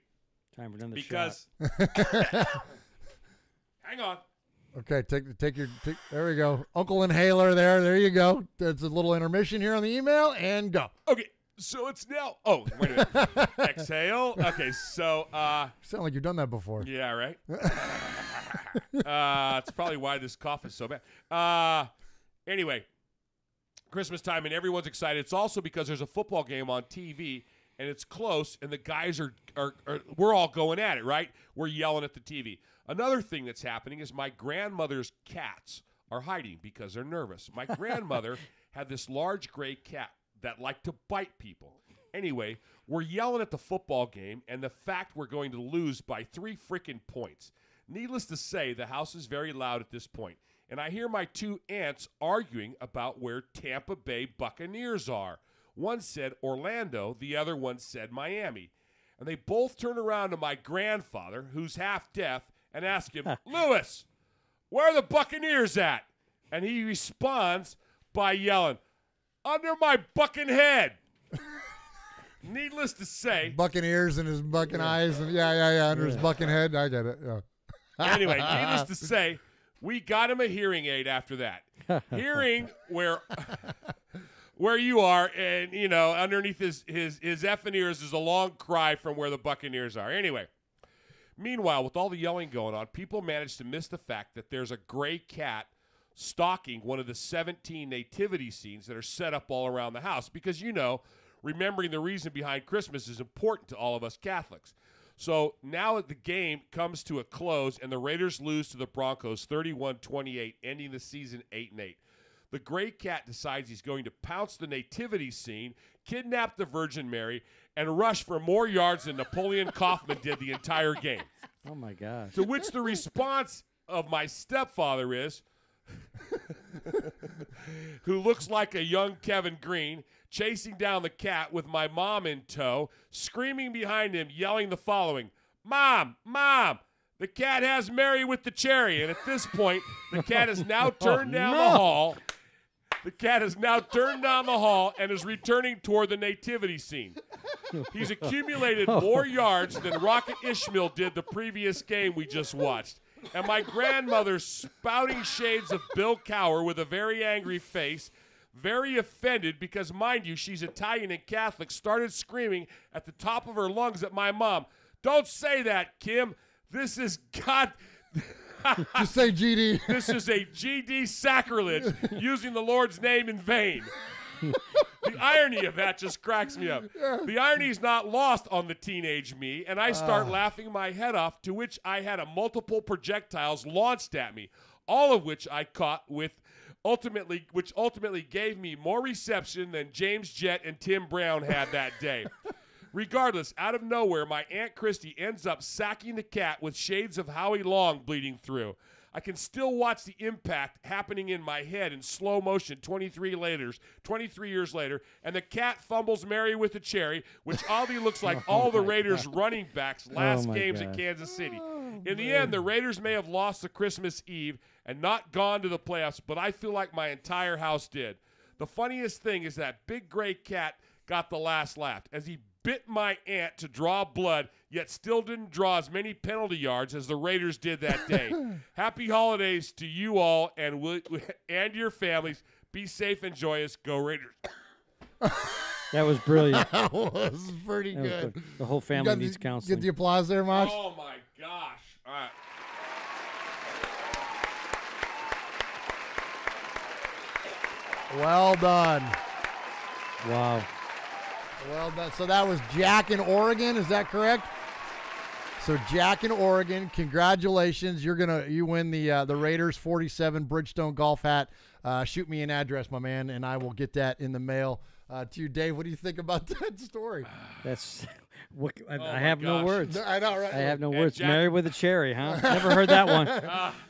time for another because hang on. Okay, take your there we go. Uncle Inhaler there you go. There's a little intermission here on the email and go. Okay, so it's now wait a minute. Exhale. Okay, so sound like you've done that before. Yeah, right. It's probably why this cough is so bad. Anyway, Christmas time and everyone's excited. It's also because there's a football game on TV and it's close, and the guys are we're all going at it, right? We're yelling at the TV. Another thing that's happening is my grandmother's cats are hiding because they're nervous. My grandmother had this large gray cat that liked to bite people. Anyway, we're yelling at the football game, and the fact we're going to lose by 3 freaking points. Needless to say, the house is very loud at this point, and I hear my 2 aunts arguing about where Tampa Bay Buccaneers are. One said Orlando, the other one said Miami. And they both turn around to my grandfather, who's half deaf, and ask him, Lewis, where are the Buccaneers at? And he responds by yelling, under my bucking head. Needless to say. Bucking ears and his bucking eyes. And yeah, under his bucking head. I get it. Yeah. Anyway, needless to say, we got him a hearing aid after that. Hearing where where you are, and, you know, underneath his effing ears is a long cry from where the Buccaneers are. Anyway, meanwhile, with all the yelling going on, people managed to miss the fact that there's a gray cat stalking one of the 17 nativity scenes that are set up all around the house because, you know, remembering the reason behind Christmas is important to all of us Catholics. So now the game comes to a close, and the Raiders lose to the Broncos 31-28, ending the season 8-8. The gray cat decides he's going to pounce the nativity scene, kidnap the Virgin Mary, and rush for more yards than Napoleon Kaufman did the entire game. Oh, my gosh. To which the response of my stepfather is, who looks like a young Kevin Green, chasing down the cat with my mom in tow, screaming behind him, yelling the following, "Mom, Mom, the cat has Mary with the cherry." And at this point, the cat has now turned down the hall. The cat has now turned down the hall and is returning toward the nativity scene. He's accumulated more yards than Rocket Ishmael did the previous game we just watched. And my grandmother, spouting shades of Bill Cower with a very angry face, very offended because, mind you, she's Italian and Catholic, started screaming at the top of her lungs at my mom, "Don't say that, Kim. This is God." Just say GD. This is a GD sacrilege, using the Lord's name in vain. The irony of that just cracks me up. The irony is not lost on the teenage me, and I start laughing my head off, to which I had multiple projectiles launched at me, all of which I caught which ultimately gave me more reception than James Jett and Tim Brown had that day. Regardless, out of nowhere, my Aunt Christy ends up sacking the cat with shades of Howie Long bleeding through. I can still watch the impact happening in my head in slow motion 23 years later, and the cat fumbles Mary with the cherry, which oddly looks like all the Raiders' running backs last games at Kansas City. In the end, the Raiders may have lost the Christmas Eve and not gone to the playoffs, but I feel like my entire house did. The funniest thing is that big gray cat got the last laugh as he bit my aunt to draw blood, yet still didn't draw as many penalty yards as the Raiders did that day. Happy holidays to you all and your families. Be safe and joyous. Go Raiders. That was brilliant. That was pretty good. The whole family needs counseling. Get the applause there, Mosh. Oh, my gosh. All right. Well done. Wow. Well done. So that was Jack in Oregon. Is that correct? So Jack in Oregon, congratulations. You win the Raiders 47 Bridgestone golf hat. Shoot me an address, my man, and I will get that in the mail to you. Dave, what do you think about that story? That's I have no words. I know, right? I have no And words. Jack, Mary with a cherry, huh? Never heard that one.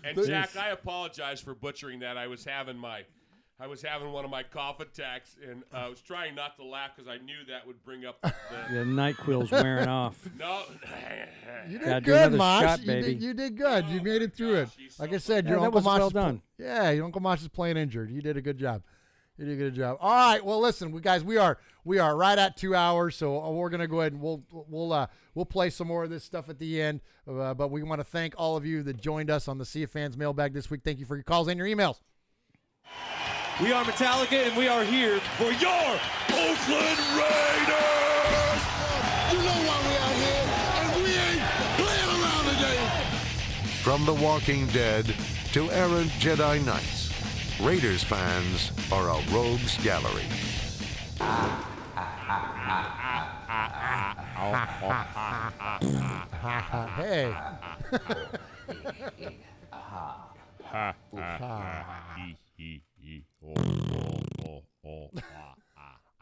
And Jack, I apologize for butchering that. I was having one of my cough attacks, and I was trying not to laugh because I knew that would bring up the NyQuil's wearing off. No. You Gotta did do good, another Mosh. shot, baby. You did good. You made it through it. Like I said, your that Uncle was Mosh well is done. your Uncle Mosh is playing injured. You did a good job. You did a good job. All right. Well, listen, guys, we are right at 2 hours, so we're gonna go ahead and we'll play some more of this stuff at the end. But we want to thank all of you that joined us on the Sea of Fans mailbag this week. Thank you for your calls and your emails. We are Metallica, and we are here for your Oakland Raiders! You know why we out here, and we ain't playing around today. From The Walking Dead to errant Jedi Knights, Raiders fans are a rogues gallery. Hey.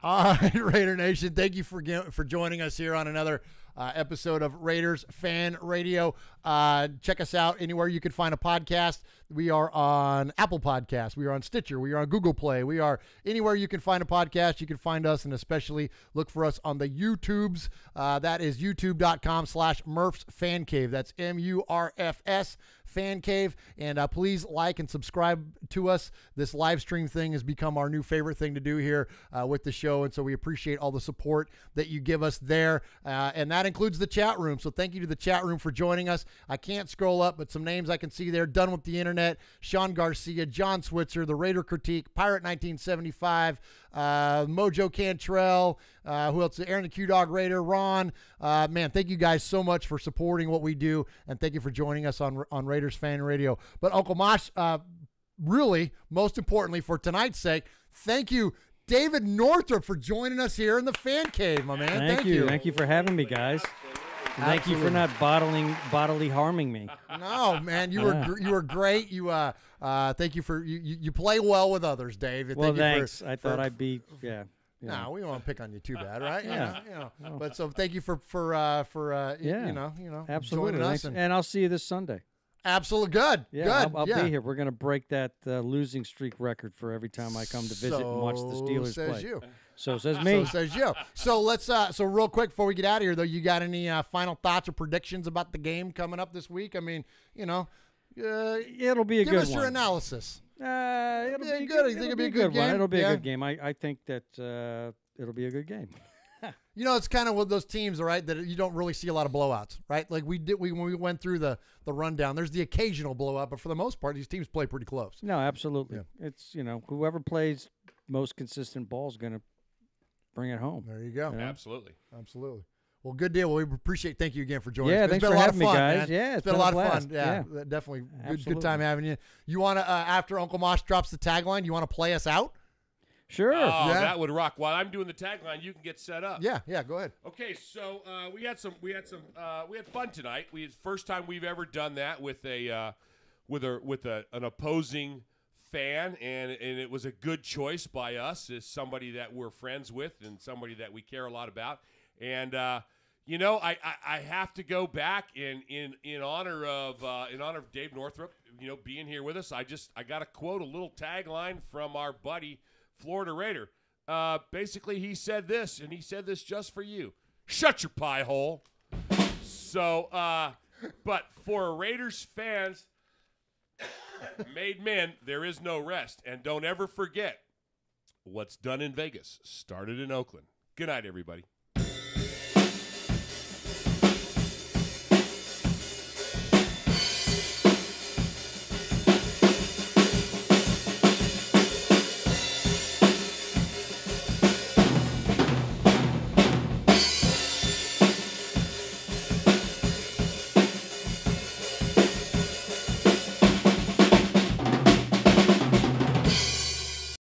All right, Raider Nation, thank you for joining us here on another episode of Raiders Fan Radio. Check us out anywhere you can find a podcast. We are on Apple Podcasts. We are on Stitcher. We are on Google Play. We are anywhere you can find a podcast. You can find us, and especially look for us on the YouTubes. That is youtube.com/Murf's Fan Cave. That's MURFS Fan Cave. And please like and subscribe to us. This live stream thing has become our new favorite thing to do here with the show. And so we appreciate all the support that you give us there. And that includes the chat room. So thank you to the chat room for joining us. I can't scroll up, but some names I can see there. Done with the Internet, Sean Garcia, John Switzer, The Raider Critique, Pirate 1975, Mojo Cantrell, who else? Aaron the Q-Dog Raider, Ron. Man, thank you guys so much for supporting what we do, and thank you for joining us on Raiders Fan Radio. But Uncle Mosh, really, most importantly for tonight's sake, thank you, David Northrup, for joining us here in the Fan Cave, my man. Thank you. Thank you for having me, guys. And thank you for not bodily harming me. No, man, you were great. Thank you for you play well with others, Dave. Well, thanks. I thought I'd be No, we don't want to pick on you too bad, right? Yeah. But so thank you for absolutely. joining us, and I'll see you this Sunday. Absolutely good. Yeah, good. I'll be here. We're going to break that losing streak record for every time I come to visit and watch the Steelers says play. You. So says me. So says you. So let's so real quick before we get out of here though, you got any final thoughts or predictions about the game coming up this week? I mean, it'll be a good one. Give us your analysis. It'll be good. You think it'll be a good game? It'll be a good game. I think that it'll be a good game. It's kind of one of those teams, right, that you don't really see a lot of blowouts, right? Like when we went through the rundown, there's the occasional blowout, but for the most part, these teams play pretty close. No, absolutely. Yeah. It's, whoever plays most consistent ball is going to bring it home. There you go. Absolutely. Well, good deal. Well, we appreciate. Thank you again for joining us. Yeah, thanks for having me, guys. Man. Yeah, it's been a lot of fun. Yeah, definitely good time having you. You want to after Uncle Mosh drops the tagline, you want to play us out? Sure. Oh, that would rock. While I'm doing the tagline, you can get set up. Yeah, go ahead. Okay, so we had fun tonight. First time we've ever done that with an opposing fan, and it was a good choice by us as somebody that we're friends with and somebody that we care a lot about. And I have to go back in honor of Dave Northrup, being here with us. I got to quote a little tagline from our buddy Florida Raider. Basically, he said this, and he said this just for you. Shut your pie hole. So, but for Raiders fans, made men, there is no rest. And don't ever forget, what's done in Vegas started in Oakland. Good night, everybody.